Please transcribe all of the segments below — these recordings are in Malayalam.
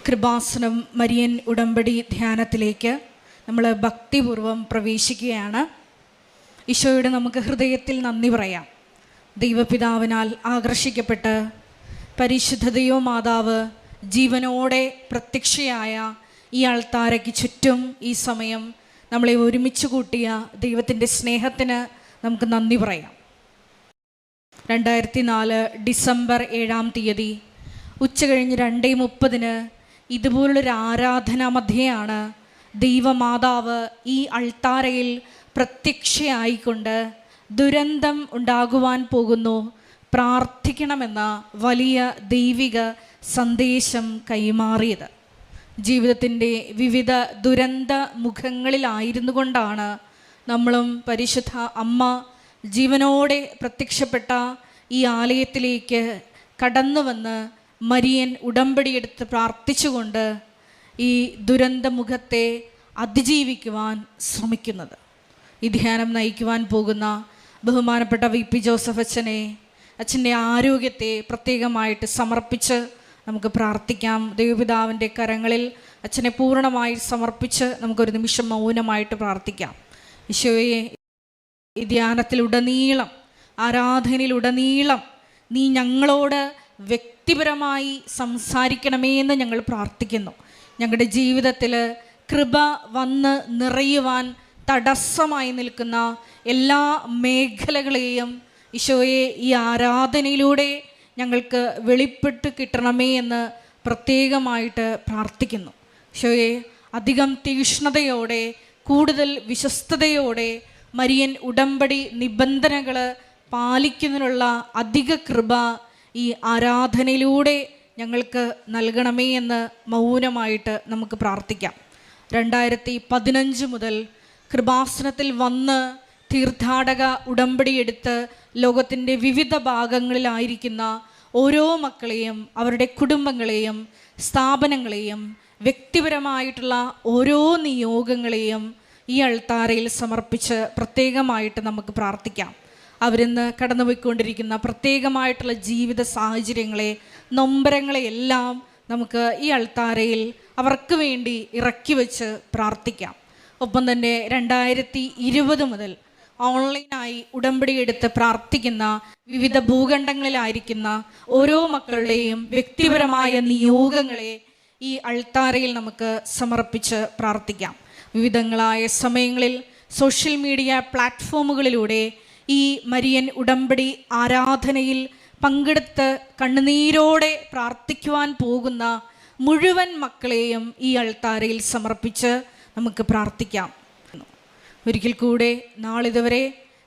കൃപാസനം മരിയൻ ഉടമ്പടി ധ്യാനത്തിലേക്ക് നമ്മൾ ഭക്തിപൂർവം പ്രവേശിക്കുകയാണ്. ഈശോയുടെ നമുക്ക് ഹൃദയത്തിൽ നന്ദി പറയാം. ദൈവപിതാവിനാൽ ആകർഷിക്കപ്പെട്ട് പരിശുദ്ധ ദൈവമാതാവ് ജീവനോടെ പ്രത്യക്ഷയായ ഈ അൾത്താരയ്ക്ക് ചുറ്റും ഈ സമയം നമ്മളെ ഒരുമിച്ച് കൂട്ടിയ ദൈവത്തിൻ്റെ സ്നേഹത്തിന് നമുക്ക് നന്ദി പറയാം. 2004 ഡിസംബർ 7-ാം തീയതി ഉച്ചകഴിഞ്ഞ് 2:30 ഇതുപോലുള്ളൊരു ആരാധനാ മധ്യയാണ് ദൈവമാതാവ് ഈ അൾത്താരയിൽ പ്രത്യക്ഷയായിക്കൊണ്ട് ദുരന്തം ഉണ്ടാകുവാൻ പോകുന്നു, പ്രാർത്ഥിക്കണമെന്ന വലിയ ദൈവിക സന്ദേശം കൈമാറിയത്. ജീവിതത്തിൻ്റെ വിവിധ ദുരന്ത മുഖങ്ങളിലായിരുന്നു കൊണ്ടാണ് നമ്മളും പരിശുദ്ധ അമ്മ ജീവനോടെ പ്രത്യക്ഷപ്പെട്ട ഈ ആലയത്തിലേക്ക് കടന്നു വന്ന് മരിയൻ ഉടമ്പടിയെടുത്ത് പ്രാർത്ഥിച്ചുകൊണ്ട് ഈ ദുരന്തമുഖത്തെ അതിജീവിക്കുവാൻ ശ്രമിക്കുന്നത്. ഈ ധ്യാനം നയിക്കുവാൻ പോകുന്ന ബഹുമാനപ്പെട്ട VP ജോസഫ് അച്ഛൻ്റെ ആരോഗ്യത്തെ പ്രത്യേകമായിട്ട് സമർപ്പിച്ച് നമുക്ക് പ്രാർത്ഥിക്കാം. ദൈവപിതാവിൻ്റെ കരങ്ങളിൽ അച്ഛനെ പൂർണ്ണമായി സമർപ്പിച്ച് നമുക്കൊരു നിമിഷം മൗനമായിട്ട് പ്രാർത്ഥിക്കാം. ഈശോയെ, ഈ ധ്യാനത്തിലുടനീളം, ആരാധനയിലുടനീളം നീ ഞങ്ങളോട് വ്യക്തിപരമായി സംസാരിക്കണമേ എന്ന് ഞങ്ങൾ പ്രാർത്ഥിക്കുന്നു. ഞങ്ങളുടെ ജീവിതത്തിൽ കൃപ വന്ന് നിറയുവാൻ തടസ്സമായി നിൽക്കുന്ന എല്ലാ മേഖലകളെയും ഈശോയെ ഈ ആരാധനയിലൂടെ ഞങ്ങൾക്ക് വെളിപ്പെട്ട് കിട്ടണമേ എന്ന് പ്രത്യേകമായിട്ട് പ്രാർത്ഥിക്കുന്നു. ഈശോയെ, അധികം തീക്ഷ്ണതയോടെ, കൂടുതൽ വിശ്വസ്തയോടെ മരിയൻ ഉടമ്പടി നിബന്ധനകൾ പാലിക്കുന്നതിനുള്ള അധിക കൃപ ഈ ആരാധനയിലൂടെ ഞങ്ങൾക്ക് നൽകണമേ എന്ന് മൗനമായിട്ട് നമുക്ക് പ്രാർത്ഥിക്കാം. 2015 മുതൽ കൃപാസനത്തിൽ വന്ന് തീർത്ഥാടക ഉടമ്പടിയെടുത്ത് ലോകത്തിൻ്റെ വിവിധ ഭാഗങ്ങളിലായിരിക്കുന്ന ഓരോ മക്കളെയും, അവരുടെ കുടുംബങ്ങളെയും, സ്ഥാപനങ്ങളെയും, വ്യക്തിപരമായിട്ടുള്ള ഓരോ നിയോഗങ്ങളെയും ഈ അൾത്താരയിൽ സമർപ്പിച്ച് പ്രത്യേകമായിട്ട് നമുക്ക് പ്രാർത്ഥിക്കാം. അവരിന്ന് കടന്നുപോയിക്കൊണ്ടിരിക്കുന്ന പ്രത്യേകമായിട്ടുള്ള ജീവിത സാഹചര്യങ്ങളെ, നൊമ്പരങ്ങളെയെല്ലാം നമുക്ക് ഈ അൾത്താരയിൽ അവർക്ക് വേണ്ടി ഇറക്കി വെച്ച് പ്രാർത്ഥിക്കാം. ഒപ്പം തന്നെ 2020 മുതൽ ഓൺലൈനായി ഉടമ്പടിയെടുത്ത് പ്രാർത്ഥിക്കുന്ന വിവിധ ഭൂഖണ്ഡങ്ങളിലായിരിക്കുന്ന ഓരോ മക്കളുടെയും വ്യക്തിപരമായ നിയോഗങ്ങളെ ഈ അൾത്താരയിൽ നമുക്ക് സമർപ്പിച്ച് പ്രാർത്ഥിക്കാം. വിവിധങ്ങളായ സമയങ്ങളിൽ സോഷ്യൽ മീഡിയ പ്ലാറ്റ്ഫോമുകളിലൂടെ ഈ മരിയൻ ഉടമ്പടി ആരാധനയിൽ പങ്കെടുത്ത് കണ്ണുനീരോടെ പ്രാർത്ഥിക്കുവാൻ പോകുന്ന മുഴുവൻ മക്കളെയും ഈ അൾത്താരയിൽ സമർപ്പിച്ച് നമുക്ക് പ്രാർത്ഥിക്കാം. ഒരിക്കൽ കൂടെ നാളിതുവരെ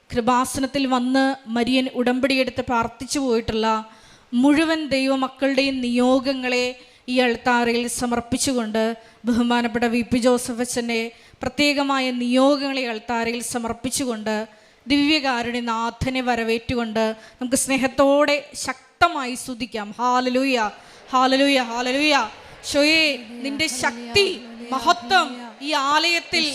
കൃപാസനത്തിൽ വന്ന് മരിയൻ ഉടമ്പടിയെടുത്ത് പ്രാർത്ഥിച്ചു പോയിട്ടുള്ള മുഴുവൻ ദൈവമക്കളുടെയും നിയോഗങ്ങളെ ഈ അൾത്താരയിൽ സമർപ്പിച്ചുകൊണ്ട് ബഹുമാനപ്പെട്ട VP ജോസഫ് പ്രത്യേകമായ നിയോഗങ്ങളെ അൾത്താരയിൽ സമർപ്പിച്ചുകൊണ്ട് ദിവ്യകാരുണ്യനാഥനെ വരവേറ്റുകൊണ്ട് നമുക്ക് സ്നേഹത്തോടെ ശക്തമായി സ്തുതിക്കാം. Hallelujah, hallelujah, hallelujah. ഷോയെ, നിന്റെ ശക്തി, മഹത്വം ഈ ആലയത്തിൽ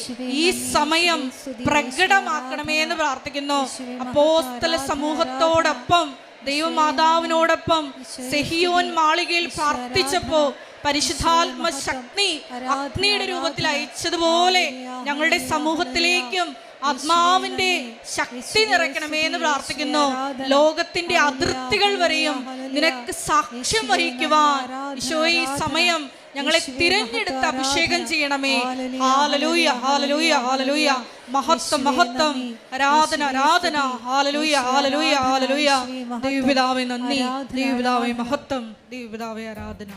ഈ സമയം പ്രകടമാക്കണമേ എന്ന് പ്രാർത്ഥിക്കുന്നു. അപ്പോസ്തല സമൂഹത്തോടൊപ്പം, ദൈവമാതാവിനോടൊപ്പം സെഹിയോൻ മാളികയിൽ പ്രാർത്ഥിച്ചപ്പോ പരിശുദ്ധാത്മ ശക്തി അഗ്നിയുടെ രൂപത്തിൽ അയച്ചതുപോലെ ഞങ്ങളുടെ സമൂഹത്തിലേക്കും ആത്മാവിന്റെ ശക്തി നിറയ്ക്കണമേ എന്ന് പ്രാർത്ഥിക്കുന്നു. ലോകത്തിന്റെ അതിർത്തികൾ വരെയും നിനക്ക് സാക്ഷ്യം വഹിക്കുവാൻ ഈശോയെ ഈ സമയം ഞങ്ങളെ തിരഞ്ഞെടുത്ത് അഭിഷേകം ചെയ്യണമേ. Hallelujah, hallelujah, hallelujah. മഹത്വം, മഹത്വം, ആരാധന, ആരാധന. Hallelujah, hallelujah, hallelujah. ദൈവപിതാവേ നന്ദി, ദൈവപിതാവേ മഹത്വം, ദൈവപിതാവേ ആരാധന.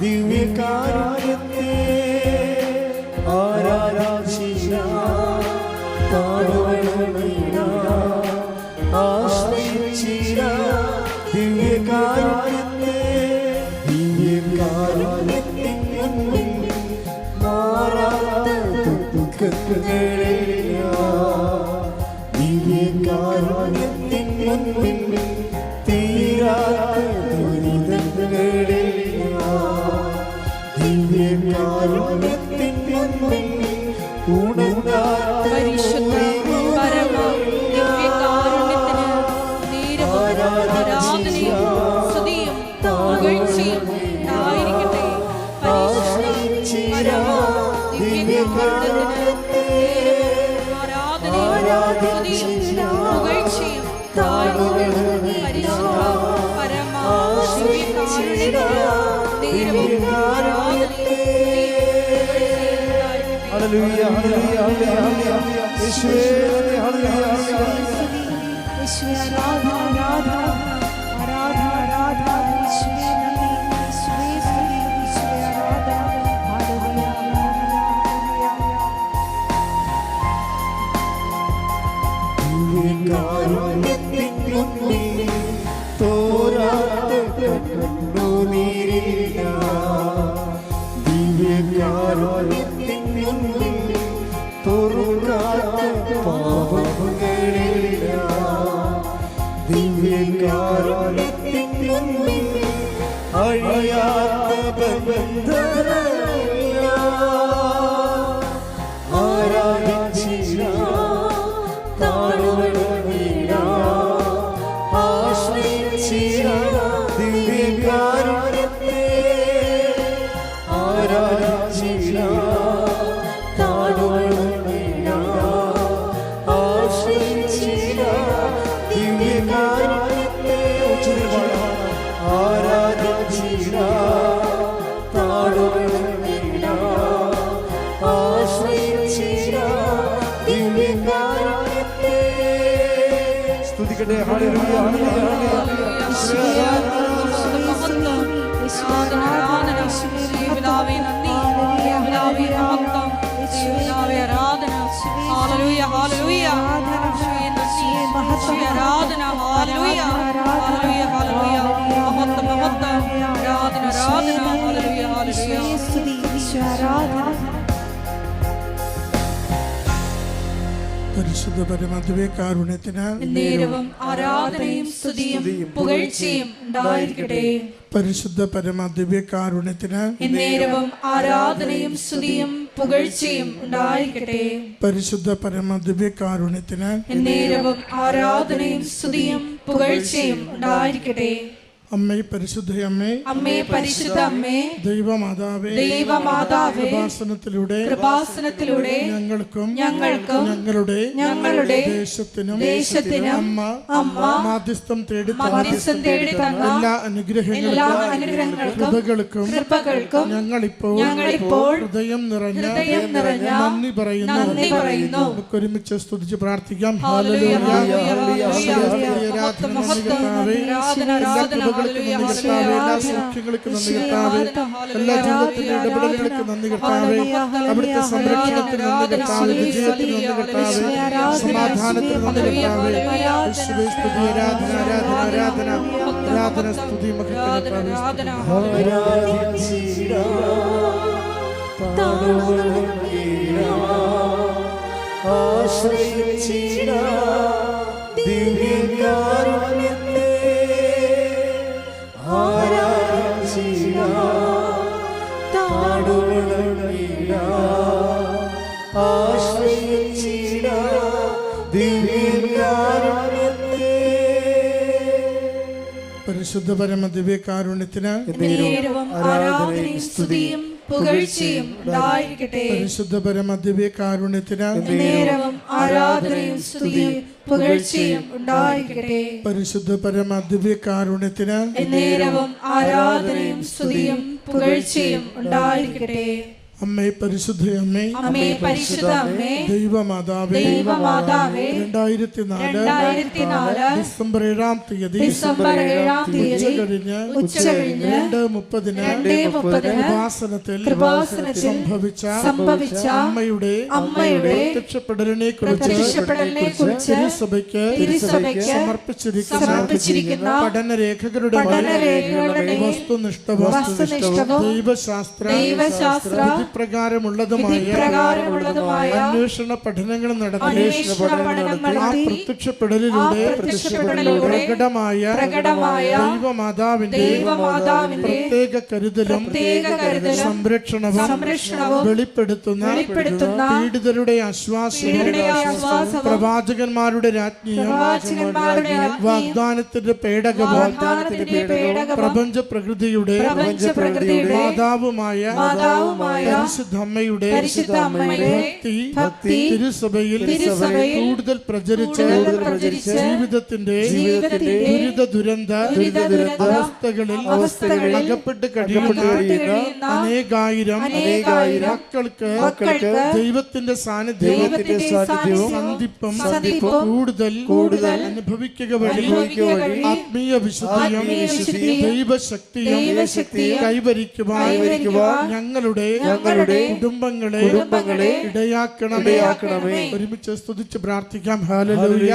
ദിവ്യകാരുണ്യത്തെ ആരാധിച്ച ആശ്രയിച്ച ദിവ്യകാരുണ്യത്തെ, ദിവ്യകാരുണ്യത്തിൻ മുന്നിൽ മാറാത്ത ദുഃഖങ്ങളെ, ദിവ്യകാരുണ്യത്തിൻ മുന്നിൽ തീരാത്ത ആരാധനയും സ്തുതിയും പുകഴ്ചയും ഉണ്ടായിരിക്കട്ടെ. പരിശുദ്ധ പരമ ദിവ്യകാരുണ്യത്തിന് ആരാധനയും സ്തുതിയും പുകഴ്ചയും ഉണ്ടായിരിക്കട്ടെ. പരിശുദ്ധ പരമ ദിവ്യകാരുണ്യത്തിന് നേരവും ആരാധനയും ഹല്ലേലൂയ ഹല്ലേലൂയ ഹല്ലേലൂയ യേശുവേ ഹല്ലേലൂയ യേശുവേ ആരാധന ആരാധന ആരാധന യേശുവേ നന്ദി യേശുവേ സ്തുതി യേശുവേ ആരാധന ഹല്ലേലൂയ ദിവ്യകാരുണ്യത്തിൻ മുന്നിൽ തോരാത്ത കണ്ണുനീരില്ല. ദിവ്യകാരുണ്യത്തിൻ മുന്നിൽ പൊറുക്കാത്ത പാപങ്ങളില്ല. ദിവ്യകാരുണ്യത്തിൻ മുന്നിൽ അഴിയാത്ത ബന്ധനമില്ല. ആരാധിച്ചിടാം, താഴ്വരയിടാം, ആശ്രയിച്ചിടാം ദിവ്യകാരുണ്യത്തെ. ആരാധിച്ചിടാം, താഴ്വരയിടാം, ആശ്രയിച്ചിടാം ദിവ്യകാരുണ്യത്തെ. ആരാധിച്ചിടാം, താഴ്വരയിടാം, ആശ്രയിച്ചിടാം ദിവ്യകാരുണ്യത്തെ. സ്തുതിക്കട്ടെ. ഹല്ലേലൂയ ഹല്ലേലൂയ സ്തുതി യേശുവേ ആരാധന പരിശുദ്ധ പരമദിവ്യകാരുണ്യത്തിന് നേരവും ആരാധനയും സ്തുതിയും പുകഴ്ചയും ഉണ്ടായിരിക്കട്ടെ. പരിശുദ്ധ പരമദിവ്യകാരുണ്യത്തിന് നേരവും ആരാധനയും സ്തുതിയും പുകഴ്ചയും ഉണ്ടായിരിക്കട്ടെ. പരിശുദ്ധ പരമദിവ്യകാരുണ്യത്തിന് നേരവും ആരാധനയും സ്തുതിയും പുകഴ്ചയും ഉണ്ടായിരിക്കട്ടെ. അമ്മേ പരിശുദ്ധയമ്മേ, അമ്മേ പരിശുദ്ധ അമ്മേ, ദൈവമാതാവേ, ദൈവമാതാവേ, കൃപാസനത്തിലൂടെ ഞങ്ങൾക്കും ഞങ്ങളുടെ ദേശത്തിനും അമ്മ മാധ്യസ്ഥം തേടി തന്ന എല്ലാ അനുഗ്രഹങ്ങൾക്കും കൃപകൾക്കും ഞങ്ങളിപ്പോൾ ഹൃദയം നിറഞ്ഞ നന്ദി പറയുന്നു. നമുക്ക് ഒരുമിച്ച് സ്തുതിച്ച് പ്രാർത്ഥിക്കാം. ഹല്ലേലൂയ എല്ലാ സൗഖ്യങ്ങൾക്ക് നന്ദി കർത്താവേ, എല്ലാ ജീവിതത്തിന്റെ ഇടപെടലുകൾക്ക് നന്ദി കർത്താവേ, അവിടുത്തെ സംരക്ഷണത്തിന് നന്ദി കർത്താവേ, വിജയത്തിന് നന്ദി കർത്താവേ, സമാധാനത്തിന് നന്ദി കർത്താവേ. യേശുവേ സ്തുതി, ആരാധന ആരാധന ആരാധന ആരാധന സ്തുതി മഹത്വം കർത്താവേ. ആശ്രയിച്ചിടാം ദിവ്യകാരുണ്യത്തെ. ആരാധിച്ചിടാം, താഴ്വരയിടാം, ആശ്രയിച്ചിടാം ദിവ്യകാരുണ്യത്തെ. പരിശുദ്ധ പരമദിവ്യകാരുണ്യത്തിന് നേരവും ആരാധനയും സ്തുതിയും പുകഴ്ചയും ഉണ്ടായിരിക്കട്ടെ. പരിശുദ്ധ പരമദിവ്യകാരുണ്യത്തിന് നേരവും ആരാധനയും സ്തുതിയും പുകഴ്ചയും ഉണ്ടായിരിക്കട്ടെ. പരിശുദ്ധ പരമദിവ്യകാരുണ്യത്തിന് നേരവും ആരാധനയും സ്തുതിയും പുകഴ്ചയും ഉണ്ടായിരിക്കട്ടെ. അമ്മേ പരിശുദ്ധയമ്മേ, അമ്മേ പരിശുദ്ധ അമ്മേ, ദൈവമാതാവേ, 2004 ഡിസംബർ 7-ാം തീയതി ഉച്ചകഴിഞ്ഞ് 2:30 സംഭവിച്ച അമ്മയുടെ പ്രത്യക്ഷപ്പെടലിനെ കുറിച്ച് തിരുസഭയ്ക്ക് സമർപ്പിച്ചിരിക്കുന്ന പഠനരേഖകളുടെ വസ്തുനിഷ്ഠവും ദൈവശാസ്ത്ര വിധിപ്രകാരമുള്ളതുമായ അന്വേഷണ പഠനങ്ങൾ നടത്തി ആ പ്രത്യക്ഷപ്പെടലിലൂടെ പ്രകടമായ ദൈവമാതാവിന്റെ പ്രത്യേക കരുതലും സംരക്ഷണവും വെളിപ്പെടുത്തുന്ന പീഡിതരുടെ ആശ്വാസവും പ്രവാചകന്മാരുടെ രാജ്ഞിയും വാഗ്ദാനത്തിന്റെ പേടകവും പ്രപഞ്ച പ്രകൃതിയുടെ മാതാവുമായ പരിശുദ്ധമ്മയുടെ ഭക്തി തിരുസഭയിൽ കൂടുതൽ പ്രചരിച്ച് ജീവിതത്തിന്റെ ദുരിത അവസ്ഥകളിൽ അകപ്പെട്ട് കഴിയുന്ന അനേകായിരം മക്കൾക്ക് ദൈവത്തിന്റെ സാന്നിധ്യവും സന്ധിപ്പും കൂടുതൽ അനുഭവിക്കുക വഴി ആത്മീയ വിശുദ്ധിയും ദൈവശക്തിയും കൈവരിക്കുവാൻ ഞങ്ങളുടെ കുടുംബങ്ങളെ ഇടയാക്കണമേ. ഒരുമിച്ച് സ്തുതിച്ച് പ്രാർത്ഥിക്കാം. ഹല്ലേലൂയ.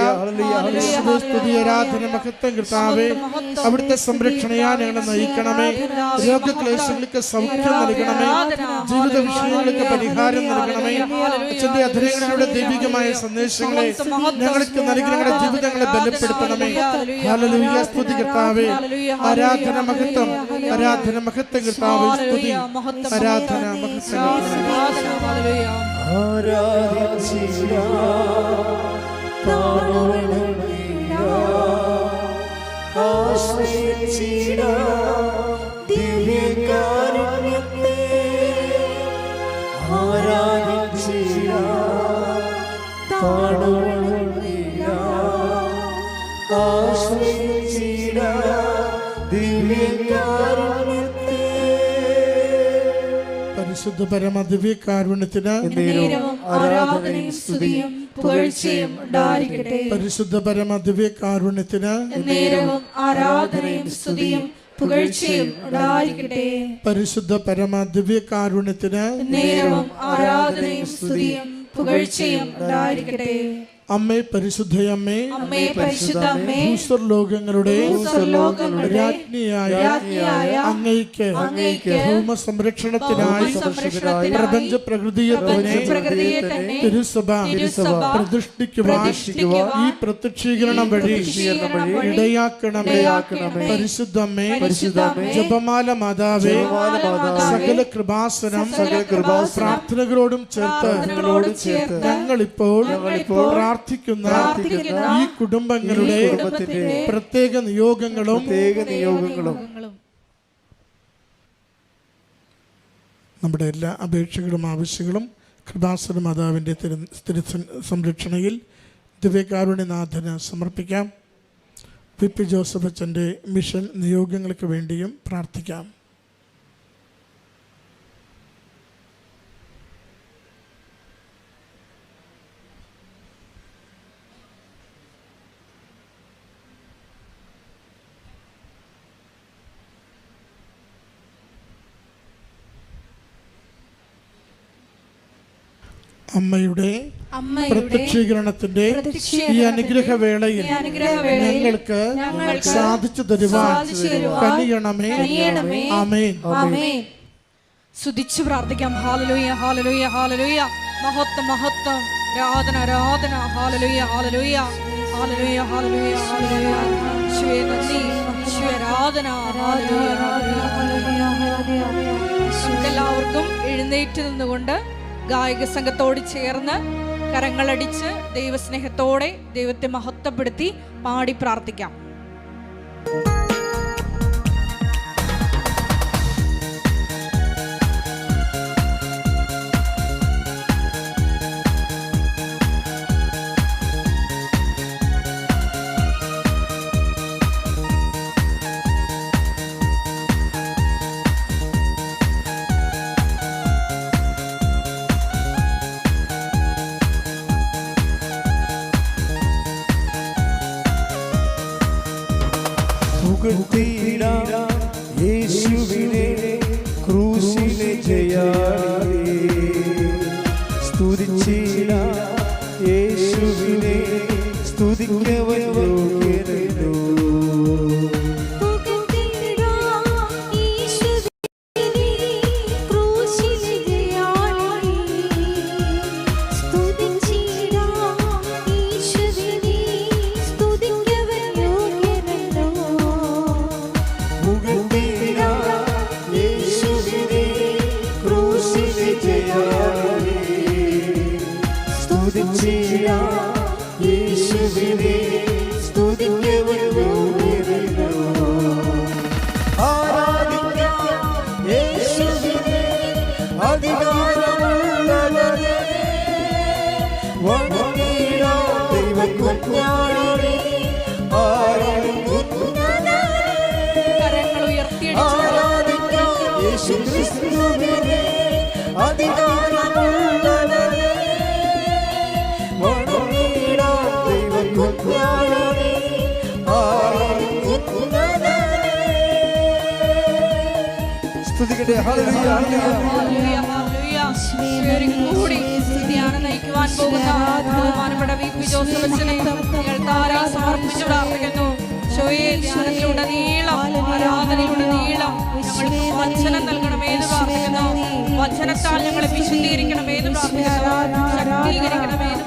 സ്തുതി ആരാധന മഹത്വം കർത്താവേ, അവിടുത്തെ സംരക്ഷണയാ ഞങ്ങളെ നയിക്കണമേ. രോഗക്ലേശങ്ങൾക്ക് സൗഖ്യം നൽകണമേ. ജീവിത വിഷയങ്ങൾക്ക് പരിഹാരം നൽകണമേ. അച്ഛന്റെ അധരങ്ങളിലൂടെ ദൈവികമായ സന്ദേശങ്ങളെ ഞങ്ങൾക്ക് നൽകി ഞങ്ങളുടെ ജീവിതങ്ങളെ ബലപ്പെടുത്തണമേ. ഹല്ലേലൂയ. സ്തുതി കർത്താവേ, ആരാധന മഹത്വം കർത്താവേ, സ്തുതി ആരാധന മഹത്വം. പരിശുദ്ധ പരമ ദിവ്യകാരുണ്യത്തിന് ആരാധനയും സ്തുതിയും പുകഴ്ചയും ഉണ്ടായിരിക്കട്ടെ. പരിശുദ്ധ പരമ ദിവ്യകാരുണ്യത്തിന് ആരാധനയും സ്തുതിയും പുകഴ്ചയും ഉണ്ടായിരിക്കട്ടെ. പരിശുദ്ധ പരമ ദിവ്യകാരുണ്യത്തിന് ആരാധനയും സ്തുതിയും പുകഴ്ചയും ഉണ്ടായിരിക്കട്ടെ. അമ്മേ പരിശുദ്ധയമ്മേ, പരിശുദ്ധമ്മേ, ഭൂസ്വർലോകങ്ങളുടെ രാജ്ഞിയായ അങ്ങയ്ക്ക് ഭൗമ സംരക്ഷണത്തിനായി പ്രപഞ്ച പ്രകൃതിയെ തന്നെ തിരുസഭ പ്രതിഷ്ഠിക്കുവാൻ ഈ പ്രത്യക്ഷീകരണം വഴി ഇടയാക്കണമേ. പരിശുദ്ധമ്മേ, ജപമാല മാതാവേ, സകല കൃപാസനം പ്രാർത്ഥനകളോടും ചേർത്ത് ഞങ്ങളിപ്പോൾ പ്രാർത്ഥിക്കുന്ന ഈ കുടുംബങ്ങളുടെ പ്രത്യേക നിയോഗങ്ങളും നമ്മുടെ എല്ലാ അപേക്ഷകളും ആവശ്യങ്ങളും കൃപാസന മാതാവിൻ്റെ സംരക്ഷണയിൽ ദിവ്യകാരുണ്യനാഥന് സമർപ്പിക്കാം. പി ജോസഫ് അച്ഛൻ്റെ മിഷൻ നിയോഗങ്ങൾക്ക് വേണ്ടിയും പ്രാർത്ഥിക്കാം. അമ്മയുടെ പ്രത്യക്ഷീകരണത്തിന്റെ ഈ അനുഗ്രഹവേളയിൽ ഞങ്ങൾക്ക് സാധിച്ചു തരുവാൻ കനിയണമേ. ആമേൻ. സ്തുതിച്ചു പ്രാർത്ഥിക്കാം. Hallelujah, hallelujah, hallelujah. മഹത്വം, മഹത്വം, ആരാധന, ആരാധന. ഹല്ലേലൂയ, ഹല്ലേലൂയ, ഹല്ലേലൂയ, ഹല്ലേലൂയ, ഹല്ലേലൂയ. യേശുവേ നന്ദി, യേശുവേ ആരാധന. ഹല്ലേലൂയ, ഹല്ലേലൂയ. എല്ലാവർക്കും എഴുന്നേറ്റ് നിന്നുകൊണ്ട് ഗായക സംഘത്തോട് ചേർന്ന് കരങ്ങളടിച്ച് ദൈവസ്നേഹത്തോടെ ദൈവത്തെ മഹത്വപ്പെടുത്തി പാടി പ്രാർത്ഥിക്കാം. യേശുവിനെ ക്രൂശിലെ ജയാളി സ്തുതിച്ചിട യേശുവിനെ സ്തുതിക്കവൻ യോഗ്യനല്ലോ. ക്രൂശിലെ ജയാളി യേശുക്രിസ്തുവിനെ അധികാരമുള്ളവനെ വണങ്ങിടാം ദൈവകുഞ്ഞാടിനെ ആരാധിക്കുന്നവനെ. സ്തുതിക്കട്ടെ. ഹല്ലേലൂയ ഹല്ലേലൂയ. കൂടി ധ്യാനം നയിക്കുവാൻ പോകുന്ന ബഹുമാനപ്പെട്ട VP ജോസഫ് അച്ഛനെ താരായി സമർപ്പിച്ചു പ്രാർത്ഥിക്കുന്നു. ഷോയെ ധ്യാനത്തിലുടനീളം ആരാധനയിലുടനീളം ഞങ്ങൾക്ക് വചനം നൽകണമെന്ന് പ്രാർത്ഥിക്കുന്നു. വചനത്താൽ ഞങ്ങളെ വിശുദ്ധീകരിക്കണമെന്ന് പ്രാർത്ഥിക്കുന്നു. ശക്തീകരിക്കണമെന്ന്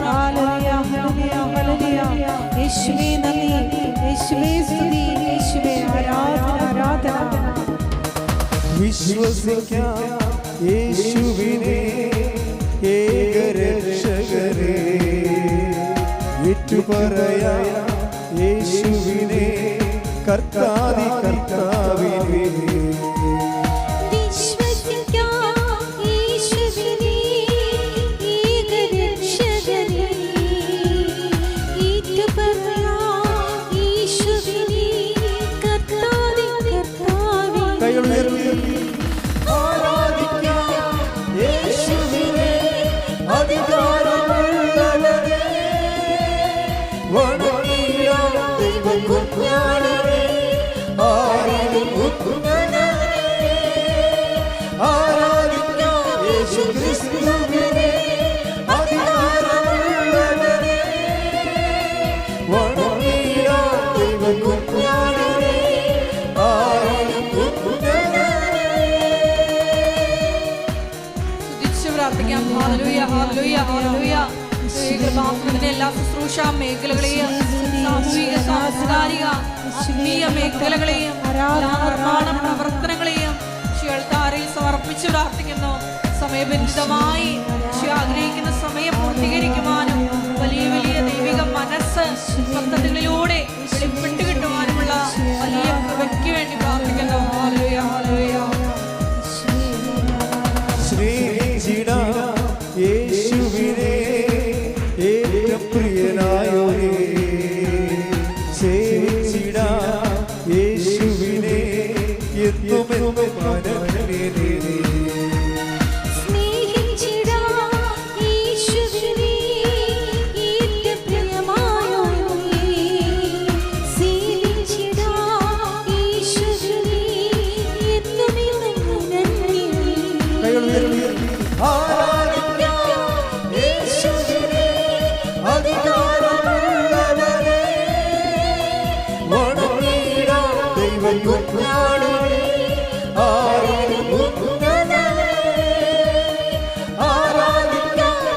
വിശ്വസിക്കാം യേശുവിനെ ഏകരക്ഷകരെ, ഏറ്റുപറയാം യേശുവിനെ കർത്താദി കർത്താവിനെ. എല്ലാ ശുശ്രൂഷ മേഖലകളെയും സാമൂഹിക സാംസ്കാരിക ആത്മീയ മേഖലകളെയും നിർമ്മാണ പ്രവർത്തനങ്ങളെയും താരയിൽ സമർപ്പിച്ചു പ്രാർത്ഥിക്കുന്നു. സമയബന്ധിതമായി ആഗ്രഹിക്കുന്ന സമയം പൂർത്തീകരിക്കുവാനും വലിയ വലിയ ദൈവിക മനസ്സ് പദ്ധതികളിലൂടെ വെളിപ്പെട്ട് കിട്ടുവാനുമുള്ള വലിയ കൃപയ്ക്ക് വേണ്ടി പ്രാർത്ഥിക്കുന്നു. Hallelujah hallelujah. യേശുവിനെ ഏറ്റവും പ്രിയനായോരേ, സേവിച്ചിടാം യേശുവിനെ എന്നുമെന്നും മനസ്സിനെ.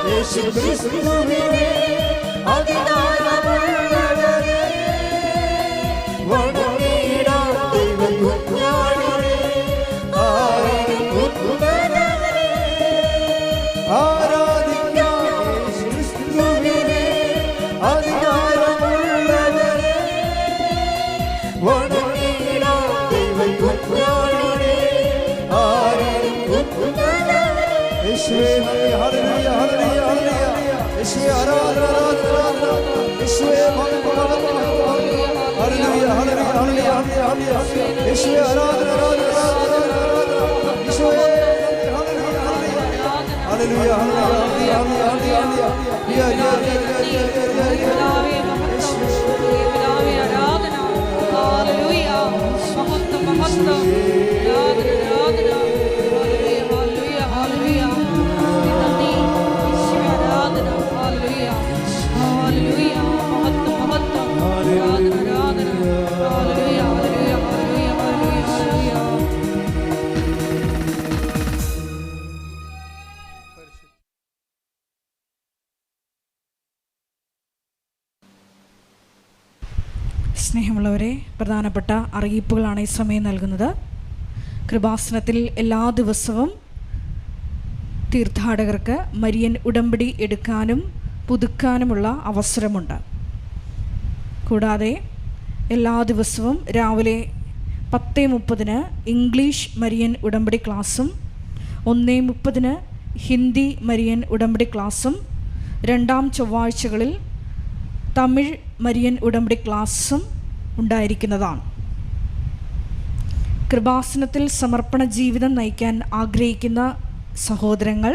യേശുക്രിസ്തുവിനെ അധികാരമുള്ളവനെ വണങ്ങിടാം ദൈവകുഞ്ഞാടിനെ ആരാധിക്കുന്നവനെ. ആരാധിക്കാം യേശുക്രിസ്തുവിനെ അധികാരമുള്ളവനെ വണങ്ങിടാം ദൈവകുഞ്ഞാടിനെ ആരാധിക്കുന്നവനെ. യേശുവേ ഹല്ലേലൂയ ഹല്ലേലൂയ ഹല്ലേലൂയ. യേശുവേ ആരാധന ആരാധന. യേശുവേ ഹല്ലേലൂയ ഹല്ലേലൂയ ഹല്ലേലൂയ ഹല്ലേലൂയ. യേശുവേ ആരാധന ആരാധന ആരാധന. യേശുവേ ഹല്ലേലൂയ ഹല്ലേലൂയ ഹല്ലേലൂയ സ്നേഹമുള്ളവരെ, പ്രധാനപ്പെട്ട അറിയിപ്പുകളാണ് ഈ സമയം നൽകുന്നത്. കൃപാസനത്തിൽ എല്ലാ ദിവസവും തീർത്ഥാടകർക്ക് മരിയൻ ഉടമ്പടി എടുക്കാനും പുതുക്കാനുമുള്ള അവസരമുണ്ട്. കൂടാതെ എല്ലാ ദിവസവും രാവിലെ 10:30 ഇംഗ്ലീഷ് മരിയൻ ഉടമ്പടി ക്ലാസ്സും 1:30 ഹിന്ദി മരിയൻ ഉടമ്പടി ക്ലാസ്സും 2 ചൊവ്വാഴ്ചകളിൽ തമിഴ് മരിയൻ ഉടമ്പടി ക്ലാസ്സും ഉണ്ടായിരിക്കുന്നതാണ്. കൃപാസനത്തിൽ സമർപ്പണ ജീവിതം നയിക്കാൻ ആഗ്രഹിക്കുന്ന സഹോദരങ്ങൾ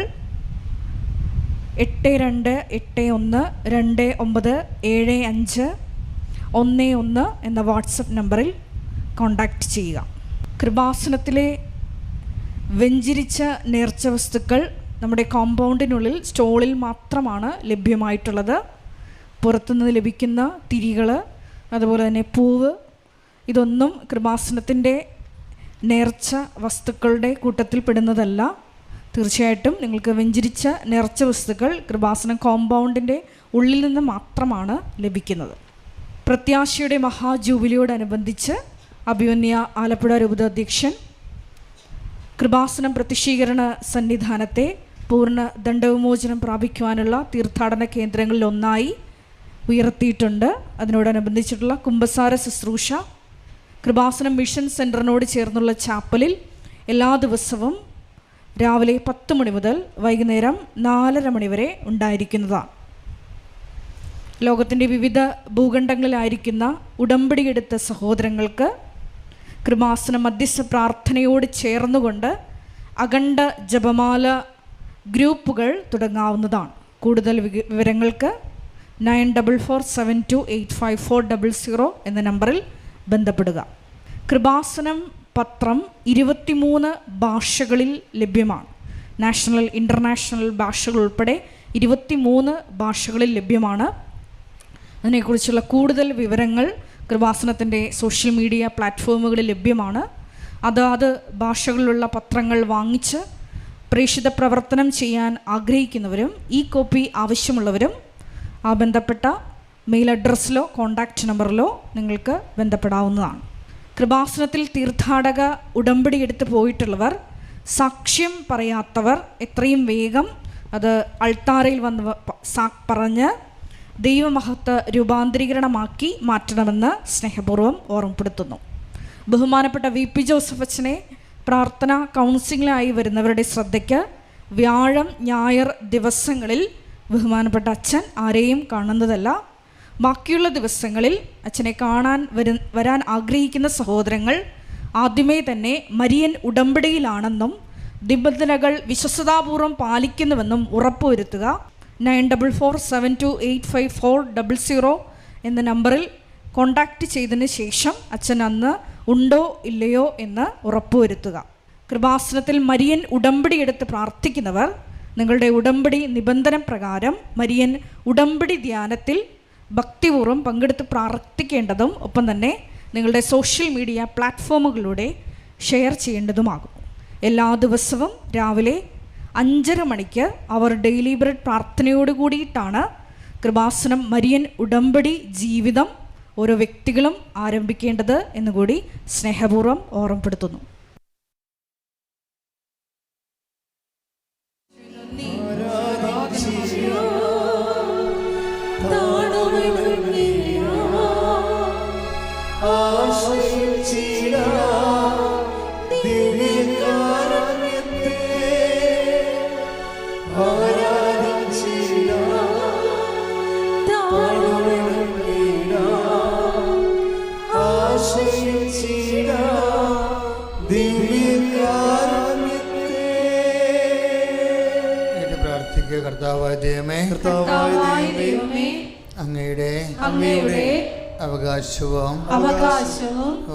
8281297511 എന്ന വാട്സപ്പ് നമ്പറിൽ കോൺടാക്റ്റ് ചെയ്യുക. കൃപാസനത്തിലെ വെഞ്ചിരിച്ച നേർച്ച വസ്തുക്കൾ നമ്മുടെ കോമ്പൗണ്ടിനുള്ളിൽ സ്റ്റോളിൽ മാത്രമാണ് ലഭ്യമായിട്ടുള്ളത്. പുറത്തുനിന്ന് ലഭിക്കുന്ന തിരികൾ, അതുപോലെ തന്നെ പൂവ്, ഇതൊന്നും കൃപാസനത്തിൻ്റെ നേർച്ച വസ്തുക്കളുടെ കൂട്ടത്തിൽ പെടുന്നതല്ല. തീർച്ചയായിട്ടും നിങ്ങൾക്ക് വെഞ്ചിരിച്ച നേർച്ച വസ്തുക്കൾ കൃപാസനം കോമ്പൗണ്ടിൻ്റെ ഉള്ളിൽ നിന്ന് മാത്രമാണ് ലഭിക്കുന്നത്. പ്രത്യാശയുടെ മഹാജൂബിലിയോടനുബന്ധിച്ച് അഭിമന്യ ആലപ്പുഴ രൂപതാധ്യക്ഷൻ കൃപാസനം പ്രത്യക്ഷീകരണ സന്നിധാനത്തെ പൂർണ്ണ ദണ്ഡവിമോചനം പ്രാപിക്കുവാനുള്ള തീർത്ഥാടന കേന്ദ്രങ്ങളിലൊന്നായി ഉയർത്തിയിട്ടുണ്ട്. അതിനോടനുബന്ധിച്ചിട്ടുള്ള കുമ്പസാര ശുശ്രൂഷ കൃപാസനം മിഷൻ സെൻറ്ററിനോട് ചേർന്നുള്ള ചാപ്പലിൽ എല്ലാ ദിവസവും രാവിലെ 10 മണി മുതൽ വൈകുന്നേരം 4:30 മണി വരെ ഉണ്ടായിരിക്കുന്നതാണ്. ലോകത്തിൻ്റെ വിവിധ ഭൂഖണ്ഡങ്ങളിലായിരിക്കുന്ന ഉടമ്പടിയെടുത്ത സഹോദരങ്ങൾക്ക് കൃപാസന മധ്യസ്ഥ പ്രാർത്ഥനയോട് ചേർന്നുകൊണ്ട് അഖണ്ഡ ജപമാല ഗ്രൂപ്പുകൾ തുടങ്ങാവുന്നതാണ്. കൂടുതൽ വിവരങ്ങൾക്ക് 9447285400 എന്ന നമ്പറിൽ ബന്ധപ്പെടുക. കൃപാസനം പത്രം 23 ഭാഷകളിൽ ലഭ്യമാണ്. നാഷണൽ ഇൻ്റർനാഷണൽ ഭാഷകൾ ഉൾപ്പെടെ 23 ഭാഷകളിൽ ലഭ്യമാണ്. അതിനെക്കുറിച്ചുള്ള കൂടുതൽ വിവരങ്ങൾ കൃപാസനത്തിൻ്റെ സോഷ്യൽ മീഡിയ പ്ലാറ്റ്ഫോമുകളിൽ ലഭ്യമാണ്. അതാത് ഭാഷകളിലുള്ള പത്രങ്ങൾ വാങ്ങിച്ച് പ്രേക്ഷിത പ്രവർത്തനം ചെയ്യാൻ ആഗ്രഹിക്കുന്നവരും ഈ കോപ്പി ആവശ്യമുള്ളവരും ആ ബന്ധപ്പെട്ട മെയിൽ അഡ്രസ്സിലോ കോൺടാക്റ്റ് നമ്പറിലോ നിങ്ങൾക്ക് ബന്ധപ്പെടാവുന്നതാണ്. കൃപാസനത്തിൽ തീർത്ഥാടക ഉടമ്പടി എടുത്ത് പോയിട്ടുള്ളവർ, സാക്ഷ്യം പറയാത്തവർ എത്രയും വേഗം അത് അൾത്താരയിൽ വന്ന് പറഞ്ഞ് ദൈവമഹത്വ രൂപാന്തരീകരണമാക്കി മാറ്റണമെന്ന് സ്നേഹപൂർവ്വം ഓർമ്മപ്പെടുത്തുന്നു. ബഹുമാനപ്പെട്ട VP ജോസഫ് അച്ഛനെ പ്രാർത്ഥന കൗൺസിലിംഗിലായി വരുന്നവരുടെ ശ്രദ്ധയ്ക്ക് വ്യാഴം ഞായർ ദിവസങ്ങളിൽ ബഹുമാനപ്പെട്ട അച്ഛൻ ആരെയും കാണുന്നതല്ല. ബാക്കിയുള്ള ദിവസങ്ങളിൽ അച്ഛനെ കാണാൻ വരാൻ ആഗ്രഹിക്കുന്ന സഹോദരങ്ങൾ ആദ്യമേ തന്നെ മരിയൻ ഉടമ്പടിയിലാണെന്നും നിബന്ധനകൾ വിശ്വസ്തതാപൂർവ്വം പാലിക്കുന്നുവെന്നും ഉറപ്പുവരുത്തുക. 9447285400 എന്ന നമ്പറിൽ കോൺടാക്റ്റ് ചെയ്തതിന് ശേഷം അച്ഛൻ അന്ന് ഉണ്ടോ ഇല്ലയോ എന്ന് ഉറപ്പുവരുത്തുക. കൃപാസനത്തിൽ മരിയൻ ഉടമ്പടി എടുത്ത് പ്രാർത്ഥിക്കുന്നവർ നിങ്ങളുടെ ഉടമ്പടി നിബന്ധന പ്രകാരം മരിയൻ ഉടമ്പടി ധ്യാനത്തിൽ ഭക്തിപൂർവ്വം പങ്കെടുത്ത് പ്രാർത്ഥിക്കേണ്ടതും ഒപ്പം തന്നെ നിങ്ങളുടെ സോഷ്യൽ മീഡിയ പ്ലാറ്റ്ഫോമുകളിലൂടെ ഷെയർ ചെയ്യേണ്ടതുമാകും. എല്ലാ ദിവസവും രാവിലെ 5:30 മണിക്ക് അവർ ഡെയിലി ബ്രെഡ് പ്രാർത്ഥനയോട് കൂടിയിട്ടാണ് കൃപാസനം മരിയൻ ഉടമ്പടി ജീവിതം ഓരോ വ്യക്തികളും ആരംഭിക്കേണ്ടത് എന്നുകൂടി സ്നേഹപൂർവ്വം ഓർമ്മപ്പെടുത്തുന്നു. കർത്താവായ ദൈവമേ, അങ്ങയുടെ അവകാശവും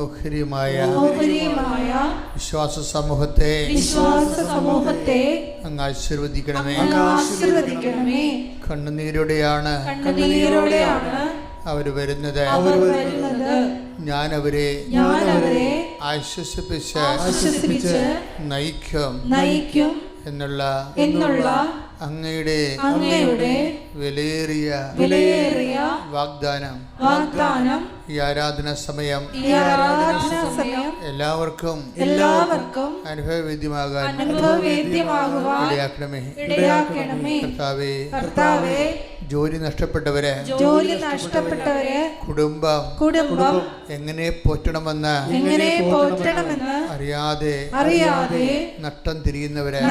ഓഹരിയുമായ വിശ്വാസ സമൂഹത്തെ അങ്ങ് ആശീർവദിക്കണമേ. കണ്ണുനീരോടെയാണ് അവർ വരുന്നത്. ഞാൻ അവരെ ആശ്വസിപ്പിച്ച് നയിക്കും എന്നുള്ള അങ്ങയുടെ വിലയേറിയ വാഗ്ദാനം ഈ ആരാധന സമയം എല്ലാവർക്കും അനുഭവവേദ്യമാകാൻ ഇടയാക്കണമേ. കർത്താവേ, ജോലി നഷ്ടപ്പെട്ടവരെ കുടുംബം എങ്ങനെ പോറ്റണമെന്ന് അറിയാതെ നട്ടം തിരിയുന്നവരെ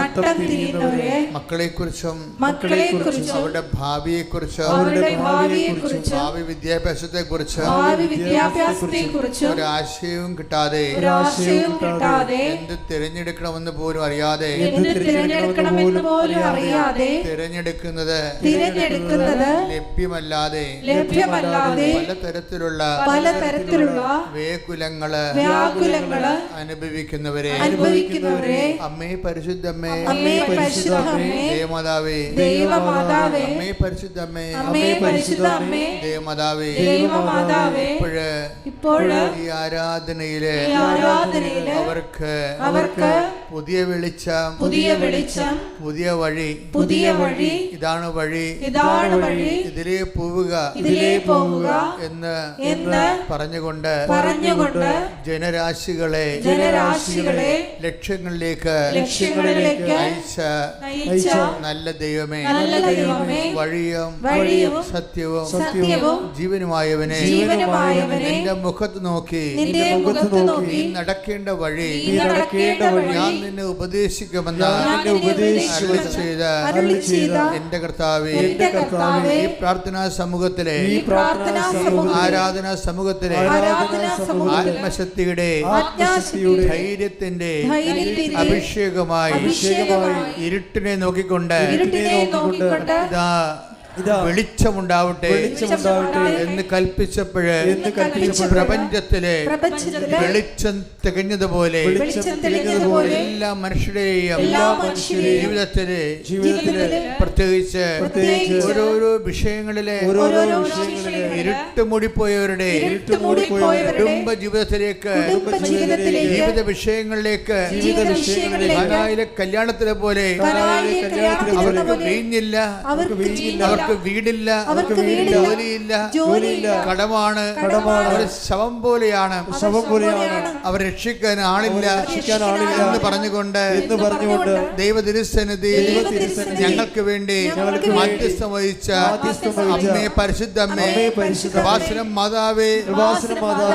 മക്കളെക്കുറിച്ചും അവരുടെ ഭാവിയെക്കുറിച്ച്, അവരുടെ ഭാവിയെക്കുറിച്ച്, ഭാവി വിദ്യാഭ്യാസത്തെക്കുറിച്ച് ഒരാശയവും കിട്ടാതെ എന്ത് തിരഞ്ഞെടുക്കണമെന്ന് പോലും അറിയാതെ തിരഞ്ഞെടുക്കുന്നത് ലഭ്യമല്ലാതെ പലതരത്തിലുള്ള വ്യാകുലങ്ങള് അനുഭവിക്കുന്നവരെ അമ്മേ പരിശുദ്ധമ്മേ, ദേവമാതാവേ, അമ്മേ പരിശുദ്ധമ്മേ, ദേവമാതാവേ, ഇപ്പോഴ് ഈ ആരാധനയില് അവർക്ക് പുതിയ വെളിച്ചം, പുതിയ വഴി, ഇതാണ് വഴി, ഇതിലേ പോവുക എന്ന് പറഞ്ഞുകൊണ്ട് ജനരാശികളെ ലക്ഷ്യങ്ങളിലേക്ക് അയച്ച നല്ല ദൈവമേ, വഴിയും സത്യവും ജീവനുമായവനെ, നിന്റെ മുഖത്ത് നോക്കി നീ നടക്കേണ്ട വഴി ഞാൻ നിന്നെ ഉപദേശിക്കുമെന്ന് അരുളി ചെയ്ത എന്റെ കർത്താവേ, ഈ പ്രാർത്ഥനാ സമൂഹത്തിലെ ആരാധനാ സമൂഹത്തിലെ ആത്മശക്തിയുടെ ധൈര്യത്തിന്റെ അഭിഷേകമായി ഇരുട്ടിനെ നോക്കിക്കൊണ്ട് വെളിച്ചമുണ്ടാവട്ടെ എന്ന് കൽപ്പിച്ചപ്പോഴ് പ്രപഞ്ചത്തിലെ വെളിച്ചം തികഞ്ഞതുപോലെ എല്ലാ മനുഷ്യരുടെയും ജീവിതത്തിലെ പ്രത്യേകിച്ച് ഓരോരോ വിഷയങ്ങളിലെ ഇരുട്ട് മൂടിപ്പോയവരുടെ കുടുംബ ജീവിതത്തിലേക്ക്, ജീവിത വിഷയങ്ങളിലേക്ക്, കാനായിലെ കല്യാണത്തിലെ പോലെ അവർക്ക് വീഞ്ഞില്ല, അവർക്ക് വീടില്ല, ജോലിയില്ല, കടമാണ്, അവർ ശവം പോലെയാണ്, അവർ രക്ഷിക്കാൻ ആളില്ല എന്ന് പറഞ്ഞുകൊണ്ട് ദൈവതിരുസന്നിധി ഞങ്ങൾക്ക് വേണ്ടി മധ്യസ്ഥം വഹിച്ച അമ്മേ പരിശുദ്ധമ്മേ, കൃപാസനം മാതാവേ,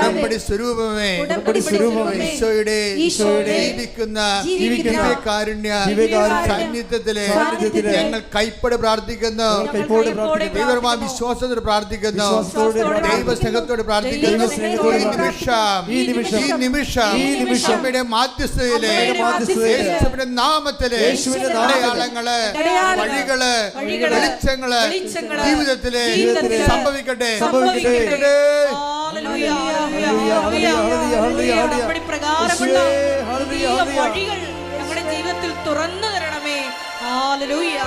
ഉടമ്പടി സ്വരൂപമേ, ഈശോയുടെ ജീവിക്കുന്ന കാരുണ്യ സാന്നിധ്യത്തിലെ ഞങ്ങൾ കൈപ്പടി പ്രാർത്ഥിക്കുന്നു, ദൈവമായ വിശ്വാസത്തോട് പ്രാർത്ഥിക്കുന്നു, ദൈവസ്നേഹത്തോട് പ്രാർത്ഥിക്കുന്നു. ഈ നിമിഷം അമ്മയുടെ മാധ്യസ്ഥതയിലെ യേശുവിന്റെ നാമത്തിലെ അടയാളങ്ങള്, വഴികള്, വെളിച്ചങ്ങള് ജീവിതത്തിലെ സംഭവിക്കട്ടെ. ഞങ്ങളുടെ ജീവിതത്തിൽ തുറന്നു തരണമേ. ഹല്ലേലൂയ.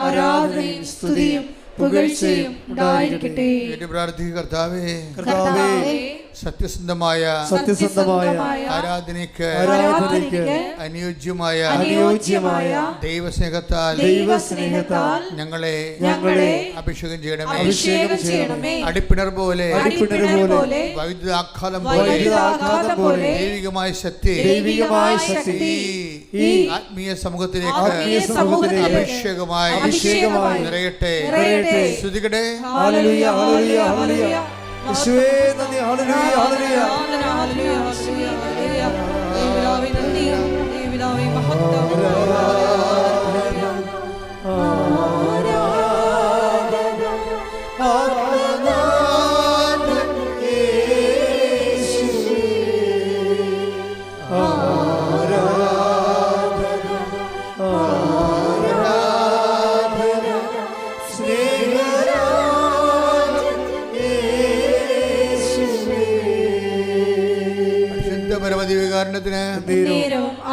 ആരാധനയും സ്തുതിയും പുകഴ്ചയും ഉണ്ടായിരിക്കട്ടെ. കർത്താവേ, സത്യസന്ധമായ ആരാധനയ്ക്ക് അനുയോജ്യമായ ദൈവസ്നേഹത്താൽ ഞങ്ങളെ അഭിഷേകം ചെയ്യണമേ. അടിപ്പിണർ പോലെ, വൈദ്യുതാഘാതം പോലെ ദൈവികമായ ശക്തി ഈ ആത്മീയ സമൂഹത്തിലേക്ക് അഭിഷേകമായി നിറയട്ടെ. സ്തുതിക്കട്ടെ. ഹല്ലേലൂയ, ഹല്ലേലൂയ, ഹല്ലേലൂയ. യേശുവേ നന്ദി. ഹല്ലേലൂയ, ഹല്ലേലൂയ. ദൈവപിതാവേ നന്ദി. ദൈവപിതാവേ മഹത്വം. പരമദിവ്യകാരുണ്യത്തിന്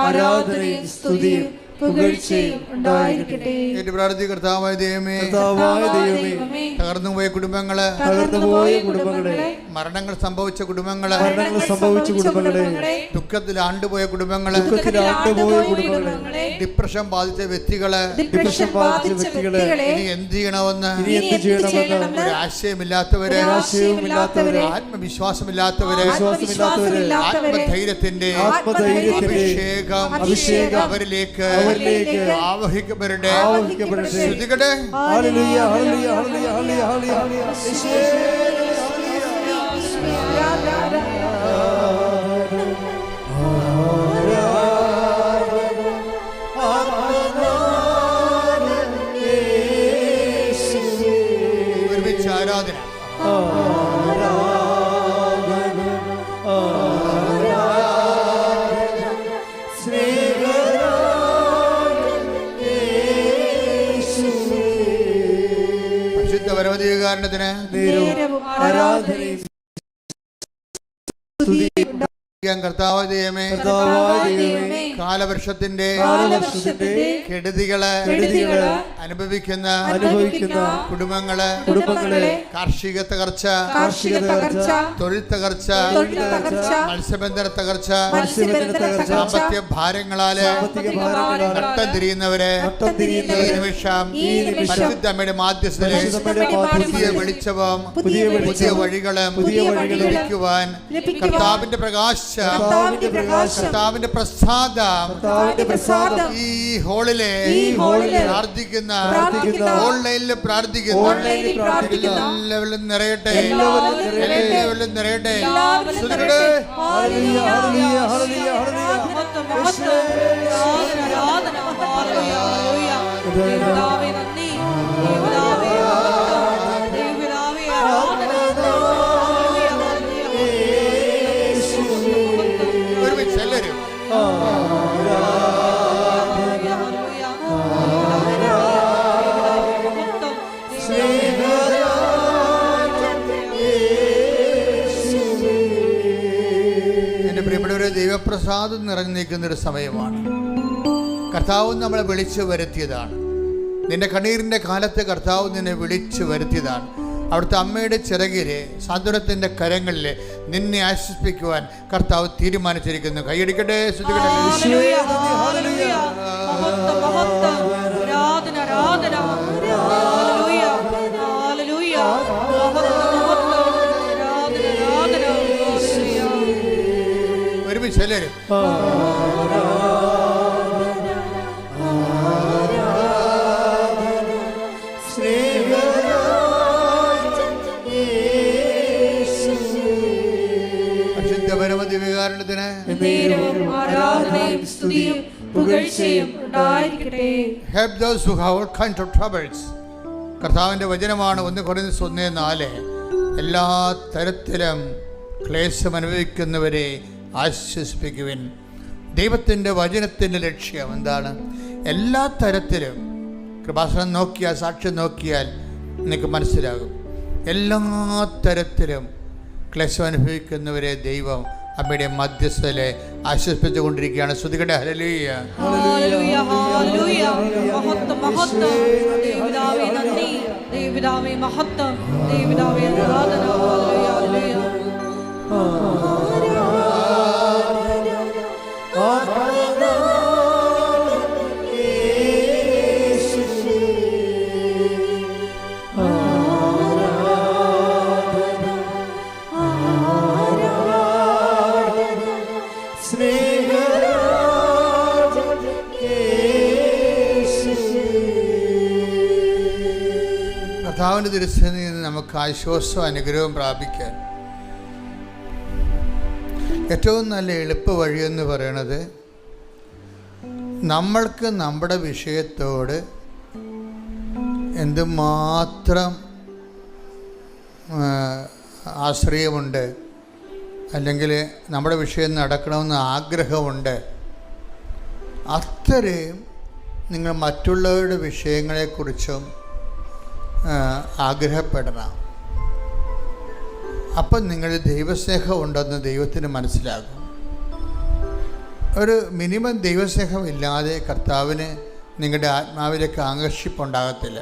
ആരാധനയും സ്തുതിയും പുകഴ്ചയും ഉണ്ടായിരിക്കട്ടെ. ഏറ്റു പ്രാർത്ഥി. കർത്താവായ ദൈവമേ, തകർന്നുപോയ കുടുംബങ്ങള്, തകർന്നുപോയ കുടുംബങ്ങളെ, മരണങ്ങൾ സംഭവിച്ച കുടുംബങ്ങള്, മരണങ്ങൾ സംഭവിച്ച കുടുംബങ്ങളെ, ദുഃഖത്തിൽ ആണ്ടുപോയ കുടുംബങ്ങള്, ദുഃഖത്തിലാണ്ടുപോയ കുടുംബങ്ങളെ, ഡിപ്രഷൻ ബാധിച്ച വ്യക്തികള്, ഡിപ്രഷൻ ബാധിച്ച വ്യക്തികളെ, ഇനി എന്ത് ചെയ്യണമെന്ന് ചെയ്യണമെന്ന് ഒരു ആശയമില്ലാത്തവര്, ആത്മവിശ്വാസമില്ലാത്തവര്, ആത്മധൈര്യത്തിന്റെ അഭിഷേകം അവരിലേക്ക് ആവഹിക്കപ്പെടട്ടെ. ശ്രുതികട്ടെ. ഹല്ലേലൂയ, ഹല്ലേലൂയ, ഹല്ലേലൂയ, ഹല്ലേലൂയ, ഒരുമിച്ച് ആരാധന. പരിശുദ്ധ പരമദിവ്യകാരുണ്യത്തിന് ആരാധനയും കർത്താവായ ദൈവമേ, കാലവർഷത്തിന്റെ കെടുതികള് അനുഭവിക്കുന്ന കുടുംബങ്ങളെ, കാർഷിക തകർച്ച, തൊഴിൽ തകർച്ച, മത്സ്യബന്ധന തകർച്ച, സാമ്പത്തിക ഭാരങ്ങളാല് നട്ടം തിരിയുന്നവരെ ഈ നിമിഷം പരിശുദ്ധ അമ്മയുടെ മാധ്യസ്ഥതയിൽ പുതിയ വെളിച്ചവും പുതിയ വഴികളും ലഭിക്കുവാൻ കർത്താവിന്റെ പ്രകാശം, കർത്താവിന്റെ പ്രസാദം ഈ ഹോളിലെ പ്രാർത്ഥിക്കുന്ന, ഓൺലൈനിൽ പ്രാർത്ഥിക്കുന്ന എല്ലാവരും നിറയട്ടെ, എല്ലാവരും നിറയട്ടെ. ഒരുമിച്ച് എല്ലാവരും എന്റെ പ്രിയപ്പെട്ടവരെ, ദൈവപ്രസാദം നിറഞ്ഞു നിൽക്കുന്നൊരു സമയമാണ്. കർത്താവ് നമ്മളെ വിളിച്ചു വരുത്തിയതാണ്. നിന്റെ കണ്ണീരിൻ്റെ കാലത്ത് കർത്താവ് നിന്നെ വിളിച്ചു വരുത്തിയതാണ്. അവിടുത്തെ അമ്മയുടെ ചിറകിലെ സാന്ത്വനത്തിൻ്റെ കരങ്ങളിൽ നിന്നെ ആശ്വസിപ്പിക്കുവാൻ കർത്താവ് തീരുമാനിച്ചിരിക്കുന്നു. കൈയടിക്കട്ടെ. ഒരുമിച്ച് എല്ലാവരും പരമദിവ്യകാരുണ്യത്തിന് help those who have all kinds of troubles. കർത്താവിൻ്റെ വചനമാണ് 1 കൊരിന്ത്യർ 1:4. എല്ലാ തരത്തിലും ക്ലേശം അനുഭവിക്കുന്നവരെ ആശ്വസിപ്പിക്കുവിൻ. ദൈവത്തിൻ്റെ വചനത്തിൻ്റെ ലക്ഷ്യം എന്താണ്? എല്ലാ തരത്തിലും കൃപാസനം നോക്കിയാൽ, സാക്ഷ്യം നോക്കിയാൽ നിങ്ങൾക്ക് മനസ്സിലാകും. എല്ലാ തരത്തിലും ക്ലേശം അനുഭവിക്കുന്നവരെ ദൈവം അമ്മയുടെ മധ്യസ്ഥലെ ആശ്വസിപ്പിച്ചുകൊണ്ടിരിക്കുകയാണ്. ശ്രുതികട്ടെ. ഹല്ലേലൂയ, ഹല്ലേലൂയ, ഹല്ലേലൂയ. മഹത്വം, മഹത്വം. ദൈവപിതാവേ നന്ദി, ദൈവപിതാവേ മഹത്വം, ദൈവപിതാവേ ആരാധന. ഹല്ലേലൂയ, ഹല്ലേലൂയ. കർത്താവിൻ്റെ തിരുസന്നിധിയിൽ നിന്ന് നമുക്ക് ആശ്വാസവും അനുഗ്രഹവും പ്രാപിക്കാൻ ഏറ്റവും നല്ല എളുപ്പ വഴിയെന്ന് പറയണത് നമ്മൾക്ക് നമ്മുടെ വിഷയത്തോട് എന്തുമാത്രം ആശ്രയമുണ്ട്, അല്ലെങ്കിൽ നമ്മുടെ വിഷയം നടക്കണമെന്ന് ആഗ്രഹമുണ്ട്, അത്രയും നിങ്ങൾ മറ്റുള്ളവരുടെ വിഷയങ്ങളെക്കുറിച്ചും ആഗ്രഹപ്പെടണം. അപ്പം നിങ്ങൾ ദൈവസ്നേഹം ഉണ്ടെന്ന് ദൈവത്തിന് മനസ്സിലാകും. ഒരു മിനിമം ദൈവസ്നേഹം ഇല്ലാതെ കർത്താവിന് നിങ്ങളുടെ ആത്മാവിലേക്ക് ആകർഷിപ്പുണ്ടാകത്തില്ല.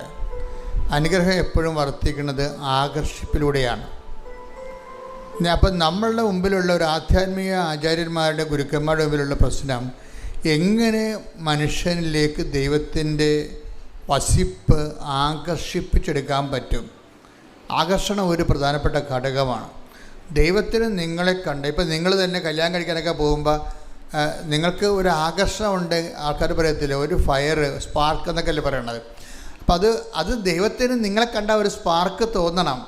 അനുഗ്രഹം എപ്പോഴും വർദ്ധിക്കുന്നത് ആകർഷിപ്പിലൂടെയാണ്. അപ്പം നമ്മളുടെ മുമ്പിലുള്ള ഒരു ആധ്യാത്മിക ആചാര്യന്മാരുടെ ഗുരുക്കന്മാരുടെ മുമ്പിലുള്ള പ്രശ്നം, എങ്ങനെ മനുഷ്യനിലേക്ക് ദൈവത്തിൻ്റെ വസിപ്പ് ആകർഷിപ്പിച്ചെടുക്കാൻ പറ്റും. ആകർഷണം ഒരു പ്രധാനപ്പെട്ട ഘടകമാണ്. ദൈവത്തിന് നിങ്ങളെ കണ്ട്, ഇപ്പം നിങ്ങൾ തന്നെ കല്യാണം കഴിക്കാനൊക്കെ പോകുമ്പോൾ നിങ്ങൾക്ക് ഒരു ആകർഷണമുണ്ട്. ആൾക്കാർ പറയത്തില്ല, ഒരു ഫയർ, സ്പാർക്ക് എന്നൊക്കെ അല്ലേ പറയണത്. അപ്പം അത് ദൈവത്തിന് നിങ്ങളെ കണ്ട ഒരു സ്പാർക്ക് തോന്നണം.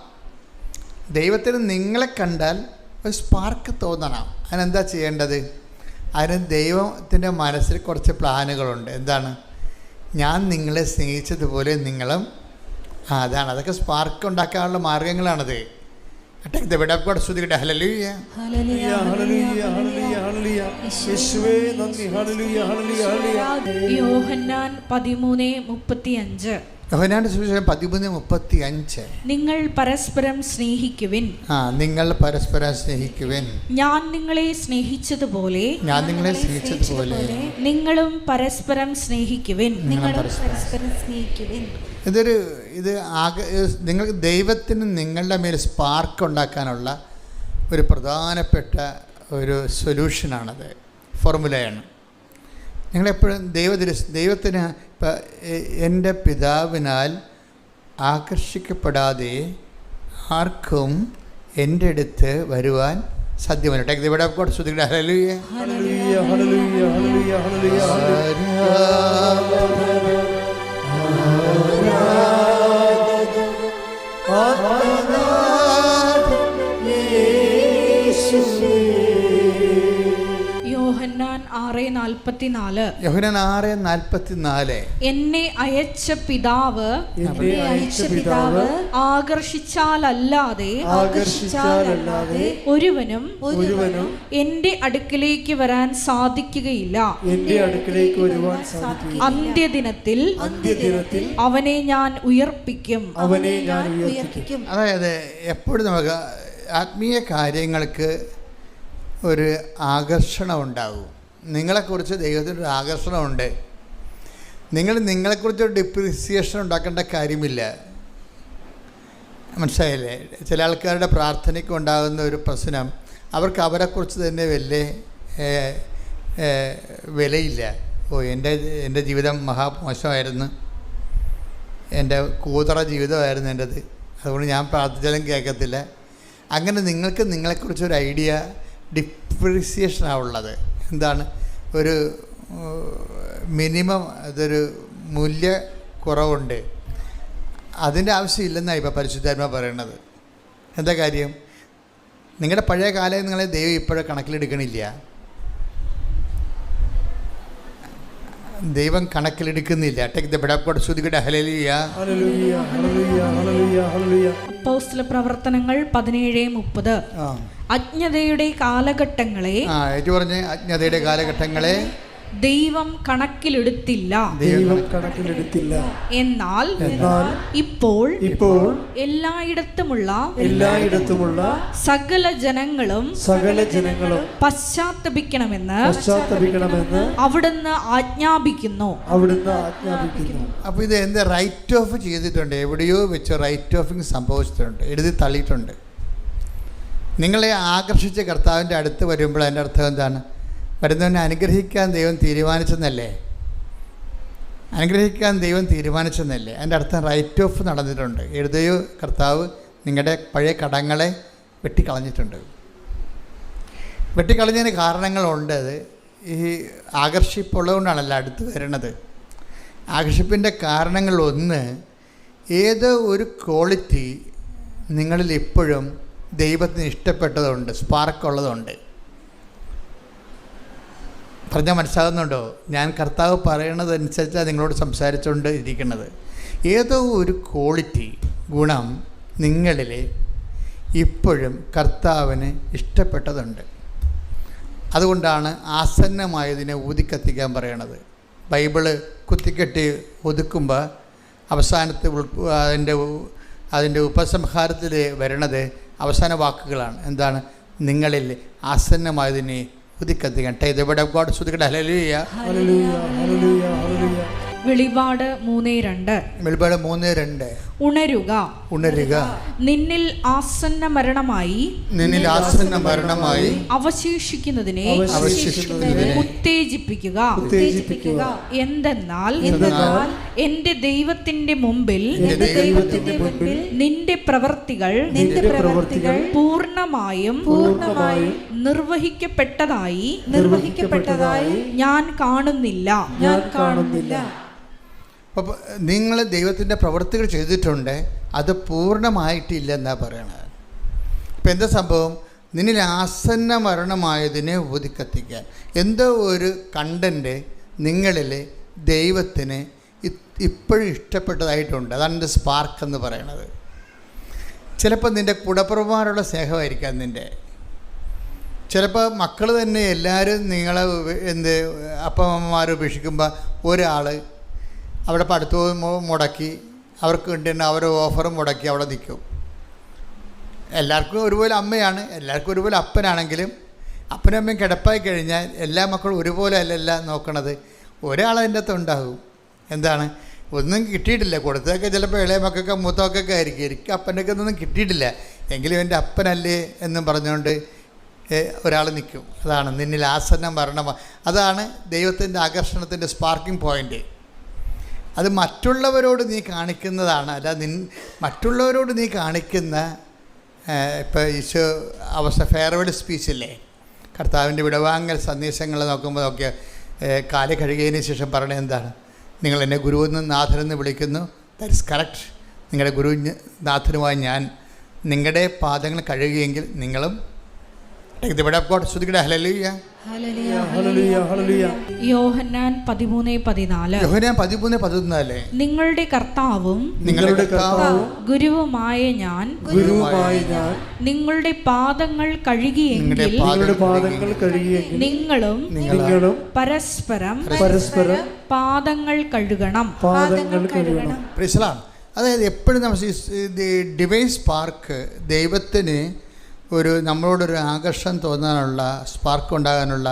ദൈവത്തിന് നിങ്ങളെ കണ്ടാൽ ഒരു സ്പാർക്ക് തോന്നണം. അതിനെന്താ ചെയ്യേണ്ടത്? അതിന് ദൈവത്തിൻ്റെ മനസ്സിൽ കുറച്ച് പ്ലാനുകളുണ്ട്. എന്താണ്? ഞാൻ നിങ്ങളെ സ്നേഹിച്ചതുപോലെ നിങ്ങളും. അതാണ്, അതൊക്കെ സ്പാർക്ക് ഉണ്ടാക്കാനുള്ള മാർഗങ്ങളാണത്. യോഹന്നാൻ 13:35. യോഹന്നാന്റെ സുവിശേഷം 13:35. നിങ്ങൾ പരസ്പരം സ്നേഹിക്കുവിൻ. നിങ്ങൾ പരസ്പരം സ്നേഹിക്കുവിൻ. ഞാൻ നിങ്ങളെ സ്നേഹിച്ചതുപോലെ നിങ്ങളും പരസ്പരം സ്നേഹിക്കുവിൻ. നിങ്ങൾക്ക് ദൈവത്തിന് നിങ്ങളുടെ മേൽ സ്പാർക്ക് ഉണ്ടാക്കാനുള്ള ഒരു പ്രധാനപ്പെട്ട ഒരു സൊല്യൂഷനാണത്, ഫോർമുലയാണ്. നിങ്ങളെപ്പോഴും ദൈവത്തിന് ഇപ്പം എൻ്റെ പിതാവിനാൽ ആകർഷിക്കപ്പെടാതെ ആർക്കും എൻ്റെ അടുത്ത് വരുവാൻ സാധ്യമല്ല. Take the word of God. സ്തുതിക്കട്ടെ. ഹല്ലേലൂയ, ഹല്ലേലൂയ, ഹല്ലേലൂയ, ഹല്ലേലൂയ, ഹല്ലേലൂയ. യോഹന്നാൻ 6:44. യോഹന്നാൻ 6:44. എന്നെ അയച്ച പിതാവ് ആകർഷിച്ചാലല്ലാതെ ഒരുവനും എന്റെ അടുക്കിലേക്ക് വരാൻ സാധിക്കുകയില്ല. അന്ത്യദിനത്തിൽ അവനെ ഞാൻ ഉയർപ്പിക്കും. അതായത് എപ്പോഴും നമുക്ക് ആത്മീയ കാര്യങ്ങൾക്ക് ഒരു ആകർഷണം ഉണ്ടാകും. നിങ്ങളെക്കുറിച്ച് ദൈവത്തിനൊരു ആകർഷണമുണ്ട്. നിങ്ങളെക്കുറിച്ചൊരു ഡിപ്രിസിയേഷൻ ഉണ്ടാക്കേണ്ട കാര്യമില്ല. മനസ്സിലായില്ലേ? ചില ആൾക്കാരുടെ പ്രാർത്ഥനയ്ക്ക് ഉണ്ടാകുന്ന ഒരു പ്രശ്നം, അവർക്ക് അവരെക്കുറിച്ച് തന്നെ വലിയ വിലയില്ല. എൻ്റെ ജീവിതം മഹാമോശമായിരുന്നു, എൻ്റെ കൂതറ ജീവിതമായിരുന്നു എൻ്റെത്, അതുകൊണ്ട് ഞാൻ പ്രാർത്ഥിച്ചാലും കേൾക്കത്തില്ല. അങ്ങനെ നിങ്ങൾക്ക് നിങ്ങളെക്കുറിച്ചൊരു ഐഡിയ, ഡിപ്രിസിയേഷനാണുള്ളത്. എന്താണ്? ഒരു മിനിമം, അതൊരു മൂല്യക്കുറവുണ്ട്. അതിൻ്റെ ആവശ്യമില്ലെന്നാണ് ഇപ്പോൾ പരിശുദ്ധാത്മാ പറയണത്. എന്താ കാര്യം? നിങ്ങളുടെ പഴയ കാലം നിങ്ങളെ ദൈവം ഇപ്പോഴും കണക്കിലെടുക്കണില്ല. ദൈവം കണക്കിലെടുക്കുന്നില്ല. Take the word of God. സ്തുതിക്കട്ടെ. ഹല്ലേലൂയ, ഹല്ലേലൂയ, ഹല്ലേലൂയ, ഹല്ലേലൂയ, ഹല്ലേലൂയ. അപ്പോസ്തല പ്രവർത്തനങ്ങൾ 17:30. അജ്ഞതയുടെ കാലഘട്ടങ്ങളെ അജ്ഞതയുടെ കാലഘട്ടങ്ങളെ ദൈവം കണക്കിലെടുത്തില്ല. എന്നാൽ ഇപ്പോൾ എല്ലായിടത്തുമുള്ള സകല ജനങ്ങളും പശ്ചാത്തപിക്കണമെന്ന് അവിടുന്ന് ആജ്ഞാപിക്കുന്നു. അപ്പോൾ ഇത് എന്ത് റൈറ്റ് ഓഫ് ചെയ്തിട്ടുണ്ട്? എവിടെയോ വെച്ച് റൈറ്റ് ഓഫിങ് സംഭവിച്ചിട്ടുണ്ട്, എഴുതി തള്ളിയിട്ടുണ്ട്. നിങ്ങളെ ആകർഷിച്ച കർത്താവിൻ്റെ അടുത്ത് വരുമ്പോൾ അതിൻ്റെ അർത്ഥം എന്താണ്? വരുന്നവനെ അനുഗ്രഹിക്കാൻ ദൈവം തീരുമാനിച്ചെന്നല്ലേ? അതിൻ്റെ അർത്ഥം റൈറ്റ് ഓഫ് നടന്നിട്ടുണ്ട്. എഴുതിയോ കർത്താവ് നിങ്ങളുടെ പഴയ കടങ്ങളെ വെട്ടിക്കളഞ്ഞിട്ടുണ്ട്. വെട്ടിക്കളഞ്ഞതിന് കാരണങ്ങളുണ്ട്. അത് ഈ ആകർഷിപ്പുള്ളതുകൊണ്ടാണല്ലോ അടുത്ത് വരണത്. ആകർഷിപ്പിൻ്റെ കാരണങ്ങളൊന്ന്, ഏതോ ഒരു ക്വാളിറ്റി നിങ്ങളിൽ ഇപ്പോഴും ദൈവത്തിന് ഇഷ്ടപ്പെട്ടതുണ്ട്, സ്പാർക്കുള്ളതുണ്ട്. പറഞ്ഞാൽ മനസ്സിലാകുന്നുണ്ടോ? ഞാൻ കർത്താവ് പറയണതനുസരിച്ചാണ് നിങ്ങളോട് സംസാരിച്ചുകൊണ്ട് ഇരിക്കുന്നത്. ഏതോ ഒരു ക്വാളിറ്റി, ഗുണം നിങ്ങളിൽ ഇപ്പോഴും കർത്താവിന് ഇഷ്ടപ്പെട്ടതുണ്ട്. അതുകൊണ്ടാണ് ആസന്നമായതിനെ ഊതിക്കത്തിക്കാൻ പറയണത്. ബൈബിള് കുത്തിക്കെട്ടി ഒതുക്കുമ്പോൾ അവസാനത്തെ അതിൻ്റെ ഉപസംഹാരത്തിൽ വരണത് അവസാന വാക്കുകളാണ്. എന്താണ്? നിങ്ങളിൽ ആസന്നമായതിനെ ഉദിക്കത്തിക്കട്ടെ. Take the word of God. ശ്രുതിക്കട്ടെ. ഹല്ലേലൂയ. ഹല്ലേലൂയ ഹല്ലേലൂയ ഹല്ലേലൂയ. വെളിപാട് 3:2. വെളിപാട് 3:2. ഉണരുക, ഉണരുക, നിന്നിൽ ആസന്ന മരണമായി നിന്നിൽ ആസന്ന മരണമായി അവശേഷിക്കുന്നതിനെ ഉത്തേജിപ്പിക്കുക. ഉത്തേജിപ്പിക്കുക. എന്തെന്നാൽ എന്റെ ദൈവത്തിന്റെ മുമ്പിൽ നിന്റെ പ്രവൃത്തികൾ പൂർണ്ണമായും നിർവഹിക്കപ്പെട്ടതായി ഞാൻ കാണുന്നില്ല. അപ്പോൾ നിങ്ങൾ ദൈവത്തിൻ്റെ പ്രവൃത്തികൾ ചെയ്തിട്ടുണ്ട്, അത് പൂർണ്ണമായിട്ടില്ലെന്നാണ് പറയണത്. ഇപ്പം എന്താ സംഭവം? നിന്നിൽ ആസന്ന മരണമായതിനെ ഊതിക്കത്തിക്കാൻ എന്തോ ഒരു കണ്ടൻറ്റ് നിങ്ങളിൽ ദൈവത്തിന് ഇപ്പോഴും ഇഷ്ടപ്പെട്ടതായിട്ടുണ്ട്. അതാണ് എൻ്റെ സ്പാർക്ക് എന്ന് പറയണത്. ചിലപ്പോൾ നിൻ്റെ കുടപ്പുറമാരുള്ള സ്നേഹമായിരിക്കാം നിൻ്റെ. ചിലപ്പോൾ മക്കൾ തന്നെ എല്ലാവരും നിങ്ങളെ അപ്പമ്മമാർ ഉപേക്ഷിക്കുമ്പോൾ ഒരാൾ അവിടെ പഠിത്തവും മുടക്കി, അവർക്ക് വേണ്ടി അവരുടെ ഓഫറും മുടക്കി അവിടെ നിൽക്കും. എല്ലാവർക്കും ഒരുപോലെ അമ്മയാണ്, എല്ലാവർക്കും ഒരുപോലെ അപ്പനാണെങ്കിലും അപ്പനും അമ്മയും കിടപ്പായി കഴിഞ്ഞാൽ എല്ലാ മക്കളും ഒരുപോലെ അല്ലല്ല നോക്കണത്. ഒരാളതിൻ്റെ അകത്ത് ഉണ്ടാകും. എന്താണ്? ഒന്നും കിട്ടിയിട്ടില്ല. കൊടുത്തതൊക്കെ ചിലപ്പോൾ ഇളയ മക്കൾക്ക് മൂത്തമക്കൊക്കെ ആയിരിക്കും. എനിക്ക് അപ്പൻ്റെയൊക്കെ ഒന്നും കിട്ടിയിട്ടില്ല, എങ്കിലും എൻ്റെ അപ്പനല്ലേ എന്നും പറഞ്ഞുകൊണ്ട് ഒരാൾ നിൽക്കും. അതാണ് നിന്നിൽ ആസന്ന മരണം. അതാണ് ദൈവത്തിൻ്റെ ആകർഷണത്തിൻ്റെ സ്പാർക്കിംഗ് പോയിൻ്റ്. അത് മറ്റുള്ളവരോട് നീ കാണിക്കുന്നതാണ്. മറ്റുള്ളവരോട് നീ കാണിക്കുന്ന ഇപ്പോൾ ഈശോ ഫെയർവെൽ സ്പീച്ചില്ലേ, കർത്താവിൻ്റെ വിടവാങ്ങൽ സന്ദേശങ്ങൾ നോക്കുമ്പോൾ കാല് കഴുകിയതിന് ശേഷം പറയണത് എന്താണ്? നിങ്ങൾ എന്നെ ഗുരുവെന്നും നാഥനെന്ന് വിളിക്കുന്നു. That is correct. നിങ്ങളുടെ ഗുരു നാഥനുമായി ഞാൻ നിങ്ങളുടെ പാദങ്ങൾ കഴുകിയെങ്കിൽ നിങ്ങളും. യോഹന്നാൻ 13:14. നിങ്ങളുടെ കർത്താവും ഗുരുവുമായ ഞാൻ നിങ്ങളുടെ പാദങ്ങൾ കഴുകിയെങ്കിൽ നിങ്ങളും പരസ്പരം പാദങ്ങൾ കഴുകണം. അതായത് എപ്പോഴും നമ്മൾ ഡിവൈൻ സ്പാർക്ക്, ദൈവത്തിന് നമ്മളോടൊരു ആകർഷണം തോന്നാനുള്ള, സ്പാർക്ക് ഉണ്ടാകാനുള്ള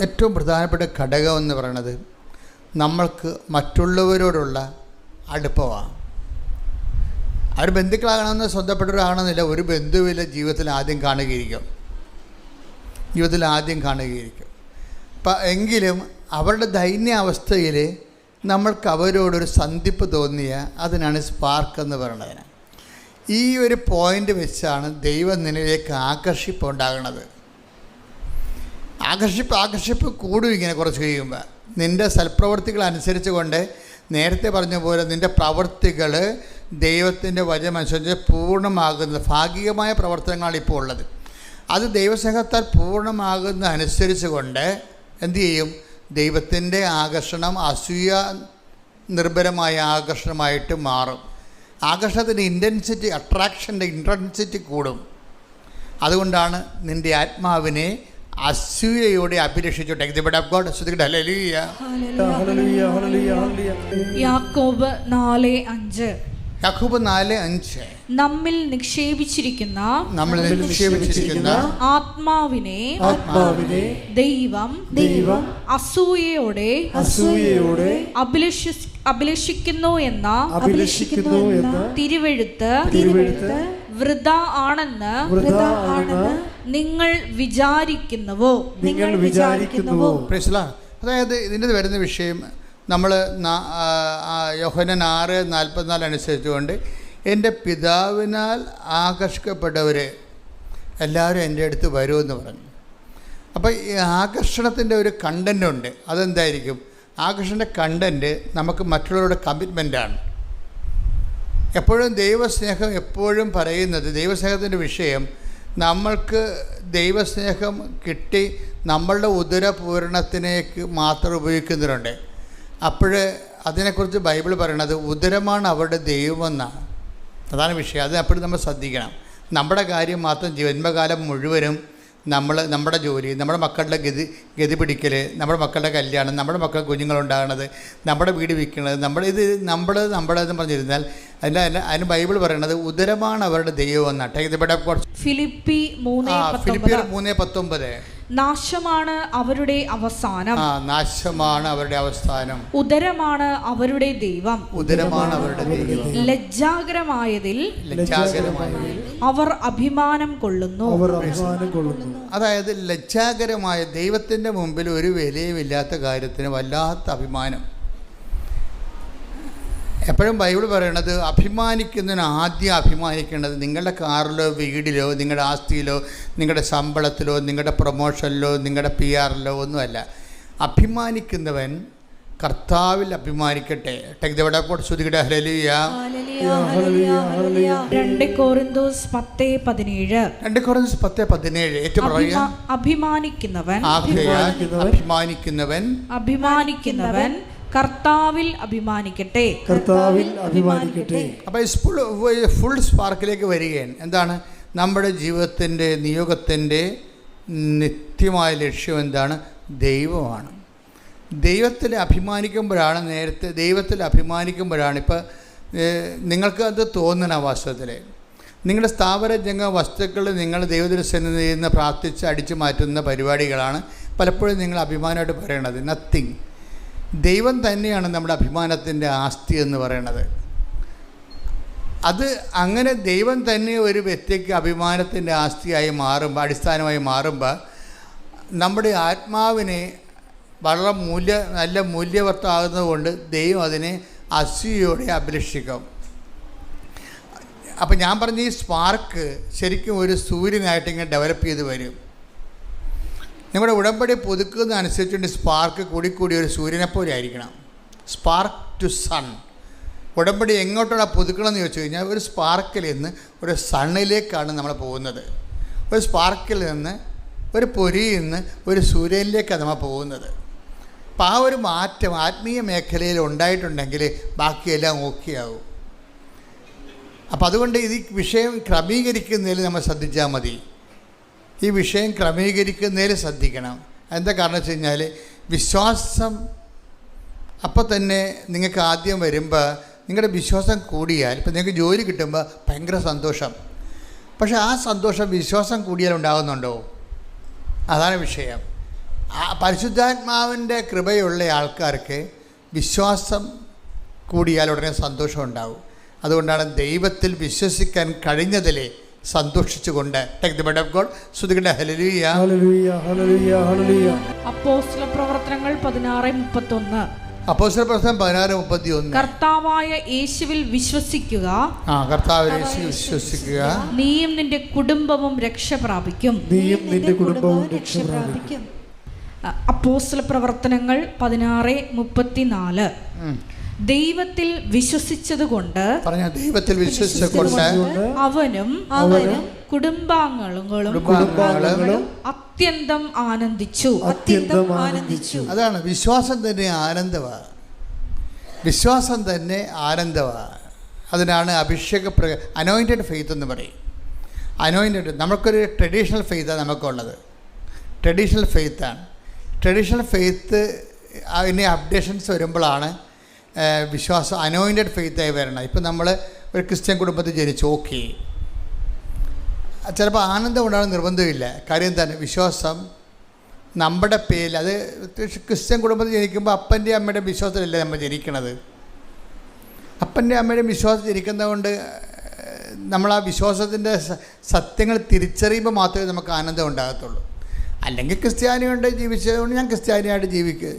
ഏറ്റവും പ്രധാനപ്പെട്ട ഘടകം എന്ന് പറയുന്നത് നമ്മൾക്ക് മറ്റുള്ളവരോടുള്ള അടുപ്പമാണ്. അവർ ബന്ധുക്കളാകണമെന്ന് സ്വന്തപ്പെട്ടവരാകണമെന്നില്ല. ഒരു ബന്ധുവില്ല ജീവിതത്തിൽ ആദ്യം കാണുകയിരിക്കും. എങ്കിലും അവരുടെ ദൈന്യാവസ്ഥയിൽ നമ്മൾക്ക് അവരോടൊരു സന്ധിപ്പ് തോന്നിയ അതിനാണ് സ്പാർക്ക് എന്ന് പറയുന്നത്. ഈ ഒരു പോയിൻ്റ് വെച്ചാണ് ദൈവം നിന്നിലേക്ക് ആകർഷിപ്പ് ഉണ്ടാകുന്നത്. ആകർഷിപ്പ് കൂടും ഇങ്ങനെ കുറച്ച് കഴിയുമ്പോൾ. നിൻ്റെ സൽപ്രവർത്തികൾ അനുസരിച്ച് കൊണ്ട് നേരത്തെ പറഞ്ഞ പോലെ നിൻ്റെ പ്രവർത്തികൾ ദൈവത്തിൻ്റെ വചനമനുസരിച്ച് പൂർണ്ണമാകുന്നത്. ഭാഗികമായ പ്രവർത്തനങ്ങളാണ് ഇപ്പോൾ ഉള്ളത്. അത് ദൈവസ്നേഹത്താൽ പൂർണ്ണമാകുന്ന അനുസരിച്ച് കൊണ്ട് എന്തു ചെയ്യും? ദൈവത്തിൻ്റെ ആകർഷണം അസൂയ നിർഭരമായ ആകർഷണമായിട്ട് മാറും. ആകർഷണത്തിൻ്റെ ഇൻറ്റൻസിറ്റി, അട്രാക്ഷൻ്റെ ഇൻറ്റൻസിറ്റി കൂടും. അതുകൊണ്ടാണ് നിൻ്റെ ആത്മാവിനെ അസൂയയോടെ അഭിലഷിച്ചു. യാക്കോബ് 4:5. യാക്കോബ് 4:5. നമ്മിൽ നിക്ഷേപിച്ചിരിക്കുന്ന ആത്മാവിനെ ദൈവം അസൂയയോടെ അഭിലഷിക്കുന്നു എന്ന തിരുവെഴുത്ത് വൃഥ ആണെന്ന് നിങ്ങൾ വിചാരിക്കുന്നുവോ? അതായത് ഇതിൻ്റെ വരുന്ന വിഷയം നമ്മൾ യോഹന്നാൻ 6:44 അനുസരിച്ചുകൊണ്ട് എൻ്റെ പിതാവിനാൽ ആകർഷിക്കപ്പെട്ടവർ എല്ലാവരും എൻ്റെ അടുത്ത് വരുമെന്ന് പറഞ്ഞു. അപ്പോൾ ഈ ആകർഷണത്തിൻ്റെ ഒരു കണ്ടൻ്റ് ഉണ്ട്. അതെന്തായിരിക്കും? ആകർഷണൻ്റെ കണ്ടൻറ്റ് നമുക്ക് മറ്റുള്ളവരുടെ കമ്മിറ്റ്മെൻറ്റാണ്. എപ്പോഴും ദൈവസ്നേഹം എപ്പോഴും പറയുന്നത്, ദൈവസ്നേഹത്തിൻ്റെ വിഷയം നമ്മൾക്ക് ദൈവസ്നേഹം കിട്ടി നമ്മളുടെ ഉദരപൂരണത്തിനേക്ക് മാത്രം ഉപയോഗിക്കുന്നവരുണ്ട്. അപ്പോൾ അതിനെക്കുറിച്ച് ബൈബിൾ പറയണത് ഉദരമാണ് അവരുടെ ദൈവമെന്നാണ്. അതാണ് വിഷയം. അത് എപ്പോഴും നമ്മൾ ശ്രദ്ധിക്കണം. നമ്മുടെ കാര്യം മാത്രം ജന്മകാലം മുഴുവനും നമ്മുടെ ജോലി, നമ്മുടെ മക്കളുടെ ഗതി പിടിക്കൽ, നമ്മുടെ മക്കളുടെ കല്യാണം, നമ്മുടെ മക്കൾ കുഞ്ഞുങ്ങളുണ്ടാകുന്നത്, നമ്മുടെ വീട് വിൽക്കുന്നത്, നമ്മളെന്ന് പറഞ്ഞിരുന്നാൽ അതിന് ബൈബിൾ പറയണത് ഉദരമാണ് അവരുടെ ദൈവം എന്നാണ്. ഫിലിപ്പി 3:19 നാശമാണ് അവരുടെ അവസാനം, നാശമാണ് അവരുടെ അവസാനം, ഉദരമാണ് അവരുടെ ദൈവം, ഉദരമാണ് അവരുടെ ദൈവം, ലജ്ജാകരമായതിൽ അവർ അഭിമാനം കൊള്ളുന്നു. അതായത് ലജ്ജാകരമായ, ദൈവത്തിൻ്റെ മുമ്പിൽ ഒരു വിലയുമില്ലാത്ത കാര്യത്തിന് വല്ലാത്ത അഭിമാനം. എപ്പോഴും ബൈബിൾ പറയണത് അഭിമാനിക്കുന്നതിന് ആദ്യം അഭിമാനിക്കേണ്ടത് നിങ്ങളുടെ കാറിലോ വീടിലോ നിങ്ങളുടെ ആസ്തിയിലോ നിങ്ങളുടെ ശമ്പളത്തിലോ നിങ്ങളുടെ പ്രൊമോഷനിലോ നിങ്ങളുടെ PR-ലോ ഒന്നുമല്ല. അഭിമാനിക്കുന്നവൻ കർത്താവിൽ അഭിമാനിക്കട്ടെ. Take the word of God. ശ്രുതികട ഹല്ലേലൂയ. 2 കൊരിന്തോസ് 10:17 ഏറ്റവും പറയുക, അഭിമാനിക്കുന്നവൻ കർത്താവിൽ അഭിമാനിക്കട്ടെ. അപ്പോൾ ഫുൾ സ്പാർക്കിലേക്ക് വരികയാണ്. എന്താണ് നമ്മുടെ ജീവിതത്തിൻ്റെ നിയോഗത്തിൻ്റെ നിത്യമായ ലക്ഷ്യം? എന്താണ്? ദൈവമാണ്. ദൈവത്തിൽ അഭിമാനിക്കുമ്പോഴാണ് ഇപ്പോൾ നിങ്ങൾക്ക് അത് തോന്നണം. വാസ്തവത്തിൽ നിങ്ങളുടെ സ്ഥാവര ജംഗ വസ്തുക്കൾ നിങ്ങൾ ദൈവദർശനത്തിൽ നിന്ന് പ്രാർത്ഥിച്ച് അടിച്ചു മാറ്റുന്ന പരിപാടികളാണ് പലപ്പോഴും നിങ്ങൾ അഭിമാനമായിട്ട് പറയണത്. നത്തിങ്. ദൈവം തന്നെയാണ് നമ്മുടെ അഭിമാനത്തിൻ്റെ ആസ്തി എന്ന് പറയണത്. അത് അങ്ങനെ ദൈവം തന്നെ ഒരു വ്യക്തിക്ക് അഭിമാനത്തിൻ്റെ ആസ്തിയായി മാറുമ്പോൾ, അടിസ്ഥാനമായി മാറുമ്പോൾ, നമ്മുടെ ആത്മാവിനെ വളരെ നല്ല മൂല്യവത്താകുന്നതുകൊണ്ട് ദൈവം അതിനെ അസൂയയോടെ അഭിലഷിക്കും. അപ്പം ഞാൻ പറഞ്ഞ ഈ സ്പാർക്ക് ശരിക്കും ഒരു സൂര്യനായിട്ട് ഇങ്ങനെ ഡെവലപ്പ് ചെയ്ത് വരും. നിങ്ങളുടെ ഉടമ്പടി പുതുക്കുന്നതനുസരിച്ചുകൊണ്ട് സ്പാർക്ക് കൂടി ഒരു സൂര്യനെ പോലെ ആയിരിക്കണം. Spark to sun. ഉടമ്പടി എങ്ങോട്ടാണ് പുതുക്കണമെന്ന് ചോദിച്ചു കഴിഞ്ഞാൽ ഒരു സ്പാർക്കിൽ നിന്ന് ഒരു സണ്ണിലേക്കാണ് നമ്മൾ പോകുന്നത്. ഒരു സ്പാർക്കിൽ നിന്ന്, ഒരു പൊരിയിൽ നിന്ന് ഒരു സൂര്യനിലേക്കാണ് നമ്മൾ പോകുന്നത്. അപ്പോൾ ആ ഒരു മാറ്റം ആത്മീയ മേഖലയിൽ ഉണ്ടായിട്ടുണ്ടെങ്കിൽ ബാക്കിയെല്ലാം ഓക്കെ ആവും. അപ്പോൾ അതുകൊണ്ട് ഈ വിഷയം ക്രമീകരിക്കുന്നതിൽ നമ്മൾ ശ്രദ്ധിച്ചാൽ മതി. ഈ വിഷയം ക്രമീകരിക്കുന്നതിൽ ശ്രദ്ധിക്കണം. എന്താ കാരണം വെച്ച് കഴിഞ്ഞാൽ വിശ്വാസം അപ്പോൾ തന്നെ നിങ്ങൾക്ക് ആദ്യം വരുമ്പോൾ നിങ്ങളുടെ വിശ്വാസം കൂടിയാൽ, ഇപ്പം നിങ്ങൾക്ക് ജോലി കിട്ടുമ്പോൾ ഭയങ്കര സന്തോഷം. പക്ഷേ ആ സന്തോഷം വിശ്വാസം കൂടിയാൽ ഉണ്ടാകുന്നുണ്ടോ? അതാണ് വിഷയം. ആ പരിശുദ്ധാത്മാവിൻ്റെ കൃപയുള്ള ആൾക്കാർക്ക് വിശ്വാസം കൂടിയാൽ ഉടനെ സന്തോഷം ഉണ്ടാവും. അതുകൊണ്ടാണ് ദൈവത്തിൽ വിശ്വസിക്കാൻ കഴിഞ്ഞതിലെ സന്തോഷിച്ചുകൊണ്ട് take the word of God. ശ്രുതികട ഹല്ലേലൂയ. അപ്പോസ്തലപ്രവർത്തനങ്ങൾ 16:31 അപ്പോസ്തലപ്രവർത്തനം 16:31 കർത്താവായ യേശുവിൽ വിശ്വസിക്കുക, നീയും നിന്റെ കുടുംബവും രക്ഷ പ്രാപിക്കും. അപ്പോസ്തലപ്രവർത്തനങ്ങൾ 16:34 ദൈവത്തിൽ വിശ്വസിച്ചതുകൊണ്ട് അവനും കുടുംബാംഗങ്ങളും അത്യന്തം ആനന്ദിച്ചു. അതാണ് വിശ്വാസം തന്നെ ആനന്ദമാണ്. അതിനാണ് അഭിഷേക അനോയിൻറ്റഡ് ഫെയ്ത്ത് എന്ന് പറയും. അനോയിൻറ്റഡ് നമുക്കൊരു ട്രഡീഷണൽ ഫെയ്ത്താണ് നമുക്കുള്ളത്. ട്രഡീഷണൽ ഫെയ്ത്ത് അതിന് അപ്ഡേഷൻസ് വരുമ്പോഴാണ് വിശ്വാസം അനോയിൻറ്റഡ് ഫെയ്ത്തായി വരണം. ഇപ്പം നമ്മൾ ഒരു ക്രിസ്ത്യൻ കുടുംബത്തിൽ ജനിച്ചു, ഓക്കെ, ചിലപ്പോൾ ആനന്ദം ഉണ്ടാകാൻ നിർബന്ധമില്ല. കാര്യം എന്താണ്? വിശ്വാസം നമ്മുടെ പേരിൽ, അത് ക്രിസ്ത്യൻ കുടുംബത്തിൽ ജനിക്കുമ്പോൾ അപ്പൻ്റെ അമ്മയുടെ വിശ്വാസത്തിലല്ലേ നമ്മൾ ജനിക്കണത്. അപ്പൻ്റെ അമ്മയുടെ വിശ്വാസം ജനിക്കുന്നതുകൊണ്ട് നമ്മൾ ആ വിശ്വാസത്തിൻ്റെ സത്യങ്ങൾ തിരിച്ചറിയുമ്പോൾ മാത്രമേ നമുക്ക് ആനന്ദം ഉണ്ടാകത്തുള്ളൂ. അല്ലെങ്കിൽ ക്രിസ്ത്യാനിയുണ്ട് ജീവിച്ചതുകൊണ്ട് ഞാൻ ക്രിസ്ത്യാനിയായിട്ട്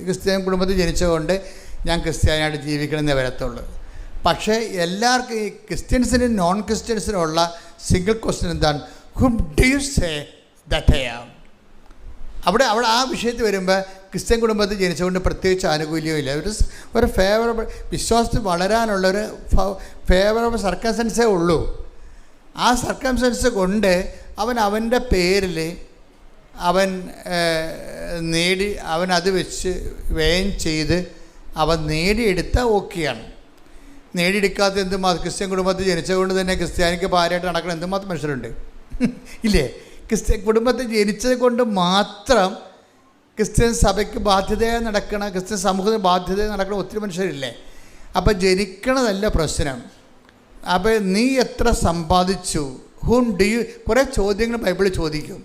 ക്രിസ്ത്യൻ കുടുംബത്തിൽ ജനിച്ചതുകൊണ്ട് ഞാൻ ക്രിസ്ത്യാനിയായിട്ട് ജീവിക്കണമെന്നേ വരത്തുള്ളൂ. പക്ഷേ എല്ലാവർക്കും, ഈ ക്രിസ്ത്യൻസിനും നോൺ ക്രിസ്ത്യൻസിനും ഉള്ള സിംഗിൾ ക്വസ്റ്റ്യൻ എന്താണ്? Whom do you say that I am? അവിടെ ആ വിഷയത്തിൽ വരുമ്പോൾ ക്രിസ്ത്യൻ കുടുംബത്തിൽ ജനിച്ചുകൊണ്ട് പ്രത്യേകിച്ച് ആനുകൂല്യമില്ല. ഒരു ഫേവറബിൾ വിശ്വാസത്തിൽ വളരാനുള്ളൊരു ഫേവറബിൾ സർക്കംസ്റ്റൻസേ ഉള്ളൂ. ആ സർക്കംസ്റ്റൻസ് കൊണ്ട് അവൻ്റെ പേരിൽ അവൻ അത് വെച്ച് വ്യയം ചെയ്ത് അവൻ നേടിയെടുത്ത ഓക്കെയാണ്. നേടിയെടുക്കാത്ത എന്തുമാത്രം ക്രിസ്ത്യൻ കുടുംബത്തിൽ ജനിച്ചതുകൊണ്ട് തന്നെ ക്രിസ്ത്യാനിക്ക് ഭാര്യയായിട്ട് നടക്കുന്ന എന്തുമാത്രം മനുഷ്യരുണ്ട് ഇല്ലേ? കുടുംബത്തിൽ ജനിച്ചത് കൊണ്ട് മാത്രം ക്രിസ്ത്യൻ സഭയ്ക്ക് ബാധ്യതയായി നടക്കണ, ക്രിസ്ത്യൻ സമൂഹത്തിന് ബാധ്യതയായി നടക്കണ ഒത്തിരി മനുഷ്യരില്ലേ. അപ്പം ജനിക്കണതല്ല പ്രശ്നം. അപ്പോൾ നീ എത്ര സമ്പാദിച്ചു, ഹൂം ഡു യു, കുറേ ചോദ്യങ്ങൾ ബൈബിളിൽ ചോദിക്കും.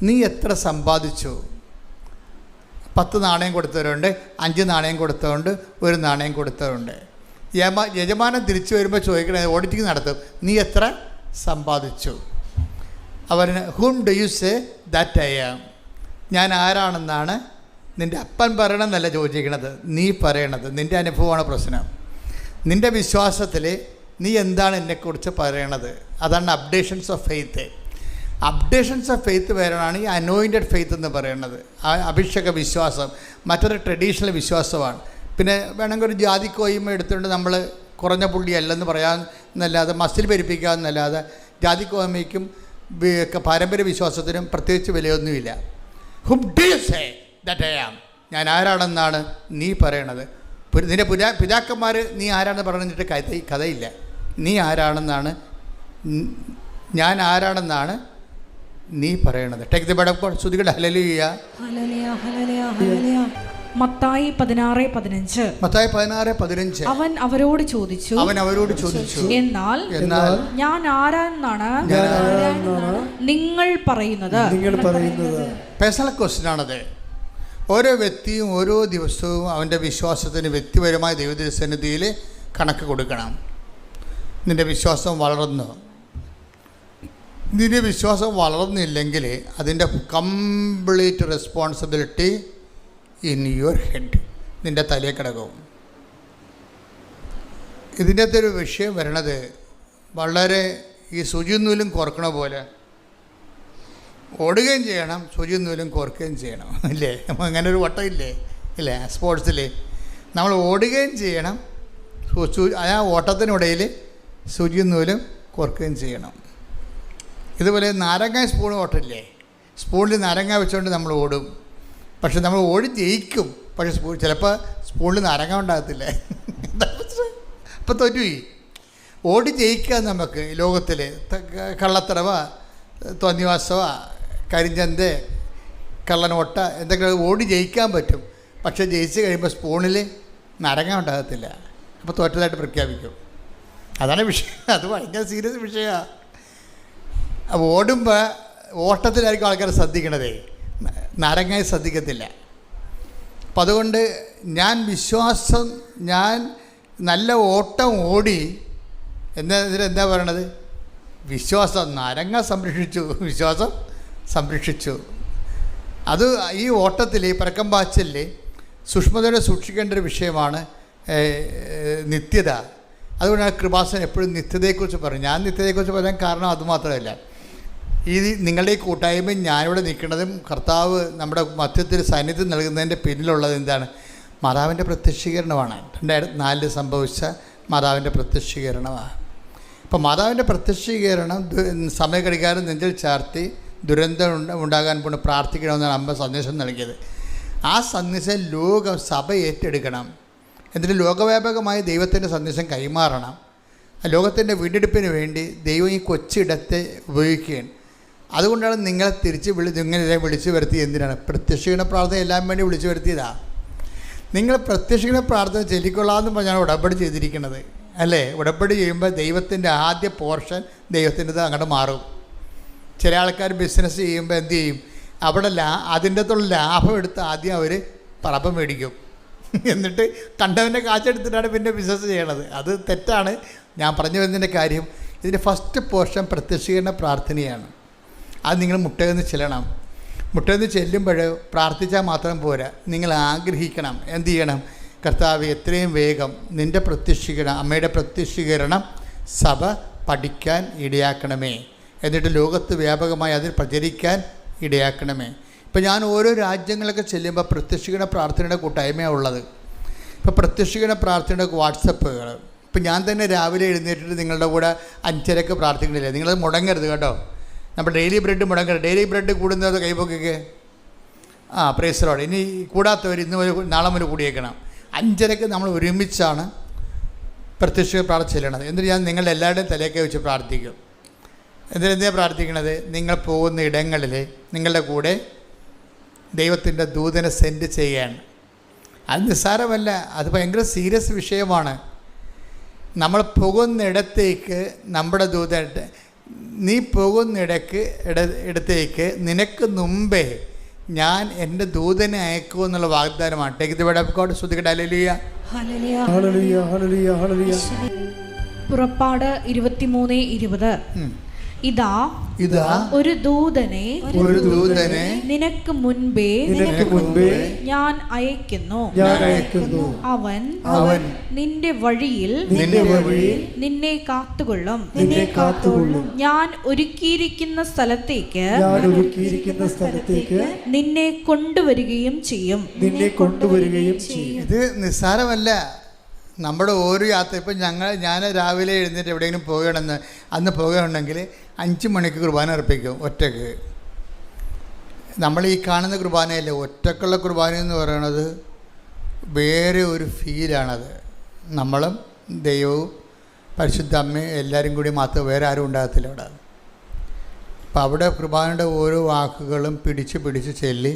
നീ എത്ര സമ്പാദിച്ചു? 10 നാണയം കൊടുത്തവരുണ്ട്, 5 നാണയം കൊടുത്തവരുണ്ട്, 1 നാണയം കൊടുത്തവരുണ്ട്. യജമാനൻ തിരിച്ചു വരുമ്പോൾ ചോദിക്കണേ, ഓഡിറ്റിംഗ് നടത്തും, നീ എത്ര സമ്പാദിച്ചു? അവന് whom do you say that I am, ഞാൻ ആരാണെന്നാണ് നിൻ്റെ അപ്പൻ പറയണമെന്നല്ല ചോദിക്കണത്, നീ പറയണത്. നിൻ്റെ അനുഭവമാണ് പ്രശ്നം. നിൻ്റെ വിശ്വാസത്തിൽ നീ എന്താണ് എന്നെക്കുറിച്ച് പറയണത്? അതാണ് updations of faith. Updations of faith വരാനാണ് ഈ അനോയിൻറ്റഡ് ഫെയ്ത്ത് എന്ന് പറയുന്നത്. അഭിഷേക വിശ്വാസം മറ്റൊരു ട്രഡീഷണൽ വിശ്വാസമാണ്. പിന്നെ വേണമെങ്കിൽ ഒരു ജാതിക്കോയ്മ എടുത്തുകൊണ്ട് നമ്മൾ കുറഞ്ഞ പുള്ളിയല്ലെന്ന് പറയാമെന്നല്ലാതെ, മസിൽ പെരുപ്പിക്കാമെന്നല്ലാതെ ജാതിക്കോയ്മയ്ക്കും പാരമ്പര്യ വിശ്വാസത്തിനും പ്രത്യേകിച്ച് വിലയൊന്നുമില്ല. Whom do you say that I am, ഞാൻ ആരാണെന്നാണ് നീ പറയണത്? നിൻ്റെ പിതാക്കന്മാർ നീ ആരാണെന്ന് പറഞ്ഞിട്ട് കഥയില്ല. നീ ആരാണെന്നാണ്, ഞാൻ ആരാണെന്നാണ് നീ പറയണത്. Take the word of God. സ്തുതിക്കട്ടെ. ഹല്ലേലൂയ. മത്തായി 16:15. മത്തായി 16:15. അവൻ അവരോട് ചോദിച്ചു, എന്നാൽ ഞാൻ ആരാണെന്നാണ് നിങ്ങൾ പറയുന്നത്? പേഴ്സണൽ ക്വസ്റ്റ്യൻ ആണത്. ഓരോ വ്യക്തിയും ഓരോ ദിവസവും അവൻ്റെ വിശ്വാസത്തിന് വ്യക്തിപരമായ ദൈവസന്നിധിയിൽ കണക്ക് കൊടുക്കണം. നിൻ്റെ വിശ്വാസം വളർന്നു, നിൻ്റെ വിശ്വാസം വളർന്നില്ലെങ്കിൽ അതിൻ്റെ complete responsibility in your head, നിൻ്റെ തലയിൽ കിടക്കും. ഇതിൻ്റെ അകത്തൊരു വിഷയം വരണത് വളരെ ഈ സൂചിനൂലും കോർക്കണ പോലെ. ഓടുകയും ചെയ്യണം, സൂചിനൂലും കോർക്കുകയും ചെയ്യണം, ഇല്ലേ? അങ്ങനെ ഒരു വട്ടം ഇല്ലേ? ഇല്ലേ? സ്പോർട്സിൽ നമ്മൾ ഓടുകയും ചെയ്യണം, ആ ഓട്ടത്തിനിടയിൽ സൂചിനൂലും കോർക്കുകയും ചെയ്യണം. ഇതുപോലെ നാരങ്ങ സ്പൂൺ ഓട്ടമില്ലേ? സ്പൂണിൽ നാരങ്ങ വെച്ചുകൊണ്ട് നമ്മൾ ഓടും, പക്ഷെ നമ്മൾ ഓടി ജയിക്കും. പക്ഷെ ചിലപ്പോൾ സ്പൂണിൽ നാരങ്ങ ഉണ്ടാകത്തില്ല. അപ്പം തോറ്റുപോയി. ഓടി ജയിക്കുക നമുക്ക് ലോകത്തിൽ കള്ളത്തറവ, തോന്നിവാസവ, കരിഞ്ചന്ത്, കള്ളനോട്ട എന്തൊക്കെ ഓടി ജയിക്കാൻ പറ്റും. പക്ഷെ ജയിച്ച് കഴിയുമ്പോൾ സ്പൂണിൽ നാരങ്ങ ഉണ്ടാകത്തില്ല. അപ്പോൾ തോറ്റതായിട്ട് പ്രഖ്യാപിക്കും. അതാണ് വിഷയം. അത് ഭയങ്കര സീരിയസ് വിഷയമാണ്. അപ്പോൾ ഓടുമ്പോൾ ഓട്ടത്തിലായിരിക്കും ആൾക്കാർ ശ്രദ്ധിക്കണതേ, നാരങ്ങയെ ശ്രദ്ധിക്കത്തില്ല. അപ്പം അതുകൊണ്ട് ഞാൻ നല്ല ഓട്ടം ഓടി എന്താ പറയണത്? വിശ്വാസം, നാരങ്ങ സംരക്ഷിച്ചു, വിശ്വാസം സംരക്ഷിച്ചു. അത് ഈ ഓട്ടത്തിൽ പരക്കം പാച്ചിൽ സൂക്ഷ്മതയോടെ സൂക്ഷിക്കേണ്ട ഒരു വിഷയമാണ് നിത്യത. അതുകൊണ്ടാണ് കൃപാസൻ എപ്പോഴും നിത്യതയെക്കുറിച്ച് പറയും. ഞാൻ നിത്യതയെക്കുറിച്ച് പറയാൻ കാരണം അതുമാത്രമല്ല, ഈ നിങ്ങളുടെ ഈ കൂട്ടായ്മയും ഞാനിവിടെ നിൽക്കുന്നതും കർത്താവ് നമ്മുടെ മധ്യത്തിൽ സാന്നിധ്യം നൽകുന്നതിൻ്റെ പിന്നിലുള്ളത് എന്താണ്? മാതാവിൻ്റെ പ്രത്യക്ഷീകരണമാണ്. 2004 സംഭവിച്ച മാതാവിൻ്റെ പ്രത്യക്ഷീകരണമാണ്. അപ്പോൾ മാതാവിൻ്റെ പ്രത്യക്ഷീകരണം സമയഘടികാരം നെഞ്ചിൽ ചാർത്തി ദുരന്തം ഉണ്ടാകാൻ കൊണ്ട് പ്രാർത്ഥിക്കണമെന്നാണ് അമ്മ സന്ദേശം നൽകിയത്. ആ സന്ദേശം ലോകം സഭ ഏറ്റെടുക്കണം. എന്നിട്ട് ലോകവ്യാപകമായ ദൈവത്തിൻ്റെ സന്ദേശം കൈമാറണം. ലോകത്തിൻ്റെ വീണ്ടെടുപ്പിന് വേണ്ടി ദൈവം ഈ കൊച്ചിടത്തെ ഉപയോഗിക്കുകയാണ്. അതുകൊണ്ടാണ് നിങ്ങളെ ഇങ്ങനെ വിളിച്ചു വരുത്തിയത്. എന്തിനാണ്? പ്രത്യക്ഷീകരണ പ്രാർത്ഥന എല്ലാം വേണ്ടി വിളിച്ചു വരുത്തിയതാണ്. നിങ്ങൾ പ്രത്യക്ഷീകരണ പ്രാർത്ഥന ചൊല്ലിക്കൊള്ളാമെന്ന് പറഞ്ഞാണ് ഉടമ്പടി ചെയ്തിരിക്കുന്നത്, അല്ലേ? ഉടമ്പടി ചെയ്യുമ്പോൾ ദൈവത്തിൻ്റെ ആദ്യ പോർഷൻ ദൈവത്തിൻ്റെത് അങ്ങോട്ട് മാറും. ചില ആൾക്കാർ ബിസിനസ് ചെയ്യുമ്പോൾ എന്ത് ചെയ്യും? അവിടെ അതിൻ്റെ അകത്തുള്ള ലാഭം എടുത്ത് ആദ്യം അവർ പറപ്പം മേടിക്കും, എന്നിട്ട് കണ്ടവൻ്റെ കാശെടുത്തിട്ടാണ് പിന്നെ ബിസിനസ് ചെയ്യണത്. അത് തെറ്റാണ്. ഞാൻ പറഞ്ഞു വരുന്നതിൻ്റെ കാര്യം, ഇതിൻ്റെ ഫസ്റ്റ് പോർഷൻ പ്രത്യക്ഷീകരണ പ്രാർത്ഥനയാണ്. അത് നിങ്ങൾ മുട്ടയെന്ന് ചെല്ലണം. മുട്ടയെന്ന് ചെല്ലുമ്പോൾ പ്രാർത്ഥിച്ചാൽ മാത്രം പോരാ, നിങ്ങൾ ആഗ്രഹിക്കണം. എന്ത് ചെയ്യണം? കർത്താവ് എത്രയും വേഗം നിൻ്റെ പ്രത്യക്ഷീകരണം, അമ്മയുടെ പ്രത്യക്ഷീകരണം സഭ പഠിക്കാൻ ഇടയാക്കണമേ, എന്നിട്ട് ലോകത്ത് വ്യാപകമായി അതിൽ പ്രചരിക്കാൻ ഇടയാക്കണമേ. ഇപ്പം ഞാൻ ഓരോ രാജ്യങ്ങളൊക്കെ ചെല്ലുമ്പോൾ പ്രത്യക്ഷീകരണ പ്രാർത്ഥനയുടെ കൂട്ടായ്മയാണ് ഉള്ളത്. ഇപ്പോൾ പ്രത്യക്ഷീകരണ പ്രാർത്ഥനയുടെ വാട്സപ്പുകൾ, ഇപ്പം ഞാൻ തന്നെ രാവിലെ എഴുന്നേറ്റിട്ട് നിങ്ങളുടെ കൂടെ 5:30 പ്രാർത്ഥിക്കണില്ലേ? നിങ്ങളത് മുടങ്ങരുത് കേട്ടോ. നമ്മൾ ഡെയിലി ബ്രെഡ് മുടങ്ങരുത്. ഡെയിലി ബ്രെഡ് കൂടുന്നത് കൈപ്പൊക്കെ പ്രൈസ് ലോർഡ്. ഇനി കൂടാത്തവർ ഇന്ന് നാളെ മുതൽ കൂടിയേക്കണം. 5:30 നമ്മൾ ഒരുമിച്ചാണ് പ്രത്യക്ഷ പ്രാർത്ഥന ചെല്ലണത്. എന്നിട്ട് ഞാൻ നിങ്ങളുടെ എല്ലാവരുടെയും തലയൊക്കെ വെച്ച് പ്രാർത്ഥിക്കും. എന്തിനാ പ്രാർത്ഥിക്കണത്? നിങ്ങൾ പോകുന്ന ഇടങ്ങളിൽ നിങ്ങളുടെ കൂടെ ദൈവത്തിൻ്റെ ദൂതനെ സെൻഡ് ചെയ്യാണ്. അത് നിസ്സാരമല്ല, അത് ഭയങ്കര സീരിയസ് വിഷയമാണ്. നമ്മൾ പോകുന്നിടത്തേക്ക് നമ്മുടെ ദൂതൻ, നീ പോകുന്നിടത്തേക്ക് നിനക്ക് മുമ്പേ ഞാൻ എൻ്റെ ദൂതനെ അയക്കും എന്നുള്ള വാഗ്ദാനമാണ്. Take the word of God. ശ്രദ്ധിക്കട്ടെ. ഹല്ലേലൂയ, ഹല്ലേലൂയ, ഹല്ലേലൂയ, ഹല്ലേലൂയ. പുറപ്പാട് 23:20. ഇതാ ഒരു ദൂതനെ നിനക്ക് മുൻപേ ഞാൻ അയക്കുന്നു. അവൻ നിന്റെ വഴിയിൽ നിന്നെ കാത്തുകൊള്ളും. ഞാൻ ഒരുക്കിയിരിക്കുന്ന സ്ഥലത്തേക്ക് നിന്നെ കൊണ്ടുവരികയും ചെയ്യും. ഇത് നിസ്സാരമല്ല. നമ്മുടെ ഓരോ യാത്ര, ഇപ്പം ഞാൻ രാവിലെ എഴുന്നേറ്റ് എവിടെയെങ്കിലും പോകുകയാണെന്ന് അന്ന് പോകുകയാണെങ്കിൽ 5 മണിക്ക് കുർബാന അർപ്പിക്കും ഒറ്റയ്ക്ക്. നമ്മൾ ഈ കാണുന്ന കുർബാനയല്ലേ, ഒറ്റക്കുള്ള കുർബാന എന്ന് പറയുന്നത് വേറെ ഒരു ഫീലാണത്. നമ്മളും ദൈവവും പരിശുദ്ധ അമ്മയും എല്ലാവരും കൂടി മാത്രം, വേറെ ആരും ഉണ്ടാകത്തില്ല അവിടെ. അപ്പം അവിടെ കുർബാനയുടെ ഓരോ വാക്കുകളും പിടിച്ച് ചൊല്ലി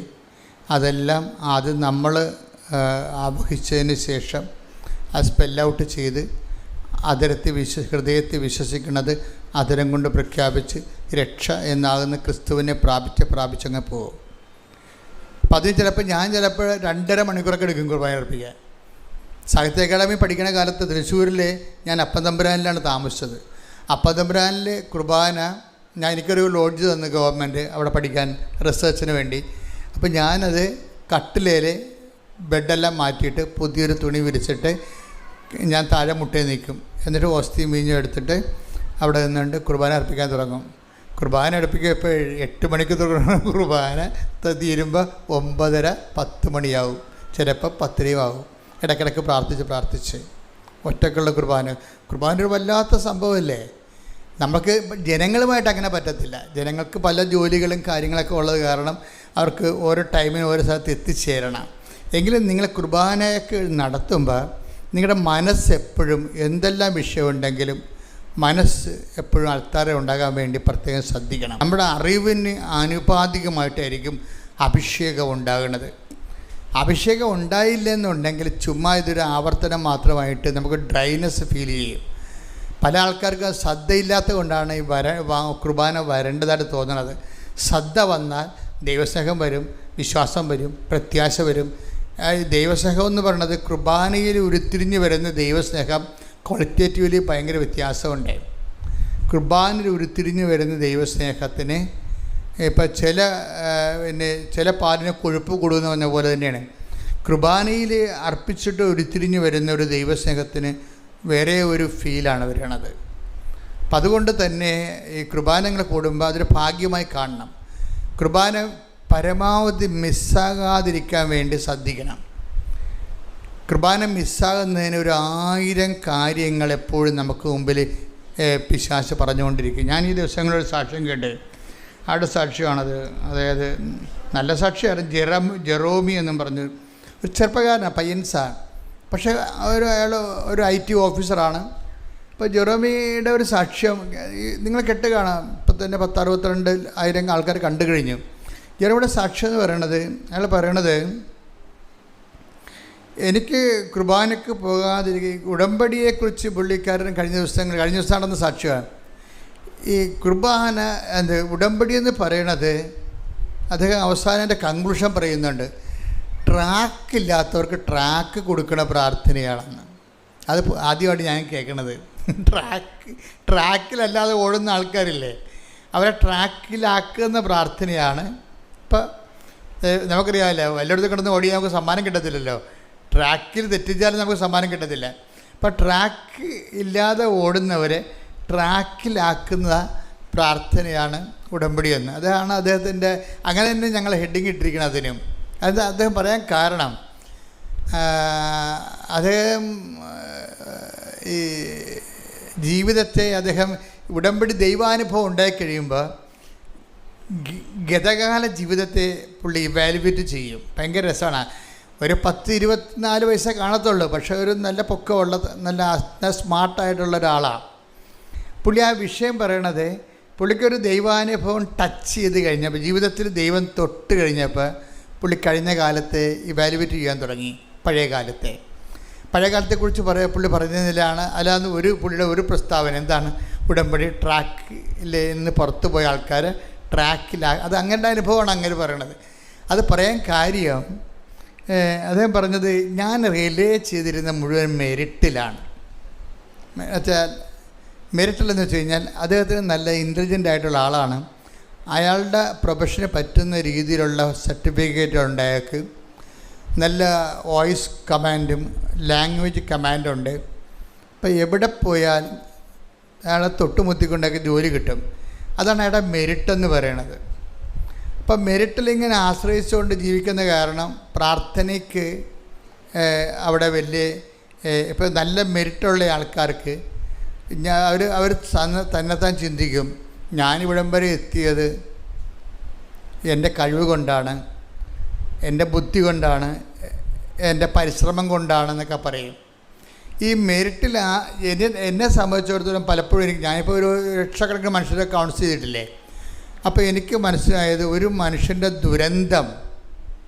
അതെല്ലാം ആദ്യം നമ്മൾ ആവഹിച്ചതിന് ശേഷം ആ സ്പെല്ലൗട്ട് ചെയ്ത് ഹൃദയത്തിൽ വിശ്വസിക്കുന്നത് അതരം കൊണ്ട് പ്രഖ്യാപിച്ച് രക്ഷ എന്നാകുന്ന ക്രിസ്തുവിനെ പ്രാപിച്ചങ്ങ് പോകും. അപ്പം അതിന് ഞാൻ ചിലപ്പോൾ 2.5 മണിക്കൂറൊക്കെ എടുക്കും കുർബാന അർപ്പിക്കാൻ. സാഹിത്യ അക്കാദമി പഠിക്കുന്ന കാലത്ത് തൃശ്ശൂരിൽ ഞാൻ അപ്പത്തമ്പുരാനിലാണ് താമസിച്ചത്. അപ്പത്തമ്പുരാനിൽ കുർബാന എനിക്കൊരു ലോഡ്ജ് തന്നു ഗവൺമെൻറ് അവിടെ പഠിക്കാൻ, റിസർച്ചിന് വേണ്ടി. അപ്പം ഞാനത് കട്ടിലേൽ ബെഡെല്ലാം മാറ്റിയിട്ട് പുതിയൊരു തുണി വിരിച്ചിട്ട് ഞാൻ താഴെ മുട്ടയിൽ നിൽക്കും. എന്നിട്ട് ഓസ്തിയും വീഞ്ഞും എടുത്തിട്ട് അവിടെ നിന്നുകൊണ്ട് കുർബാന അർപ്പിക്കാൻ തുടങ്ങും. കുർബാന അടുപ്പിക്കുക ഇപ്പോൾ 8 മണിക്ക് തുടങ്ങുന്ന കുർബാന തീരുമ്പോൾ 9:30-10 മണിയാവും, ചിലപ്പോൾ 10 ആവും. ഇടയ്ക്കിടയ്ക്ക് പ്രാർത്ഥിച്ച് ഒറ്റക്കുള്ള കുർബാന ഒരു വല്ലാത്ത സംഭവമല്ലേ. നമുക്ക് ജനങ്ങളുമായിട്ട് അങ്ങനെ പറ്റത്തില്ല. ജനങ്ങൾക്ക് പല ജോലികളും കാര്യങ്ങളൊക്കെ ഉള്ളത് കാരണം അവർക്ക് ഓരോ ടൈമിന് ഓരോ സ്ഥലത്ത് എത്തിച്ചേരണം. എങ്കിലും നിങ്ങൾ കുർബാനയൊക്കെ നടത്തുമ്പോൾ നിങ്ങളുടെ മനസ്സെപ്പോഴും എന്തെല്ലാം വിഷയമുണ്ടെങ്കിലും മനസ്സ് എപ്പോഴും അൾത്താരെ ഉണ്ടാകാൻ വേണ്ടി പ്രത്യേകം ശ്രദ്ധിക്കണം. നമ്മുടെ അറിവിന് ആനുപാതികമായിട്ടായിരിക്കും അഭിഷേകം ഉണ്ടാകുന്നത്. അഭിഷേകം ഉണ്ടായില്ലെന്നുണ്ടെങ്കിൽ ചുമ്മാ ഇതൊരു ആവർത്തനം മാത്രമായിട്ട് നമുക്ക് ഡ്രൈനെസ് ഫീൽ ചെയ്യും. പല ആൾക്കാർക്ക് ശ്രദ്ധയില്ലാത്തത് കൊണ്ടാണ് ഈ കുർബാന വരേണ്ടതായിട്ട് തോന്നുന്നത്. ശ്രദ്ധ വന്നാൽ ദൈവസ്നേഹം വരും, വിശ്വാസം വരും, പ്രത്യാശ വരും. ദൈവസ്നേഹം എന്ന് പറയുന്നത് കുർബാനയിൽ ഉരുത്തിരിഞ്ഞ് വരുന്ന ദൈവസ്നേഹം ക്വാളിറ്റേറ്റീവ്ലി ഭയങ്കര വ്യത്യാസമുണ്ട്. കുർബാനയിൽ ഉരുത്തിരിഞ്ഞ് വരുന്ന ദൈവസ്നേഹത്തിന് ഇപ്പം ചില പാലിന് കൊഴുപ്പ് കൂടുമെന്ന് പറഞ്ഞ പോലെ തന്നെയാണ് കുർബാനയിൽ അർപ്പിച്ചിട്ട് ഉരുത്തിരിഞ്ഞ് വരുന്ന ഒരു ദൈവസ്നേഹത്തിന് വേറെ ഒരു ഫീലാണ് വരണത്. അപ്പം അതുകൊണ്ട് തന്നെ ഈ കുർബാനകൾ കൂടുമ്പോൾ അതൊരു ഭാഗ്യമായി കാണണം. കുർബാന പരമാവധി മിസ്സാകാതിരിക്കാൻ വേണ്ടി ശ്രദ്ധിക്കണം. കുർബാന മിസ്സാകുന്നതിന് 1000 കാര്യങ്ങൾ എപ്പോഴും നമുക്ക് മുമ്പിൽ പിശാച് പറഞ്ഞുകൊണ്ടിരിക്കും. ഞാൻ ഈ ദിവസങ്ങളൊരു സാക്ഷ്യം കേട്ട്, ആരുടെ സാക്ഷ്യമാണത്, അതായത് നല്ല സാക്ഷിയാണ്. ജെറോമി എന്നും പറഞ്ഞു ഒരു ചെറുപ്പക്കാരനാണ്, പയ്യൻസാണ്. പക്ഷേ അയാൾ ഒരു IT ഓഫീസറാണ്. ഇപ്പോൾ ജെറോമിയുടെ ഒരു സാക്ഷ്യം നിങ്ങൾ കേട്ട് കാണാം. ഇപ്പം തന്നെ 10-62,000 ആൾക്കാർ കണ്ടു കഴിഞ്ഞു. ജെറോമിയുടെ സാക്ഷ്യം എന്ന് പറയണത്, അയാൾ പറയണത്, എനിക്ക് കുർബാനയ്ക്ക് പോകാതിരിക്കുക ഉടമ്പടിയെക്കുറിച്ച് പുള്ളിക്കാരൻ കഴിഞ്ഞ ദിവസം നടന്ന സാക്ഷ്യമാണ്. ഈ കുർബാന ഉടമ്പടി എന്ന് പറയണത് അദ്ദേഹം അവസാനം എൻ്റെ കൺക്ലൂഷൻ പറയുന്നുണ്ട്, ട്രാക്കില്ലാത്തവർക്ക് ട്രാക്ക് കൊടുക്കണ പ്രാർത്ഥനയാണെന്ന്. അത് ആദ്യമായിട്ട് ഞാൻ കേൾക്കണത്. ട്രാക്കിലല്ലാതെ ഓടുന്ന ആൾക്കാരില്ലേ, അവരെ ട്രാക്കിലാക്കുന്ന പ്രാർത്ഥനയാണ്. ഇപ്പം നമുക്കറിയാമല്ലോ, എല്ലായിടത്തും കിടന്ന് ഓടി നമുക്ക് സമ്മാനം കിട്ടത്തില്ലല്ലോ. ട്രാക്കിൽ തെറ്റിച്ചാലും നമുക്ക് സമ്മാനം കിട്ടത്തില്ല. അപ്പം ട്രാക്ക് ഇല്ലാതെ ഓടുന്നവരെ ട്രാക്കിലാക്കുന്ന പ്രാർത്ഥനയാണ് ഉടമ്പടി എന്ന്. അതാണ് അദ്ദേഹത്തിൻ്റെ, അങ്ങനെ തന്നെ ഞങ്ങൾ ഹെഡിങ് ഇട്ടിരിക്കണം അതിനും. അത് അദ്ദേഹം പറയാൻ കാരണം, അദ്ദേഹം ഈ ജീവിതത്തെ അദ്ദേഹം ഉടമ്പടി ദൈവാനുഭവം ഉണ്ടായിക്കഴിയുമ്പോൾ ഗതകാല ജീവിതത്തെ പുള്ളി ഇവാലുവേറ്റ് ചെയ്യും. ഭയങ്കര രസമാണ്. ഒരു 10-24 വയസ്സേ കാണത്തുള്ളൂ, പക്ഷേ ഒരു നല്ല പൊക്കമുള്ള നല്ല സ്മാർട്ടായിട്ടുള്ള ഒരാളാണ് പുള്ളി. ആ വിഷയം പറയണത്, പുള്ളിക്കൊരു ദൈവാനുഭവം ടച്ച് ചെയ്ത് കഴിഞ്ഞപ്പോൾ, ജീവിതത്തിൽ ദൈവം തൊട്ട് കഴിഞ്ഞപ്പോൾ പുള്ളി കഴിഞ്ഞ കാലത്തെ ഇവാലുവേറ്റ് ചെയ്യാൻ തുടങ്ങി. പഴയ കാലത്തെക്കുറിച്ച് പുള്ളി പറഞ്ഞതിലാണ്. അല്ലാതെ പുള്ളിയുടെ ഒരു പ്രസ്താവന എന്താണ്, ഉടമ്പടി ട്രാക്കിൽ നിന്ന് പുറത്തു പോയ ആൾക്കാർ അത് അങ്ങനത്തെ അനുഭവമാണ് അങ്ങനെ പറയണത്. അത് പറയാൻ കാര്യം അദ്ദേഹം പറഞ്ഞത്, ഞാൻ റിലേ ചെയ്തിരുന്ന മുഴുവൻ മെരിറ്റിലാണ്. എന്നുവെച്ചാൽ മെരിറ്റിലെന്ന് വെച്ച് കഴിഞ്ഞാൽ അദ്ദേഹത്തിന് നല്ല ഇൻ്റലിജൻ്റ് ആയിട്ടുള്ള ആളാണ്. അയാളുടെ പ്രൊഫഷന് പറ്റുന്ന രീതിയിലുള്ള സർട്ടിഫിക്കറ്റ് ഉണ്ട്. അയാൾക്ക് നല്ല വോയിസ് കമാൻഡും ലാംഗ്വേജ് കമാൻഡുണ്ട്. അപ്പോൾ എവിടെ പോയാൽ അയാളെ തൊട്ടുമുത്തിക്കൊണ്ടൊക്കെ ജോലി കിട്ടും. അതാണ് അയാളുടെ മെരിറ്റെന്ന് പറയണത്. അപ്പം മെരിറ്റിലിങ്ങനെ ആശ്രയിച്ചുകൊണ്ട് ജീവിക്കുന്ന കാരണം പ്രാർത്ഥനയ്ക്ക് അവിടെ വലിയ ഇപ്പോൾ നല്ല മെരിറ്റുള്ള ആൾക്കാർക്ക് അവർ തന്നെത്താൻ ചിന്തിക്കും, ഞാനിവിടം വരെ എത്തിയത് എൻ്റെ കഴിവ് കൊണ്ടാണ്, എൻ്റെ ബുദ്ധി കൊണ്ടാണ്, എൻ്റെ പരിശ്രമം കൊണ്ടാണെന്നൊക്കെ പറയും. ഈ മെരിറ്റിൽ എന്നെ സംബന്ധിച്ചിടത്തോളം പലപ്പോഴും ഞാനിപ്പോൾ ഒരു ലക്ഷക്കണക്കിന് മനുഷ്യരെ കൗൺസിൽ ചെയ്തിട്ടില്ലേ, അപ്പോൾ എനിക്ക് മനസ്സിലായത് ഒരു മനുഷ്യൻ്റെ ദുരന്തം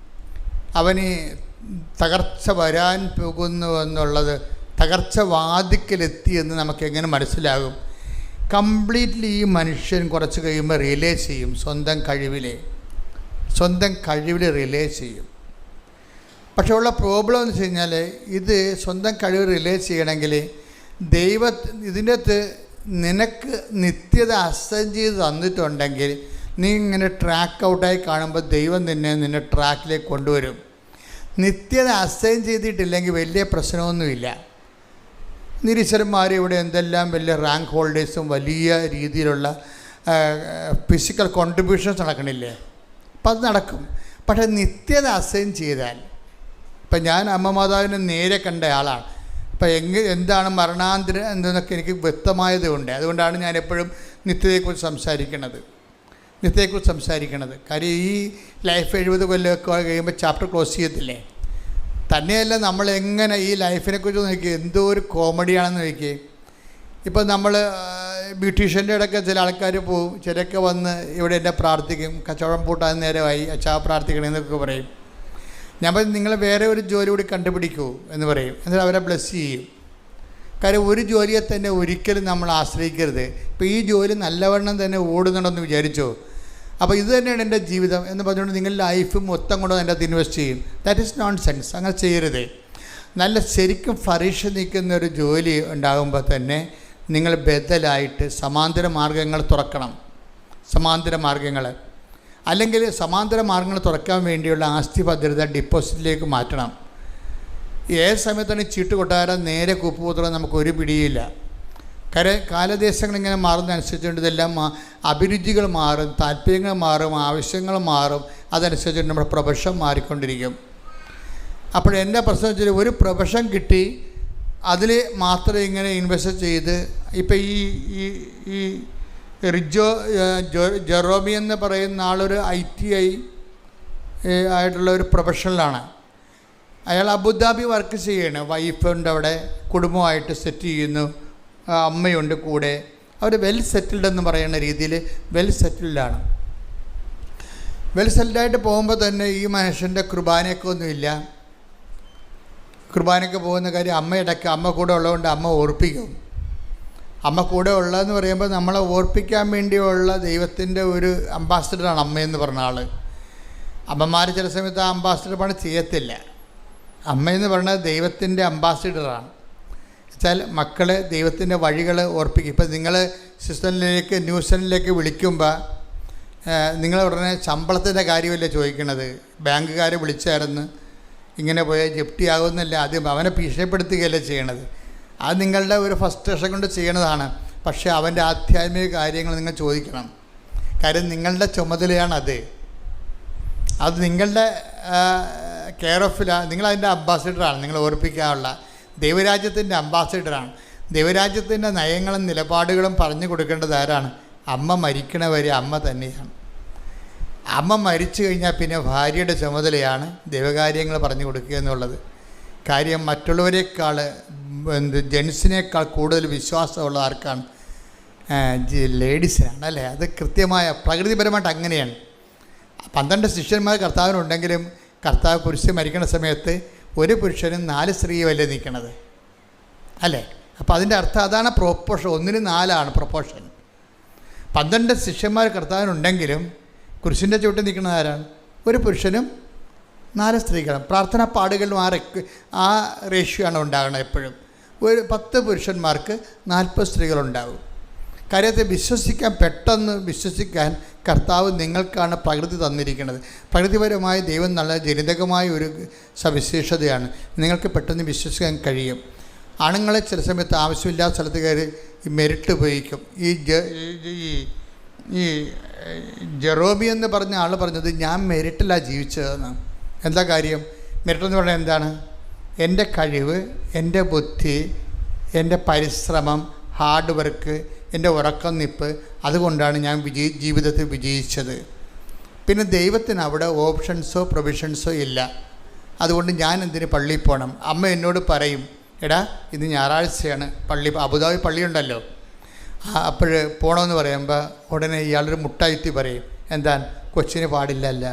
അവന് തകർച്ച വരാൻ പോകുന്നു എന്നുള്ളത്, തകർച്ച വാതിക്കലെത്തിയെന്ന് നമുക്ക് എങ്ങനെ മനസ്സിലാകും? കംപ്ലീറ്റ്ലി ഈ മനുഷ്യൻ കുറച്ച് കഴിയുമ്പോൾ റിലേ ചെയ്യും, സ്വന്തം കഴിവിൽ റിലേ ചെയ്യും. പക്ഷേ ഉള്ള പ്രോബ്ലം എന്ന് വെച്ച് കഴിഞ്ഞാൽ, ഇത് സ്വന്തം കഴിവ് റിലേ ചെയ്യണമെങ്കിൽ ഇതിൻ്റെ അകത്ത് നിനക്ക് നിത്യത അസൈൻ ചെയ്ത് തന്നിട്ടുണ്ടെങ്കിൽ നീ ഇങ്ങനെ ട്രാക്ക് ഔട്ടായി കാണുമ്പോൾ ദൈവം നിന്നെ ട്രാക്കിലേക്ക് കൊണ്ടുവരും. നിത്യത അസൈൻ ചെയ്തിട്ടില്ലെങ്കിൽ വലിയ പ്രശ്നമൊന്നുമില്ല. നിരീശ്വരന്മാർ ഇവിടെ എന്തെല്ലാം വലിയ റാങ്ക് ഹോൾഡേഴ്സും വലിയ രീതിയിലുള്ള ഫിസിക്കൽ കോൺട്രിബ്യൂഷൻസ് നടക്കണില്ലേ, അപ്പം അത് നടക്കും. പക്ഷേ നിത്യത അസൈൻ ചെയ്താൽ, ഇപ്പം ഞാൻ അമ്മ മാതാവിനെ നേരെ കണ്ട ആളാണ്. അപ്പം എന്താണ് മരണാന്തരം എന്നൊക്കെ എനിക്ക് വ്യക്തമായത് കൊണ്ട്, അതുകൊണ്ടാണ് ഞാൻ എപ്പോഴും നിത്യതയെക്കുറിച്ച് സംസാരിക്കണത്. കാര്യം ഈ ലൈഫ് 70 കൊല്ലമൊക്കെ കഴിയുമ്പോൾ ചാപ്റ്റർ ക്ലോസ് ചെയ്യത്തില്ലേ. തന്നെയല്ല, നമ്മളെങ്ങനെ ഈ ലൈഫിനെക്കുറിച്ച് നോക്കി എന്തോ ഒരു കോമഡിയാണെന്ന് നോക്കി. ഇപ്പം നമ്മൾ ബ്യൂട്ടീഷ്യൻ്റെ ഇടയ്ക്ക് ചില ആൾക്കാർ പോവും, ചിലരൊക്കെ വന്ന് ഇവിടെ എന്നെ പ്രാർത്ഥിക്കും, കച്ചവടം പൂട്ടാൻ നേരമായി, അച്ഛാ പ്രാർത്ഥിക്കണമെന്നൊക്കെ പറയും. ഞാൻ പറയും, നിങ്ങൾ വേറെ ഒരു ജോലി കൂടി കണ്ടുപിടിക്കൂ എന്ന് പറയും. എന്നിട്ട് അവരെ ബ്ലെസ് ചെയ്യും. കാര്യം ഒരു ജോലിയെ തന്നെ ഒരിക്കലും നമ്മൾ ആശ്രയിക്കരുത്. ഇപ്പോൾ ഈ ജോലി നല്ലവണ്ണം തന്നെ ഓടുന്നുണ്ടെന്ന് വിചാരിച്ചോ, അപ്പോൾ ഇത് തന്നെയാണ് എൻ്റെ ജീവിതം എന്ന് പറഞ്ഞുകൊണ്ട് നിങ്ങൾ ലൈഫ് മൊത്തം കൊണ്ട് അതിൻ്റെ അകത്ത് ഇൻവെസ്റ്റ് ചെയ്യും. That is known sense. അങ്ങനെ ചെയ്യരുത്. നല്ല ശരിക്കും ഫരീഷ നിൽക്കുന്ന ഒരു ജോലി ഉണ്ടാകുമ്പോൾ തന്നെ നിങ്ങൾ ബദലായിട്ട് സമാന്തര മാർഗ്ഗങ്ങൾ തുറക്കണം. അല്ലെങ്കിൽ സമാന്തര മാർഗ്ഗങ്ങൾ തുറക്കാൻ വേണ്ടിയുള്ള ആസ്തി ഭദ്രത ഡിപ്പോസിറ്റിലേക്ക് മാറ്റണം. ഏത് സമയത്താണ് ചീട്ട് കൊട്ടാരം നേരെ കുപ്പുപൂത്രം നമുക്കൊരു പിടിയില്ല. കാലദേശങ്ങളിങ്ങനെ മാറുന്നതനുസരിച്ചുകൊണ്ട് ഇതെല്ലാം അഭിരുചികൾ മാറും, താല്പര്യങ്ങൾ മാറും, ആവശ്യങ്ങൾ മാറും. അതനുസരിച്ച് നമ്മുടെ പ്രൊഫഷൻ മാറിക്കൊണ്ടിരിക്കും. അപ്പോൾ എൻ്റെ പ്രശ്നം വെച്ചാൽ ഒരു പ്രൊഫഷൻ കിട്ടി, അതിൽ മാത്രം ഇങ്ങനെ ഇൻവെസ്റ്റ് ചെയ്ത്, ഇപ്പം ഈ ജെറോമി എന്ന് പറയുന്ന ആളൊരു ITI ആയിട്ടുള്ള ഒരു പ്രൊഫഷണലാണ്. അയാൾ അബുദാബി വർക്ക് ചെയ്യണം. വൈഫുണ്ട് അവിടെ, കുടുംബമായിട്ട് സെറ്റ് ചെയ്യുന്നു, അമ്മയുണ്ട് കൂടെ. അവർ വെൽ സെറ്റിൽഡ് എന്ന് പറയുന്ന രീതിയിൽ വെൽ സെറ്റിൽഡാണ്. വെൽ സെറ്റിൽഡായിട്ട് പോകുമ്പോൾ തന്നെ ഈ മനുഷ്യൻ്റെ കുർബാനയൊക്കെ ഒന്നുമില്ല. കുർബാനയ്ക്ക് പോകുന്ന കാര്യം അമ്മ കൂടെ ഉള്ളതുകൊണ്ട് അമ്മ ഓർപ്പിക്കും. അമ്മ കൂടെ ഉള്ളതെന്ന് പറയുമ്പോൾ നമ്മളെ ഓർപ്പിക്കാൻ വേണ്ടിയുള്ള ദൈവത്തിൻ്റെ ഒരു അംബാസിഡറാണ് അമ്മയെന്ന് പറഞ്ഞ ആൾ. അമ്മമാർ ചില സമയത്ത് ആ അംബാസിഡർ പണി ചെയ്യത്തില്ല. അമ്മയെന്ന് പറയുന്നത് ദൈവത്തിൻ്റെ അംബാസിഡറാണ്. വെച്ചാൽ മക്കളെ ദൈവത്തിൻ്റെ വഴികൾ ഓർപ്പിക്കും. ഇപ്പം നിങ്ങൾ ന്യൂസിലേക്ക് വിളിക്കുമ്പോൾ നിങ്ങൾ ഉടനെ ശമ്പളത്തിൻ്റെ കാര്യമല്ലേ ചോദിക്കണത്. ബാങ്കുകാരെ വിളിച്ചായിരുന്നു, ഇങ്ങനെ പോയാൽ ജപ്തിയാകുന്നില്ല, ആദ്യം അവനെ ഭീഷണിപ്പെടുത്തുകയല്ലേ ചെയ്യണത്. അത് നിങ്ങളുടെ ഒരു ഫസ്ട്രേഷൻ കൊണ്ട് ചെയ്യണതാണ്. പക്ഷേ അവൻ്റെ ആധ്യാത്മിക കാര്യങ്ങൾ നിങ്ങൾ ചോദിക്കണം. കാര്യം നിങ്ങളുടെ ചുമതലയാണത്. അത് നിങ്ങളുടെ കെയർ ഓഫിലാണ്. നിങ്ങളതിൻ്റെ അംബാസിഡറാണ്. നിങ്ങൾ ഓർപ്പിക്കാനുള്ള ദൈവരാജ്യത്തിൻ്റെ അംബാസിഡറാണ്. ദൈവരാജ്യത്തിൻ്റെ നയങ്ങളും നിലപാടുകളും പറഞ്ഞു കൊടുക്കേണ്ടത് ആരാണ്? അമ്മ മരിക്കണവരെ അമ്മ തന്നെയാണ്. അമ്മ മരിച്ചു കഴിഞ്ഞാൽ പിന്നെ ഭാര്യയുടെ ചുമതലയാണ് ദൈവകാര്യങ്ങൾ പറഞ്ഞു കൊടുക്കുക എന്നുള്ളത്. കാര്യം മറ്റുള്ളവരെക്കാൾ ജെൻസിനേക്കാൾ കൂടുതൽ വിശ്വാസമുള്ള ആർക്കാണ്? ലേഡീസിനാണ് അല്ലേ. അത് കൃത്യമായ പ്രകൃതിപരമായിട്ട് അങ്ങനെയാണ്. 12 ശിഷ്യന്മാർ കർത്താവിനുണ്ടെങ്കിലും കർത്താവ് കുരിശിൽ മരിക്കുന്ന സമയത്ത് ഒരു പുരുഷനും 4 സ്ത്രീയുമല്ലേ നിൽക്കണത് അല്ലേ. അപ്പോൾ അതിൻ്റെ അർത്ഥം അതാണ് പ്രൊപ്പോഷൻ. 1 4 പ്രൊപ്പോഷൻ. 12 ശിഷ്യന്മാർ കർത്താവിനുണ്ടെങ്കിലും കുരിശിൻ്റെ ചുവട്ടിൽ നിൽക്കുന്നത് ആരാണ്? ഒരു പുരുഷനും 4 സ്ത്രീകളും. പ്രാർത്ഥനാ പാടുകളിലും ആ റേഷ്യോ ആണ് ഉണ്ടാകണം എപ്പോഴും. ഒരു 10 പുരുഷന്മാർക്ക് 40 സ്ത്രീകളുണ്ടാകും. കാര്യത്തെ പെട്ടെന്ന് വിശ്വസിക്കാൻ കർത്താവ് നിങ്ങൾക്കാണ് പ്രകൃതി തന്നിരിക്കുന്നത്. പ്രകൃതിപരമായി ദൈവം നല്ല ജനിതകമായ ഒരു സവിശേഷതയാണ്. നിങ്ങൾക്ക് പെട്ടെന്ന് വിശ്വസിക്കാൻ കഴിയും. ആണുങ്ങളെ ചില സമയത്ത് ആവശ്യമില്ലാത്ത സ്ഥലത്ത് കയറി മെരിട്ട് ഉപയോഗിക്കും. ഈ ജെറോബി എന്ന് പറഞ്ഞ ആൾ പറഞ്ഞത് ഞാൻ മെരിട്ടിലാണ് ജീവിച്ചതെന്ന്. എന്താ കാര്യം? മെരിട്ടെന്ന് പറഞ്ഞാൽ എന്താണ്? എൻ്റെ കഴിവ്, എൻ്റെ ബുദ്ധി, എൻ്റെ പരിശ്രമം, ഹാർഡ് വർക്ക്, എൻ്റെ ഉറക്കം നിപ്പ്, അതുകൊണ്ടാണ് ഞാൻ ജീവിതത്തിൽ വിജയിച്ചത്. പിന്നെ ദൈവത്തിന് അവിടെ ഓപ്ഷൻസോ പ്രൊവിഷൻസോ ഇല്ല. അതുകൊണ്ട് ഞാൻ എന്തിന് പള്ളിയിൽ പോകണം? അമ്മ എന്നോട് പറയും, എടാ ഇന്ന് ഞായറാഴ്ചയാണ്, അബുദാബി പള്ളിയുണ്ടല്ലോ, അപ്പോൾ പോകണമെന്ന് പറയുമ്പോൾ ഉടനെ ഇയാളൊരു മുട്ടായിത്തി പറയും, എന്താ കൊച്ചിന് പാടില്ലല്ല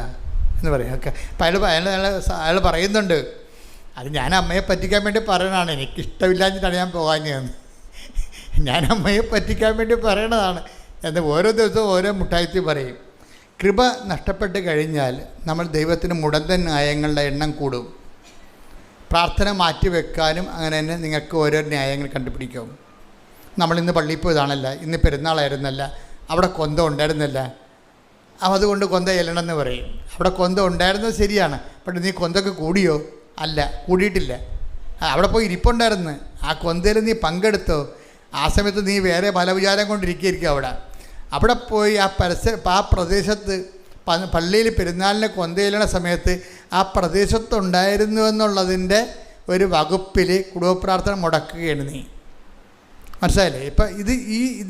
എന്ന് പറയും. ഓക്കെ. അപ്പം അയാൾ പറയുന്നുണ്ട്, അത് ഞാൻ അമ്മയെ പറ്റിക്കാൻ വേണ്ടി പറയണതാണ്, എനിക്കിഷ്ടമില്ലാഞ്ഞിട്ടാണ് ഞാൻ പോകാഞ്ഞതെന്ന്. ഞാൻ അമ്മയെ പറ്റിക്കാൻ വേണ്ടി പറയണതാണ് എന്ന് ഓരോ ദിവസവും ഓരോ മുട്ടായിത്തി പറയും. കൃപ നഷ്ടപ്പെട്ട് കഴിഞ്ഞാൽ നമ്മൾ ദൈവത്തിന് മുടന്തൻ ന്യായങ്ങളുടെ എണ്ണം കൂടും. പ്രാർത്ഥന മാറ്റിവെക്കാനും അങ്ങനെ തന്നെ നിങ്ങൾക്ക് ഓരോ ന്യായങ്ങൾ കണ്ടുപിടിക്കും. നമ്മളിന്ന് പള്ളിയിൽ പോയതാണല്ല, ഇന്ന് പെരുന്നാളായിരുന്നല്ല, അവിടെ കൊന്ത ഉണ്ടായിരുന്നില്ല, അതുകൊണ്ട് കൊന്ത ചെല്ലണമെന്ന് പറയും. അവിടെ കൊന്ത ഉണ്ടായിരുന്നത് ശരിയാണ്, പക്ഷേ നീ കൊന്തൊക്കെ കൂടിയോ? അല്ല, കൂടിയിട്ടില്ല. അവിടെ പോയി ഇരിപ്പുണ്ടായിരുന്നു, ആ കൊന്തയിൽ നീ പങ്കെടുത്തോ? ആ സമയത്ത് നീ വേറെ പല വിചാരം കൊണ്ടിരിക്കുകയായിരിക്കും. അവിടെ പോയി ആ പ്രദേശത്ത് പള്ളിയിൽ പെരുന്നാളിന് കൊന്തയിലണ സമയത്ത് ആ പ്രദേശത്തുണ്ടായിരുന്നു എന്നുള്ളതിൻ്റെ ഒരു വകുപ്പിൽ കുടുംബപ്രാർത്ഥന മുടക്കുകയാണ് നീ. മനസ്സിലായില്ലേ? ഇപ്പം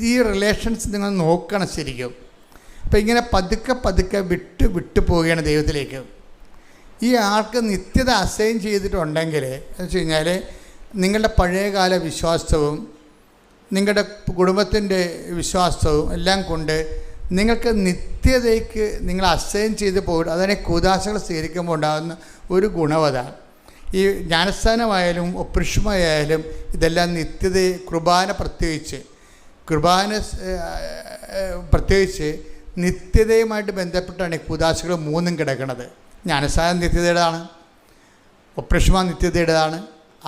ഈ റിലേഷൻസ് നിങ്ങൾ നോക്കണം ശരിക്കും. അപ്പം ഇങ്ങനെ പതുക്കെ വിട്ടു പോവുകയാണ് ദൈവത്തിലേക്ക്. ഈ ആൾക്ക് നിത്യത അസൈൻ ചെയ്തിട്ടുണ്ടെങ്കിൽ എന്ന് വെച്ച് കഴിഞ്ഞാൽ നിങ്ങളുടെ പഴയകാല വിശ്വാസവും നിങ്ങളുടെ കുടുംബത്തിൻ്റെ വിശ്വാസവും എല്ലാം കൊണ്ട് നിങ്ങൾക്ക് നിത്യതയ്ക്ക് നിങ്ങൾ അസൈൻ ചെയ്ത് പോകും. അതിനെ കൂദാശകൾ സ്വീകരിക്കുമ്പോൾ ഉണ്ടാകുന്ന ഒരു ഗുണവത. ഈ ജ്ഞാനസ്ഥാനമായാലും ഒപ്രിഷമായാലും ഇതെല്ലാം നിത്യതയെ പ്രത്യേകിച്ച് നിത്യതയുമായിട്ട് ബന്ധപ്പെട്ടാണ് ഈ കൂദാശകൾ 3 കിടക്കുന്നത്. ജ്ഞാനസ്ഥാനം നിത്യതയുടേതാണ്, ഒപ്രിഷമ നിത്യതയുടേതാണ്,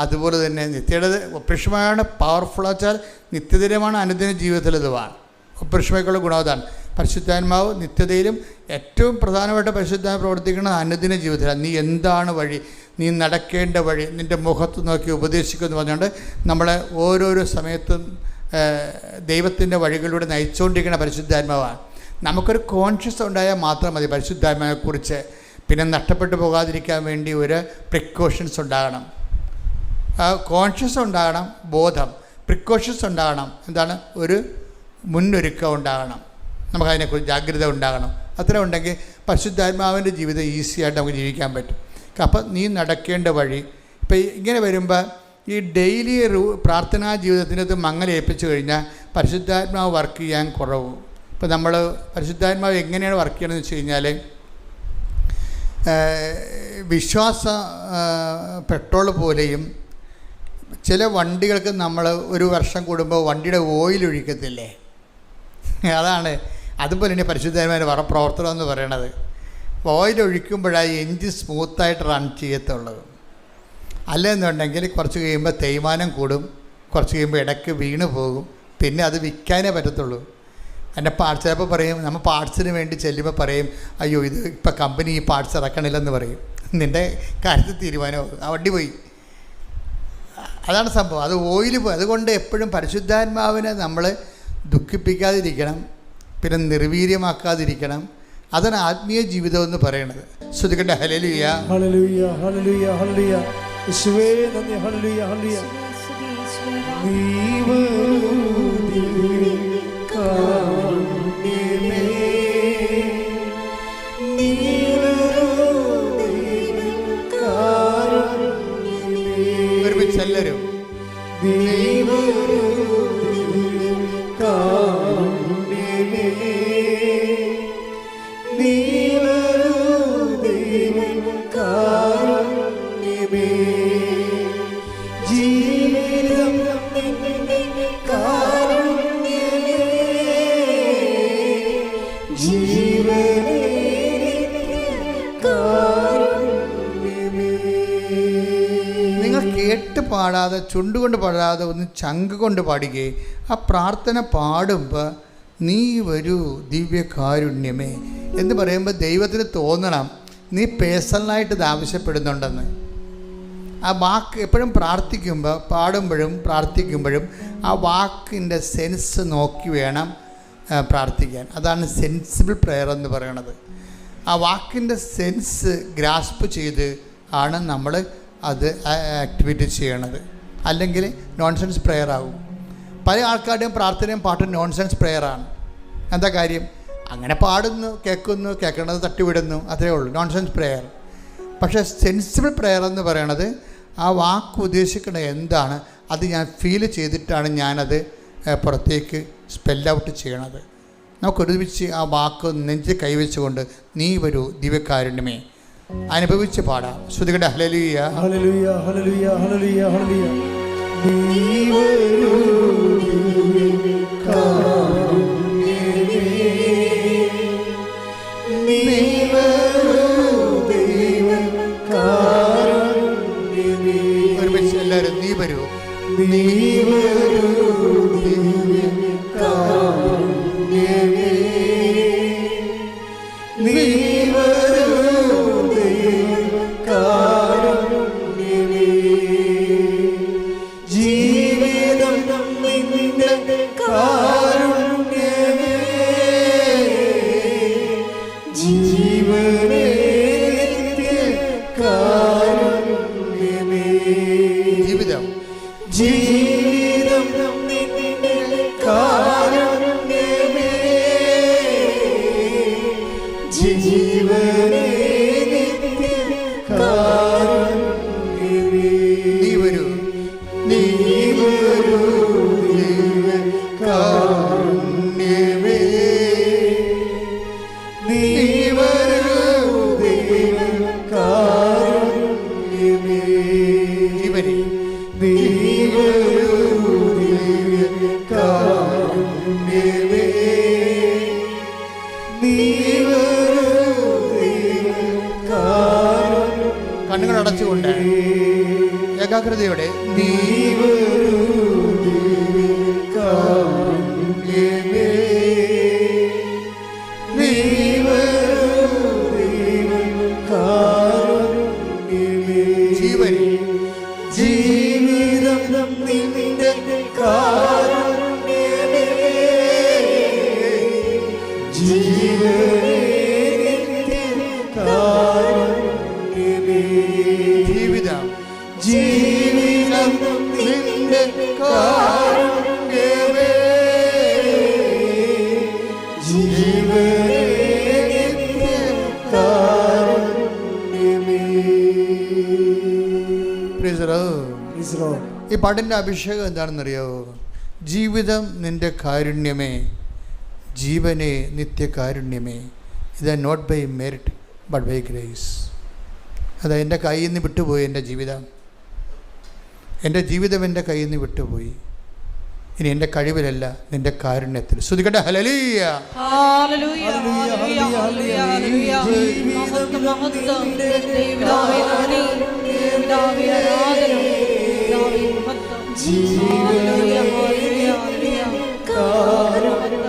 അതുപോലെ തന്നെ നിത്യയുടെ ഒപ്രിഷമയാണ് പവർഫുൾ വെച്ചാൽ നിത്യതയുമാണ് അനുദിന ജീവിതത്തിലതുമാണ്. ഒപ്രിഷമയ്ക്കുള്ള ഗുണവതാണ്. പരിശുദ്ധാത്മാവ് നിത്യതയിലും ഏറ്റവും പ്രധാനമായിട്ട് പരിശുദ്ധാത്മാവ് പ്രവർത്തിക്കുന്നത് അനുദിന ജീവിതത്തിലാണ്. നീ എന്താണ് വഴി, നീ നടക്കേണ്ട വഴി, നിൻ്റെ മുഖത്ത് നോക്കി ഉപദേശിക്കുമെന്ന് പറഞ്ഞുകൊണ്ട് നമ്മളെ ഓരോരോ സമയത്തും ദൈവത്തിൻ്റെ വഴികളിലൂടെ നയിച്ചുകൊണ്ടിരിക്കുന്ന പരിശുദ്ധാത്മാവാണ്. നമുക്കൊരു കോൺഷ്യസ് ഉണ്ടായാൽ മാത്രം മതി പരിശുദ്ധാത്മാവിനെക്കുറിച്ച്. പിന്നെ നഷ്ടപ്പെട്ടു പോകാതിരിക്കാൻ വേണ്ടി ഒരു പ്രിക്കോഷൻസ് ഉണ്ടാകണം, കോൺഷ്യസ് ഉണ്ടാകണം, ബോധം, പ്രിക്കോഷൻസ് ഉണ്ടാകണം. എന്താണ്? ഒരു മുന്നൊരുക്കം ഉണ്ടാകണം, നമുക്കതിനെക്കുറിച്ച് ജാഗ്രത ഉണ്ടാകണം. അത്ര ഉണ്ടെങ്കിൽ പരിശുദ്ധാത്മാവിൻ്റെ ജീവിതം ഈസിയായിട്ട് നമുക്ക് ജീവിക്കാൻ പറ്റും. അപ്പം നീ നടക്കേണ്ട വഴി. ഇപ്പം ഇങ്ങനെ വരുമ്പോൾ ഈ ഡെയിലി പ്രാർത്ഥനാ ജീവിതത്തിനകത്ത് മങ്ങലേൽപ്പിച്ചു കഴിഞ്ഞാൽ പരിശുദ്ധാത്മാവ് വർക്ക് ചെയ്യാൻ കുറവ്. ഇപ്പം നമ്മൾ പരിശുദ്ധാത്മാവ് എങ്ങനെയാണ് വർക്ക് ചെയ്യണമെന്ന് വെച്ച് കഴിഞ്ഞാൽ പെട്രോൾ പോലെയും ചില വണ്ടികൾക്ക് നമ്മൾ ഒരു വർഷം കൂടുമ്പോൾ വണ്ടിയുടെ ഓയിൽ ഒഴിക്കത്തില്ലേ, അതാണ്. അതുപോലെ തന്നെ പരിശുദ്ധാത്മാവിൻ്റെ പ്രവർത്തനം എന്ന് പറയണത്. ഓയിൽ ഒഴിക്കുമ്പോഴാണ് എൻജിൻ സ്മൂത്തായിട്ട് റൺ ചെയ്യത്തുള്ളത്. അല്ലെന്നുണ്ടെങ്കിൽ കുറച്ച് കഴിയുമ്പോൾ തേയ്മാനം കൂടും, കുറച്ച് കഴിയുമ്പോൾ ഇടയ്ക്ക് വീണ് പോകും, പിന്നെ അത് വിൽക്കാനേ പറ്റത്തുള്ളൂ. എൻ്റെ ചിലപ്പോൾ പറയും, നമ്മൾ പാർട്സിന് വേണ്ടി ചെല്ലുമ്പോൾ പറയും, അയ്യോ ഇത് ഇപ്പം കമ്പനി ഈ പാർട്സ് ഇറക്കണില്ലെന്ന് പറയും. നിൻ്റെ കാര്യത്തിൽ തീരുമാനമാകും, ആ വണ്ടി പോയി. അതാണ് സംഭവം. അത് ഓയിൽ പോയി. അതുകൊണ്ട് എപ്പോഴും പരിശുദ്ധാത്മാവിനെ നമ്മൾ ദുഃഖിപ്പിക്കാതിരിക്കണം, പിന്നെ നിർവീര്യമാക്കാതിരിക്കണം. അതാണ് ആത്മീയ ജീവിതം എന്ന് പറയുന്നത്. ശ്രദ്ധിക്കട്ടെ. ഹല്ലേലൂയ, ഹല്ലേലൂയ, ഹല്ലേലൂയ, ഹല്ലേലൂയ. യേശുവേ നന്ദി. ഹല്ലേലൂയ, ഹല്ലേലൂയ. ഒരുമിച്ച് എല്ലാവരും പാടാതെ, ചുണ്ടുകൊണ്ട് പാടാതെ, ഒന്ന് ചങ്ക് കൊണ്ട് പാടുകയും ആ പ്രാർത്ഥന പാടുമ്പോൾ നീ വരൂ ദിവ്യകാരുണ്യമേ എന്ന് പറയുമ്പോൾ ദൈവത്തിന് തോന്നണം നീ പേഴ്സണലായിട്ട് ഇത് ആവശ്യപ്പെടുന്നുണ്ടെന്ന്. ആ വാക്ക് എപ്പോഴും പ്രാർത്ഥിക്കുമ്പോൾ, പാടുമ്പോഴും പ്രാർത്ഥിക്കുമ്പോഴും ആ വാക്കിൻ്റെ സെൻസ് നോക്കി വേണം പ്രാർത്ഥിക്കാൻ. അതാണ് സെൻസിബിൾ പ്രെയർ എന്ന് പറയണത്. ആ വാക്കിൻ്റെ സെൻസ് ഗ്രാസ്പ് ചെയ്ത് ആണ് നമ്മൾ അത് ആക്ടിവിറ്റി ചെയ്യണത്. അല്ലെങ്കിൽ നോൺസെൻസ് പ്രെയർ ആകും. പല ആൾക്കാരുടെയും പ്രാർത്ഥനയും പാട്ടും നോൺസെൻസ് പ്രെയറാണ്. എന്താ കാര്യം? അങ്ങനെ പാടുന്നു, കേൾക്കുന്നു, കേൾക്കണത് തട്ടിവിടുന്നു, അതേ ഉള്ളൂ നോൺസെൻസ് പ്രെയർ. പക്ഷേ സെൻസിബിൾ പ്രെയർ എന്ന് പറയണത് ആ വാക്ക് ഉദ്ദേശിക്കുന്നത് എന്താണ് അത് ഞാൻ ഫീൽ ചെയ്തിട്ടാണ് ഞാനത് പുറത്തേക്ക് സ്പെൽ ഔട്ട് ചെയ്യണത്. നമുക്കൊരുമിച്ച് ആ വാക്ക് നെഞ്ച് കൈവച്ചുകൊണ്ട് നീ വരൂ ദിവ്യകാരുണ്യമേ അനുഭവിച്ച് പാടാം. ശ്രുതികട ഹല്ലേലൂയ ഹല്ലേലൂയ ഹല്ലേലൂയ ഹല്ലേലൂയ ഹല്ലേലൂയ. നീ വരൂ ദിവ്യകാരുണ്യമേ, നീ വരൂ ദിവ്യകാരുണ്യമേ. ഒരുമിച്ച് എല്ലാവരും നീ വരൂ, നീ വരൂ ദിവ്യകാരുണ്യമേ, നീ വരൂ ദിവ്യകാരുണ്യമേ. ജീവിതം നിന്റെ കാരുണ്യമേ, ജീവനേ നിത്യകാരുണ്യമേ. ജീവിതം ജീവിതം നിന്റെ കാരുണ്യമേ, ജീവനേ നിത്യകാരുണ്യമേ. നീ വരൂ, നീ വരൂ ദിവ്യകാരുണ്യമേ, നീ വരൂ ദിവ്യകാരുണ്യമേ. ജീവനെ നീ വരൂ ദിവ്യകാരുണ്യമേ, നീ വരൂ ദിവ്യകാരുണ്യമേ. കണ്ണുകൾ അടച്ചുകൊണ്ട് ഏകാഗ്രതയോടെ നീ വരൂ ദിവ്യകാരുണ്യമേ, നീ വരൂ ദിവ്യകാരുണ്യമേ. ജീവനെ ജീവിതം നിന്റെ കാരുണ്യമേ, ജീവനേ നിത്യകാരുണ്യമേ. ജീവിതം ജീവിതം നിന്റെ കാരുണ്യമേ, ജീവനേ നിത്യകാരുണ്യമേ. Praise the Lord. Praise the Lord. ഈ പാട്ടിൻ്റെ അഭിഷേകം എന്താണെന്നറിയാവോ? ജീവിതം നിൻ്റെ കാരുണ്യമേ, ജീവനെ നിത്യകാരുണ്യമേ. ഇത് not by merit but by grace. അത് എൻ്റെ കയ്യിൽ നിന്ന് വിട്ടുപോയി. എൻ്റെ ജീവിതം എൻ്റെ കയ്യിൽ നിന്ന് വിട്ടുപോയി. ഇനി എൻ്റെ കഴിവിലല്ല, നിൻ്റെ കാരുണ്യത്തിൽ. ശ്രുതികട്ടെ ഹല്ലേലൂയ ഹല്ലേലൂയ ഹല്ലേലൂയ ഹല്ലേലൂയ. മഹത്വം മഹത്വം. ദൈവമേ നന്ദി, ദൈവമേ ആരാധന, ദൈവമേ മഹത്വം. Hallelujah hallelujah hallelujah. ആരാധന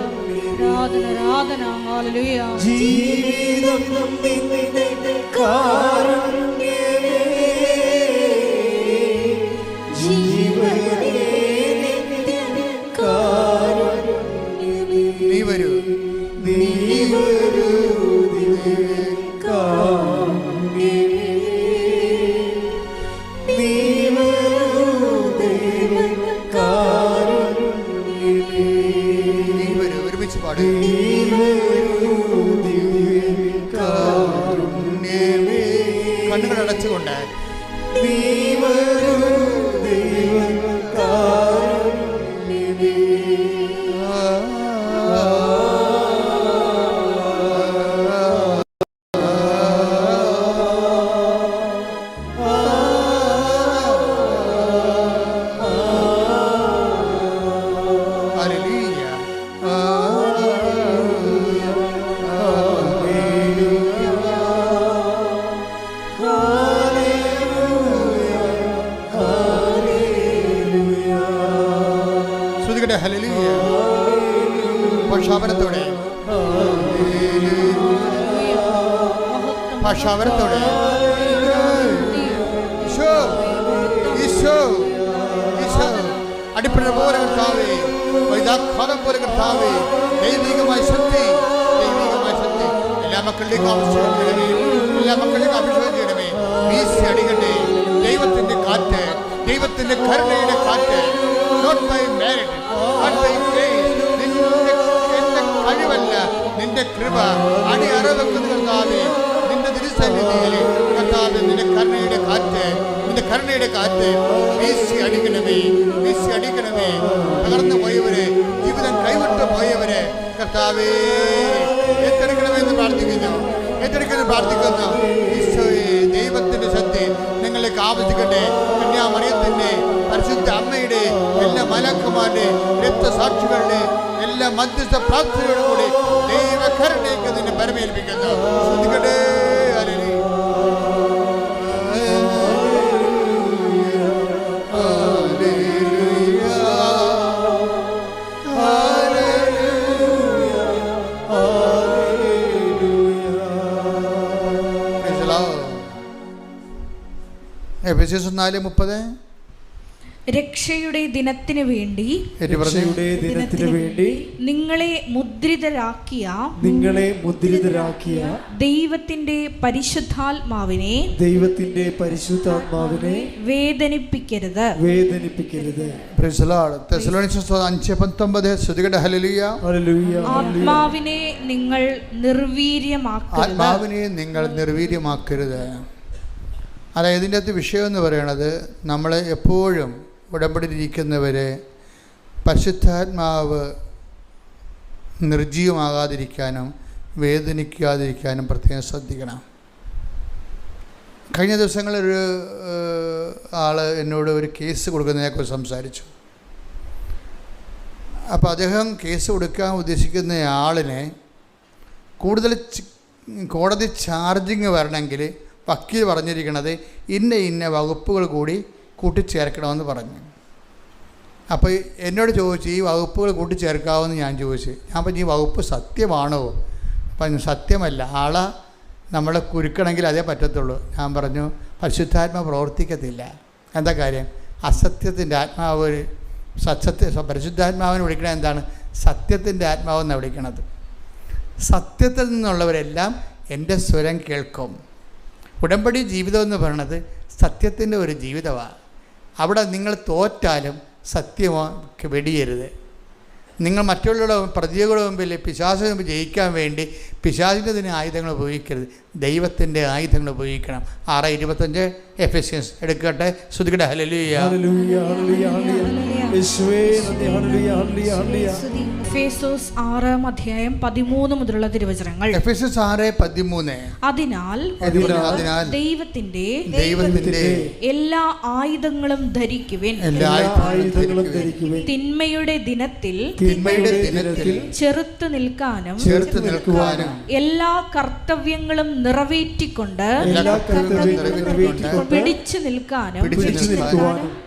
ആരാധന ഹല്ലേലൂയ. ജീവിതം നിന്റെ കാരുണ്യമേ, ജീവനേ നിത്യകാരുണ്യമേ. നീ വരൂ, നീ വരൂ ദിവ്യകാരുണ്യമേ, നീ വരൂ ദിവ്യകാരുണ്യമേ. നീ വരൂ. ഒരുമിച്ച് പാടും. നീ വരൂ ദിവ്യകാരുണ്യമേ, കണ്ണുകൾ അടച്ചുകൊണ്ട് നീ വരൂ ദിവ്യകാരുണ്യമേ. ഹല്ലേലൂയ. ഭാഷാപരത്തോടെ ഭാഷാപരത്തോടെ ഈശോ ഈശോ ഈശോ അടിപ്പഴ പോലെ കർത്താവേ, വൈദാഘാതം പോലെ കർത്താവേ, ദൈവികമായ ശക്തി എല്ലാ മക്കളിലേക്ക് അഭിഷേകം ചെയ്യണമേ, എല്ലാ മക്കളിലേക്ക് അഭിഷേകം ചെയ്യണമേ. വീശി അടിക്കട്ടെ ദൈവത്തിന്റെ കാറ്റ്, ദൈവത്തിന്റെ കരുണയുടെ കാറ്റ്. Not by merit, not by grace, നിന്റെ കഴിവല്ല, നിന്റെ കൃപ അടിയറവെക്കുന്ന കർത്താവേ, നിന്റെ തിരുസന്നിധിയിൽ കർത്താവേ, നിന്റെ കരുണയുടെ കാറ്റ്, നിന്റെ കരുണയുടെ കാറ്റ് വീശി അടിക്കണമേ, വീശി അടിക്കണമേ. തകർന്നു പോയവരെ, ജീവിതം കൈവിട്ടു പോയവരെ കർത്താവേ ഏറ്റെടുക്കണമെന്ന് പ്രാർത്ഥിക്കുന്നു, ഏറ്റെടുക്കുന്നത് പ്രാർത്ഥിക്കുന്നു. ഈശോയെ, ദൈവത്തിന്റെ ശക്തി നിങ്ങളിലേക്ക് ആവശ്യിക്കട്ടെ. കന്യാമറിയത്തിന്റെ, പരിശുദ്ധ അമ്മയുടെ, എല്ലാ മലക്കുമാരുടെ, രക്തസാക്ഷികളുടെ എല്ലാ മധ്യസ്ഥ പ്രാർത്ഥനയോടും കൂടി ദൈവകരുണയ്ക്ക് നിന്നെ പരമേൽപ്പിക്കുന്നു. ശ്രദ്ധിക്കട്ടെ. എഫെസ്യസ് 4:30 രക്ഷയുടെ ദിനത്തിന് വേണ്ടി നിങ്ങളെ മുദ്രിതരാക്കിയ ദൈവത്തിന്റെ പരിശുദ്ധാത്മാവിനെ വേദനിപ്പിക്കരുത്. ആത്മാവിനെ നിങ്ങൾ നിർവീര്യമാക്കരുത്. അതായത് ഇതിൻ്റെ അകത്ത് വിഷയം എന്ന് പറയുന്നത്, നമ്മൾ എപ്പോഴും ഉടമ്പടിയിലിരിക്കുന്നവരെ പരിശുദ്ധാത്മാവ് നിർജ്ജീവമാകാതിരിക്കാനും വേദനിക്കാതിരിക്കാനും പ്രത്യേകം ശ്രദ്ധിക്കണം. കഴിഞ്ഞ ദിവസങ്ങളൊരു ആൾ എന്നോട് ഒരു കേസ് കൊടുക്കുന്നതിനെക്കുറിച്ച് സംസാരിച്ചു. അപ്പോൾ അദ്ദേഹം കേസ് കൊടുക്കാൻ ഉദ്ദേശിക്കുന്ന ആളിനെ കൂടുതൽ കോടതി ചാർജിങ് വരണമെങ്കിൽ വക്കീൽ പറഞ്ഞിരിക്കണത് ഇന്ന വകുപ്പുകൾ കൂടി കൂട്ടിച്ചേർക്കണമെന്ന് പറഞ്ഞു. അപ്പോൾ എന്നോട് ചോദിച്ചു, ഈ വകുപ്പുകൾ കൂട്ടിച്ചേർക്കാമെന്ന് ഞാൻ ചോദിച്ചു. ഞാൻ പറഞ്ഞു, ഈ വകുപ്പ് സത്യമാണോ? അപ്പം സത്യമല്ല, ആളെ നമ്മളെ കുരുക്കണമെങ്കിൽ അതേ പറ്റത്തുള്ളൂ. ഞാൻ പറഞ്ഞു, പരിശുദ്ധാത്മാവ് പ്രവർത്തിക്കത്തില്ല. എന്താ കാര്യം? അസത്യത്തിൻ്റെ ആത്മാവ്. പരിശുദ്ധാത്മാവിനെ വിളിക്കണത് എന്താണ്? സത്യത്തിൻ്റെ ആത്മാവെന്നാണ് വിളിക്കണത്. സത്യത്തിൽ നിന്നുള്ളവരെല്ലാം എൻ്റെ സ്വരം കേൾക്കും. ഉടമ്പടി ജീവിതം എന്ന് പറയുന്നത് സത്യത്തിൻ്റെ ഒരു ജീവിതമാണ്. അവിടെ നിങ്ങൾ തോറ്റാലും സത്യമോ വെടിയരുത്. നിങ്ങൾ മറ്റുള്ള പ്രതികളുടെ മുമ്പിൽ, പിശാചിന് മുമ്പിൽ ജയിക്കാൻ വേണ്ടി പിശാചിൻ്റെ ആയുധങ്ങൾ ഉപയോഗിക്കരുത്, ദൈവത്തിൻ്റെ ആയുധങ്ങൾ ഉപയോഗിക്കണം. 6:25 എഫെസ്യൻസ് എടുക്കട്ടെ. ശ്രുതിക്കട്ടെ. ഹല്ലേലൂയ. എഫേസോസ് 6:13 മുതലുള്ള തിരുവചനങ്ങൾ. എഫേസോസ് 6:13. അതിനാൽ ദൈവത്തിന്റെ എല്ലാ ആയുധങ്ങളും ധരിക്കുവിൻ. തിന്മയുടെ ദിനത്തിൽ ചെറുത്തു നിൽക്കാനും എല്ലാ കർത്തവ്യങ്ങളും നിറവേറ്റിക്കൊണ്ട് പിടിച്ചു നിൽക്കാനും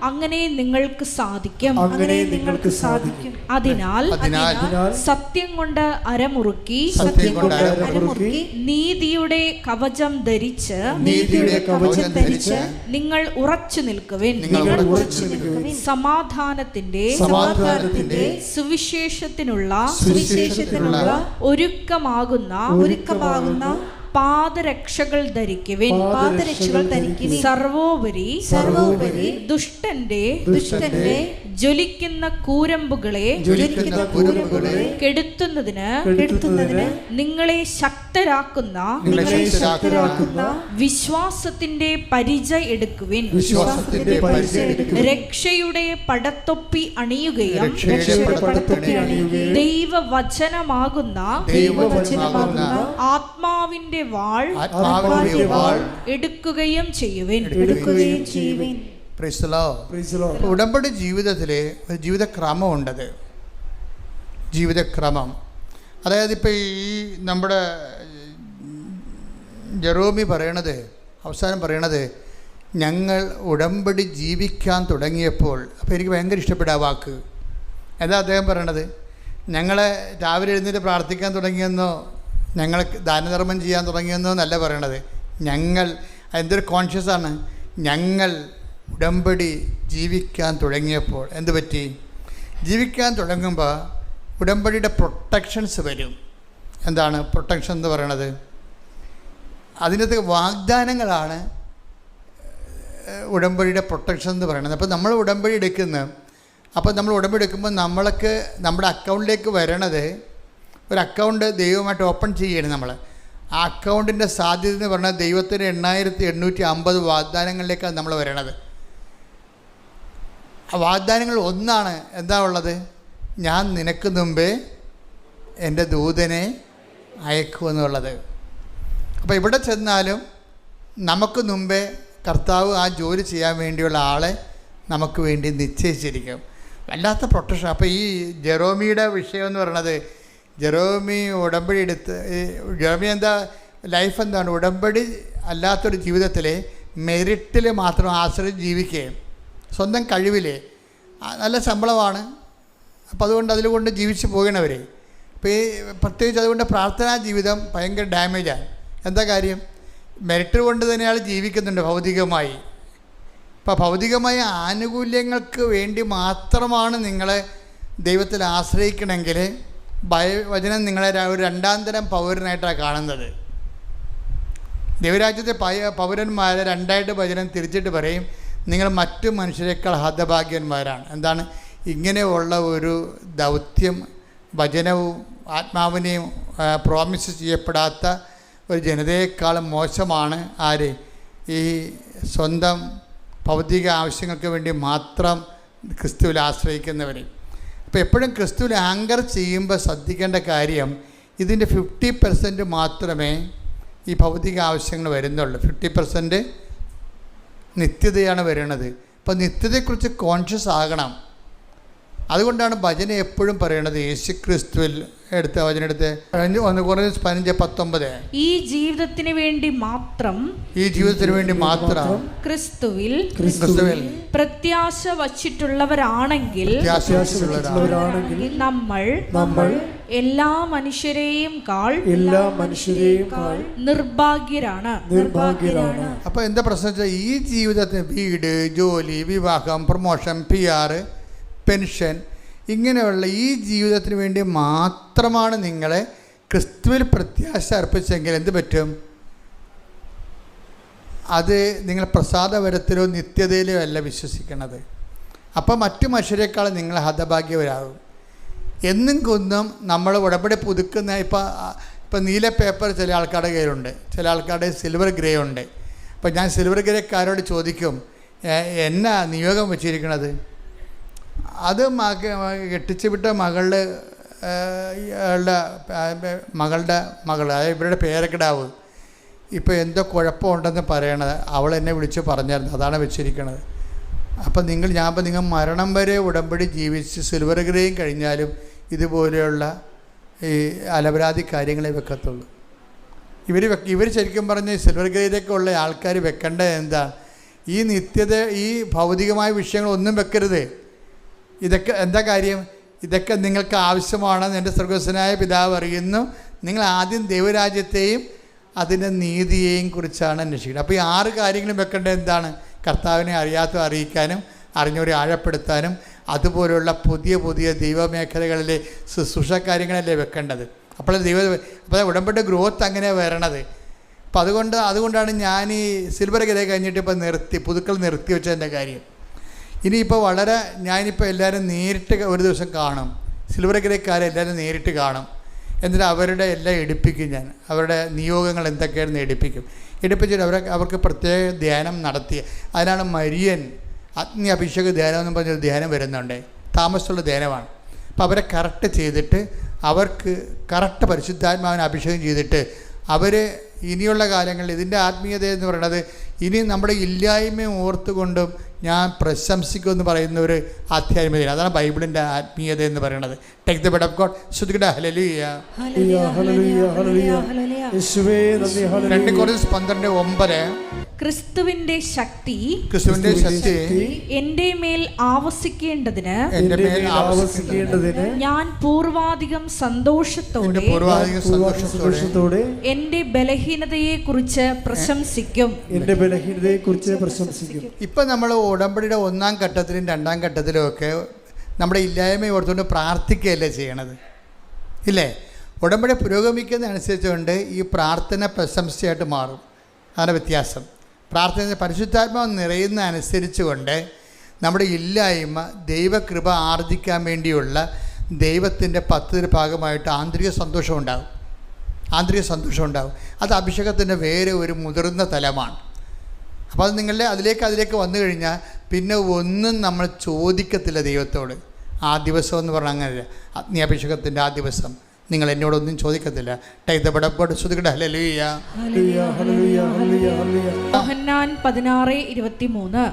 അങ്ങനെ നിങ്ങൾക്ക് സാധിക്കും. അതിനാൽ സത്യം കൊണ്ട് അരമുറുക്കി നീതിയുടെ കവചം ധരിച്ച് നിങ്ങൾ ഉറച്ചു നിൽക്കുവിൻ. സമാധാനത്തിന്റെ സുവിശേഷത്തിനുള്ള ഒരുക്കമാകുന്ന പാദരക്ഷകൾ ധരിക്കുവിൻ. സർവോപരി ദുഷ്ടന്റെ ജ്വലിക്കുന്ന കൂരമ്പുകളെ കെടുത്തുന്നതിന് നിങ്ങളെ ശക്തരാക്കുന്ന വിശ്വാസത്തിന്റെ പരിച എടുക്കുവിൻ. രക്ഷയുടെ പടത്തൊപ്പി അണിയുകയും ദൈവവചനമാകുന്ന ആത്മാവിന്റെ വാൾ എടുക്കുകയും ചെയ്യുവിൻ. ഉടമ്പടി ജീവിതത്തിലെ ഒരു ജീവിതക്രമമുണ്ടത്. ജീവിതക്രമം, അതായത് ഇപ്പോൾ ഈ നമ്മുടെ ജെറോമി പറയണത്, അവസാനം പറയണത്, ഞങ്ങൾ ഉടമ്പടി ജീവിക്കാൻ തുടങ്ങിയപ്പോൾ. അപ്പോൾ എനിക്ക് ഭയങ്കര ഇഷ്ടപ്പെട്ട ആ വാക്ക്. എന്താ അദ്ദേഹം പറയണത്? ഞങ്ങൾ രാവിലെ എഴുന്നേറ്റ് പ്രാർത്ഥിക്കാൻ തുടങ്ങിയെന്നോ ഞങ്ങൾ ദാനധർമ്മം ചെയ്യാൻ തുടങ്ങിയെന്നോ എന്നല്ല പറയണത്. ഞങ്ങൾ എന്തൊരു കോൺഷ്യസാണ്, ഞങ്ങൾ ഉടമ്പടി ജീവിക്കാൻ തുടങ്ങിയപ്പോൾ എന്ത് പറ്റി? ജീവിക്കാൻ തുടങ്ങുമ്പോൾ ഉടമ്പടിയുടെ പ്രൊട്ടക്ഷൻസ് വരും. എന്താണ് പ്രൊട്ടക്ഷൻ എന്ന് പറയണത്? അതിനകത്ത് വാഗ്ദാനങ്ങളാണ് ഉടമ്പടിയുടെ പ്രൊട്ടക്ഷൻ എന്ന് പറയുന്നത്. അപ്പോൾ നമ്മൾ ഉടമ്പടി എടുക്കുന്നത്, അപ്പോൾ നമ്മൾ ഉടമ്പടി എടുക്കുമ്പോൾ നമ്മൾക്ക് നമ്മുടെ അക്കൗണ്ടിലേക്ക് വരണത് ഒരു അക്കൗണ്ട് ദൈവമായിട്ട് ഓപ്പൺ ചെയ്യണം. നമ്മൾ ആ അക്കൗണ്ടിൻ്റെ സാധ്യത എന്ന് പറഞ്ഞാൽ ദൈവത്തിന് 8850 വാഗ്ദാനങ്ങളിലേക്കാണ് നമ്മൾ വരണത്. ആ വാഗ്ദാനങ്ങൾ ഒന്നാണ് എന്താ ഉള്ളത്? ഞാൻ നിനക്ക് മുമ്പേ എൻ്റെ ദൂതനെ അയക്കുമെന്നുള്ളത്. അപ്പോൾ ഇവിടെ ചെന്നാലും നമുക്ക് മുമ്പേ കർത്താവ് ആ ജോലി ചെയ്യാൻ വേണ്ടിയുള്ള ആളെ നമുക്ക് വേണ്ടി നിശ്ചയിച്ചിരിക്കും. വല്ലാത്ത പ്രൊട്ടക്ഷൻ. അപ്പോൾ ഈ ജെറോമിയുടെ വിഷയം എന്ന് പറയുന്നത്, ജെറോമി ഉടമ്പടി എടുത്ത്, ജെറോമി എന്താ ലൈഫ് എന്താണ്? ഉടമ്പടി അല്ലാത്തൊരു ജീവിതത്തിൽ മെറിറ്റിൽ മാത്രം ആശ്രയിച്ച് ജീവിക്കുകയും സ്വന്തം കഴിവിൽ നല്ല ശമ്പളമാണ്, അപ്പോൾ അതുകൊണ്ട് അതിലുകൊണ്ട് ജീവിച്ച് പോകണവർ. അപ്പോൾ ഈ പ്രത്യേകിച്ച് അതുകൊണ്ട് പ്രാർത്ഥനാ ജീവിതം ഭയങ്കര ഡാമേജാണ്. എന്താ കാര്യം? മെറിറ്റ് കൊണ്ട് തന്നെ അയാൾ ജീവിക്കുന്നുണ്ട് ഭൗതികമായി. ഇപ്പോൾ ഭൗതികമായ ആനുകൂല്യങ്ങൾക്ക് വേണ്ടി മാത്രമാണ് നിങ്ങളെ ദൈവത്തിൽ ആശ്രയിക്കണമെങ്കിൽ വചനം നിങ്ങളെ ഒരു രണ്ടാം തരം പൗരനായിട്ടാണ് കാണുന്നത്. ദൈവരാജ്യത്തെ പൗരന്മാരെ രണ്ടായിട്ട് വചനം തിരിച്ചിട്ട് പറയും, നിങ്ങൾ മറ്റു മനുഷ്യരെക്കാൾ ഹതഭാഗ്യന്മാരാണ്. എന്താണ്? ഇങ്ങനെയുള്ള ഒരു ദൗത്യം വചനവും ആത്മാവിനെയും പ്രോമിസ് ചെയ്യപ്പെടാത്ത ഒരു ജനതയെക്കാളും മോശമാണ് ആര്? ഈ സ്വന്തം ഭൗതിക ആവശ്യങ്ങൾക്ക് വേണ്ടി മാത്രം ക്രിസ്തുവിൽ ആശ്രയിക്കുന്നവർ. അപ്പോൾ എപ്പോഴും ക്രിസ്തുവിൽ ആങ്കർ ചെയ്യുമ്പോൾ ശ്രദ്ധിക്കേണ്ട കാര്യം, ഇതിൻ്റെ 50% മാത്രമേ ഈ ഭൗതിക ആവശ്യങ്ങൾ വരുന്നുള്ളൂ. 50% നിത്യതയാണ് വരുന്നത്. അപ്പോൾ നിത്യതയെക്കുറിച്ച് കോൺഷ്യസ് ആകണം. അതുകൊണ്ടാണ് ഭജന എപ്പോഴും പറയണത് യേശു ക്രിസ്തുവിൽ എടുത്ത വചനം എടുത്ത് 1-19 ഈ ജീവിതത്തിന് വേണ്ടി മാത്രം, ഈ ജീവിതത്തിന് വേണ്ടി മാത്രം ക്രിസ്തുവിൽ പ്രത്യാശ വച്ചിട്ടുള്ളവരാണെങ്കിൽ നമ്മൾ എല്ലാ മനുഷ്യരെയും കാൾ നിർഭാഗ്യരാണ്. അപ്പോൾ എന്താ പ്രശ്നം വെച്ചാൽ, ഈ ജീവിതത്തിന് വീട്, ജോലി, വിവാഹം, പ്രൊമോഷൻ, PR, പെൻഷൻ, ഇങ്ങനെയുള്ള ഈ ജീവിതത്തിന് വേണ്ടി മാത്രമാണ് നിങ്ങളെ ക്രിസ്തുവിൽ പ്രത്യാശ അർപ്പിച്ചെങ്കിൽ എന്ത് പറ്റും? അത് നിങ്ങൾ പ്രസാദപരത്തിലോ നിത്യതയിലോ അല്ല വിശ്വസിക്കണത്. അപ്പോൾ മറ്റു മനുഷ്യരെക്കാളും നിങ്ങൾ ഹതഭാഗ്യവരാകും. എന്നും കൊന്നും നമ്മൾ ഉടമ്പടി പുതുക്കുന്ന ഇപ്പോൾ നീല പേപ്പർ ചില ആൾക്കാരുടെ കയ്യിലുണ്ട്, ചില ആൾക്കാരുടെ സിൽവർ ഗ്രേ ഉണ്ട്. അപ്പോൾ ഞാൻ സിൽവർ ഗ്രേക്കാരോട് ചോദിക്കും, എന്നാ നിയോഗം വെച്ചിരിക്കണത്? അത് കെട്ടിച്ചു വിട്ട മകളുടെ മകൾ, അതായത് ഇവരുടെ പേരക്കിടാവ് ഇപ്പോൾ എന്തോ കുഴപ്പമുണ്ടെന്ന് പറയണത് അവൾ എന്നെ വിളിച്ച് പറഞ്ഞായിരുന്നു, അതാണ് വെച്ചിരിക്കണത്. അപ്പം നിങ്ങൾ മരണം വരെ ഉടമ്പടി ജീവിച്ച് സിൽവർ ഗ്രേയും കഴിഞ്ഞാലും ഇതുപോലെയുള്ള ഈ അലപരാധി കാര്യങ്ങളെ വെക്കത്തുള്ളൂ. ഇവർ ശരിക്കും പറഞ്ഞ് സിൽവർ ഗ്രേയിലൊക്കെ ഉള്ള ആൾക്കാർ വെക്കേണ്ടത് എന്താ? ഈ നിത്യത, ഈ ഭൗതികമായ വിഷയങ്ങളൊന്നും വെക്കരുത്. ഇതൊക്കെ എന്താ കാര്യം? ഇതൊക്കെ നിങ്ങൾക്ക് ആവശ്യമാണെന്ന് എൻ്റെ സ്വർഗ്ഗസ്ഥനായ പിതാവ് അറിയുന്നു. നിങ്ങൾ ആദ്യം ദൈവരാജ്യത്തെയും അതിൻ്റെ നീതിയെയും കുറിച്ചാണ് അന്വേഷിക്കുന്നത്. അപ്പോൾ ഈ 6 കാര്യങ്ങളും വെക്കേണ്ടത് എന്താണ്? കർത്താവിനെ അറിയിക്കാനും അറിഞ്ഞവരെ ആഴപ്പെടുത്താനും അതുപോലുള്ള പുതിയ പുതിയ ദൈവമേഖലകളിലെ ശുശ്രൂഷ കാര്യങ്ങളല്ലേ വെക്കേണ്ടത്. അപ്പോൾ ഉടമ്പടി ഗ്രോത്ത് അങ്ങനെ വരണത്. അപ്പം അതുകൊണ്ടാണ് ഞാൻ ഈ സിൽവർ ഗ്രേ കഴിഞ്ഞിട്ട് ഇപ്പോൾ പുതുക്കൾ നിർത്തി വെച്ചതിൻ്റെ കാര്യം. ഇനിയിപ്പോൾ ഞാനിപ്പോൾ എല്ലാവരും നേരിട്ട് ഒരു ദിവസം കാണും, സിൽവർ ഗ്രേക്കാരെ എല്ലാവരും നേരിട്ട് കാണും. എന്നിട്ട് അവരുടെ എല്ലാം എടുപ്പിക്കും. ഞാൻ അവരുടെ നിയോഗങ്ങൾ എന്തൊക്കെയാണെന്ന് എടുപ്പിച്ചിട്ട് അവർക്ക് പ്രത്യേക ധ്യാനം നടത്തി. അതിനാണ് മരിയൻ അഗ്നി അഭിഷേക ധ്യാനം എന്ന് പറഞ്ഞൊരു ധ്യാനം വരുന്നുണ്ട്. താമസമുള്ള ധ്യാനമാണ്. അപ്പോൾ അവരെ കറക്റ്റ് ചെയ്തിട്ട് അവർക്ക് കറക്റ്റ് പരിശുദ്ധാത്മാവിനെ അഭിഷേകം ചെയ്തിട്ട് അവർ ഇനിയുള്ള കാലങ്ങളിൽ ഇതിൻ്റെ ആത്മീയത എന്ന് പറയുന്നത് ഇനി നമ്മുടെ ഇല്ലായ്മ ഓർത്തുകൊണ്ടും ഞാൻ പ്രശംസിക്കുമെന്ന് പറയുന്ന ഒരു ആധ്യാത്മികത. അതാണ് ബൈബിളിൻ്റെ ആത്മീയത എന്ന് പറയുന്നത്. Take the word of God. ശ്രുതിക്കട്ടെ ഹല്ലേലൂയ. ഹല്ലേലൂയ ഹല്ലേലൂയ ഹല്ലേലൂയ യേശുവേ നന്ദി 2 ഹല്ലേലൂയ. കൊരിന്ത്യർ 12:9 ക്രിസ്തുവിന്റെ ശക്തി ക്രിസ്തുവിന്റെ ശക്തി എന്റെ മേൽ ആവസിക്കേണ്ടതിന് എന്റെ മേൽ ആവസിക്കേണ്ടതിന് ആവസിക്കേണ്ടതിന് ഞാൻ പൂർവാധികം സന്തോഷത്തോടെ സന്തോഷത്തോടെ എന്റെ ബലഹീനതയെ കുറിച്ച് പ്രശംസിക്കും. എന്റെ ബലഹീനതയെ കുറിച്ച് പ്രശംസിക്കും. ഇപ്പം നമ്മൾ ഉടമ്പടിയുടെ 1-ാം ഘട്ടത്തിലും 2-ാം ഘട്ടത്തിലും ഒക്കെ നമ്മുടെ ഇല്ലായ്മ ഓർത്തുകൊണ്ട് പ്രാർത്ഥിക്കുകയല്ലേ ചെയ്യണത്, ഇല്ലേ? ഉടമ്പടി പുരോഗമിക്കുന്നതനുസരിച്ചുകൊണ്ട് ഈ പ്രാർത്ഥന പ്രശംസയായിട്ട് മാറും. അതാണ് വ്യത്യാസം. പ്രാർത്ഥന പരിശുദ്ധാത്മാവ് നിറയുന്ന അനുസരിച്ചുകൊണ്ട് നമ്മുടെ ഇല്ലായ്മ ദൈവകൃപ ആർജിക്കാൻ വേണ്ടിയുള്ള ദൈവത്തിൻ്റെ പദ്ധതിയുടെ ഭാഗമായിട്ട് ആന്തരിക സന്തോഷം ഉണ്ടാകും. അത് അഭിഷേകത്തിൻ്റെ വേറെ ഒരു മുതിർന്ന തലമാണ്. അപ്പോൾ അത് നിങ്ങളുടെ അതിലേക്ക് വന്നു കഴിഞ്ഞാൽ പിന്നെ ഒന്നും നമ്മൾ ചോദിക്കത്തില്ല ദൈവത്തോട്. ആ ദിവസം എന്ന് പറഞ്ഞാൽ അങ്ങനെയല്ല. അഗ്നിയഭിഷേകത്തിൻ്റെ ആ ദിവസം നിങ്ങൾ എന്നോടൊന്നും ചോദിക്കത്തില്ല. ഹല്ലേലൂയ. യോഹന്നാൻ 16:23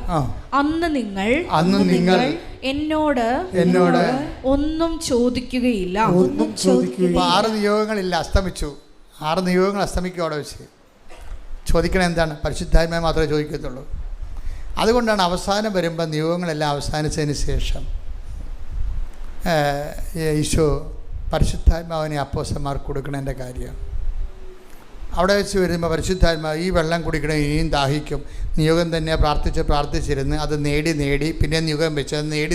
അന്ന് നിങ്ങൾ എന്നോട് ഒന്നും ചോദിക്കുകയില്ല. 6 നിയോഗങ്ങളില്ല, അസ്തമിച്ചു. 6 നിയോഗങ്ങൾ അസ്തമിക്കും അവിടെ വെച്ച്. ചോദിക്കണത് എന്താണ്? പരിശുദ്ധാത്മാവ് മാത്രമേ ചോദിക്കത്തുള്ളൂ. അതുകൊണ്ടാണ് അവസാനം വരുമ്പോൾ നിയോഗങ്ങളെല്ലാം അവസാനിച്ചതിന് ശേഷം ഈശോ പരിശുദ്ധാത്മാവിനെ അപ്പോസ്തലന്മാർക്ക് കൊടുക്കണതിൻ്റെ കാര്യം അവിടെ വെച്ച് വരുമ്പോൾ പരിശുദ്ധാത്മാവ് ഈ വെള്ളം കുടിക്കണം, ഇനിയും ദാഹിക്കും. നിയോഗം തന്നെ പ്രാർത്ഥിച്ചിരുന്ന് അത് നേടി പിന്നെ നിയോഗം വെച്ച് അത് നേടി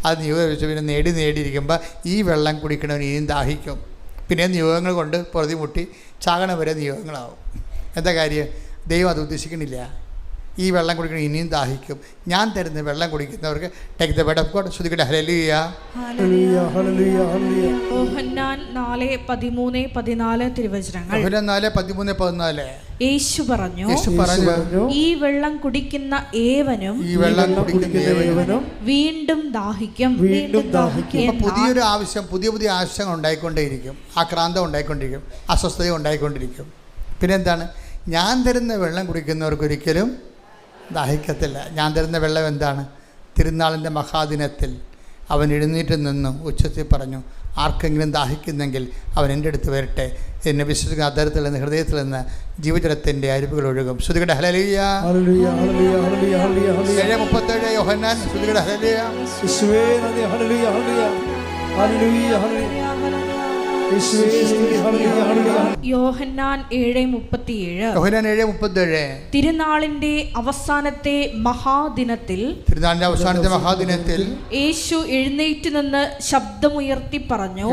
അത് നിയോഗം വെച്ച് പിന്നെ നേടിയിരിക്കുമ്പോൾ ഈ വെള്ളം കുടിക്കണവന് ഇനിയും ദാഹിക്കും. പിന്നെ നിയോഗങ്ങൾ കൊണ്ട് പൊറുതിമുട്ടി ചാകണം വരെ നിയോഗങ്ങളാവും. എന്താ കാര്യം? ദൈവം അത് ഉദ്ദേശിക്കണില്ല. ഈ വെള്ളം കുടിക്കണം ഇനിയും ദാഹിക്കും. ഞാൻ തരുന്ന വെള്ളം കുടിക്കുന്നവർക്ക് take the word of God. ശ്രുതിക്കട്ടെ ഹല്ലേലൂയ. യോഹന്നാൻ 4:13-14 തിരുവചനങ്ങൾ. യോഹന്നാൻ 4:13-14 യേശു പറഞ്ഞു, ഈ വെള്ളം കുടിക്കുന്ന ഏവനും വീണ്ടും ദാഹിക്കും. പുതിയൊരു ആവശ്യം, പുതിയ ആവശ്യങ്ങൾ ഉണ്ടായിക്കൊണ്ടേയിരിക്കും. ആക്രാന്തം ഉണ്ടായിക്കൊണ്ടിരിക്കും, അസ്വസ്ഥത ഉണ്ടായിക്കൊണ്ടിരിക്കും. പിന്നെന്താണ്? ഞാൻ തരുന്ന വെള്ളം കുടിക്കുന്നവർക്കൊരിക്കലും ദാഹിക്കത്തില്ല. ഞാൻ തരുന്ന വെള്ളം എന്താണ്? തിരുനാളിൻ്റെ മഹാദിനത്തിൽ അവൻ എഴുന്നേറ്റ് നിന്നു ഉച്ചത്തിൽ പറഞ്ഞു, ആർക്കെങ്കിലും ദാഹിക്കുന്നെങ്കിൽ അവൻ എൻ്റെ അടുത്ത് വരട്ടെ. എന്നെ വിശ്വസിക്കുന്ന അധരത്തിൽ നിന്ന് ഹൃദയത്തിൽ നിന്ന് ജീവജലത്തിൻ്റെ അരുവികൾ ഒഴുകും. ശ്രുതികട ഹല്ലേലൂയ. 7:37 യോഹന്നാൻ. ശ്രുതികട ഹല്ലേലൂയ. യോഹന്നാൻ 7:37 തിരുനാളിന്റെ അവസാനത്തെ മഹാദിനത്തിൽ യേശു എഴുന്നേറ്റ് നിന്ന് ശബ്ദമുയർത്തി പറഞ്ഞു,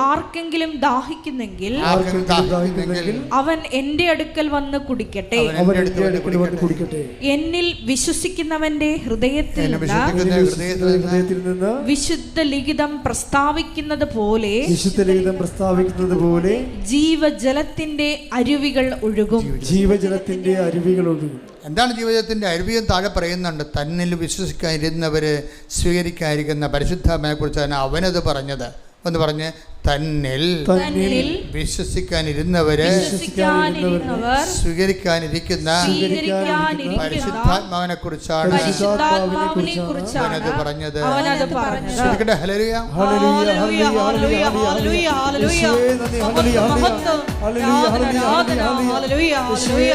ആർക്കെങ്കിലും ദാഹിക്കുന്നെങ്കിൽ അവൻ എൻ്റെ അടുക്കൽ വന്ന് കുടിക്കട്ടെ. എന്നിൽ വിശ്വസിക്കുന്നവന്റെ ഹൃദയത്തിൽ നിന്ന് വിശുദ്ധ ലിഖിതം പ്രസ്താവിക്കുന്നത് പോലെ ജീവജലത്തിന്റെ അരുവികൾ ഒഴുകും. എന്താണ് ജീവജലത്തിന്റെ അരുവിയും? താഴെ പറയുന്നുണ്ട്, തന്നിൽ വിശ്വസിക്കാനിരുന്നവര് സ്വീകരിക്കാതിരിക്കുന്ന പരിശുദ്ധാത്മാവിനെ കുറിച്ചാണ് അവനത് പറഞ്ഞത്. എന്ന് പറഞ്ഞ് തന്നിൽ വിശ്വസിക്കാനിരുന്നവര് സ്വീകരിക്കാനിരിക്കുന്ന പരിശുദ്ധാത്മാവിനെ കുറിച്ചാണ് അവനത് പറഞ്ഞത്. ഹല്ലേലൂയ. ശ്രീ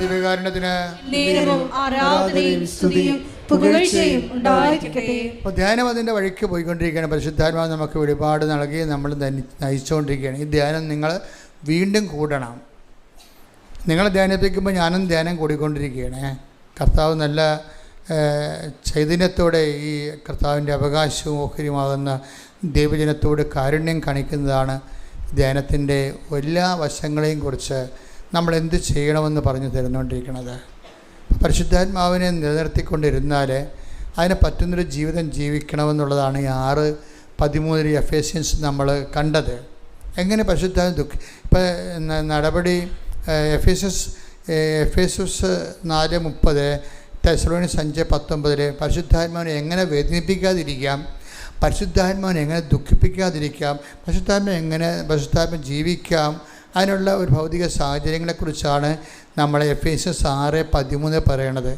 ദിവ്യകാരുണ്യത്തിന് നേരവും ആരാധനയും സ്തുതിയും പുകഴ്ചയും ഉണ്ടായിരിക്കട്ടെ. അപ്പോൾ ധ്യാനം അതിൻ്റെ വഴിക്ക് പോയിക്കൊണ്ടിരിക്കുകയാണ്. പരിശുദ്ധാത്മാവ് നമുക്ക് വെളിപാട് നൽകി നമ്മൾ നയിച്ചുകൊണ്ടിരിക്കുകയാണ്. ഈ ധ്യാനം നിങ്ങൾ വീണ്ടും കൂടണം. നിങ്ങൾ ധ്യാനിപ്പിക്കുമ്പോൾ ഞാനും ധ്യാനം കൂടിക്കൊണ്ടിരിക്കുകയാണ്. കർത്താവ് നല്ല ചൈതന്യത്തോടെ ഈ കർത്താവിൻ്റെ അവകാശവും ഓഹരിയുമാകുന്ന ദൈവജനത്തോട് കാരുണ്യം കാണിക്കുന്നതാണ് ധ്യാനത്തിൻ്റെ എല്ലാ വശങ്ങളെയും കുറിച്ച് നമ്മൾ എന്ത് ചെയ്യണമെന്ന് പറഞ്ഞു തരുന്നുകൊണ്ടിരിക്കുന്നത്. പരിശുദ്ധാത്മാവിനെ നിലനിർത്തിക്കൊണ്ടിരുന്നാൽ അതിന് പറ്റുന്നൊരു ജീവിതം ജീവിക്കണമെന്നുള്ളതാണ് ഈ 6:13 എഫേസ്യൻസ് നമ്മൾ കണ്ടത്. എങ്ങനെ പരിശുദ്ധാത്മ ഇപ്പം നടപടി എഫേസസ് 4:30, തെസ്സലോനിക്കർ 5:19 പരിശുദ്ധാത്മാവിനെ എങ്ങനെ വേദനിപ്പിക്കാതിരിക്കാം, പരിശുദ്ധാത്മാവിനെ എങ്ങനെ ദുഃഖിപ്പിക്കാതിരിക്കാം, പരിശുദ്ധാത്മ ജീവിക്കാം, അതിനുള്ള ഒരു ഭൗതിക സാഹചര്യങ്ങളെക്കുറിച്ചാണ് നമ്മൾ എഫേസസ് 6:13 പറയണത്.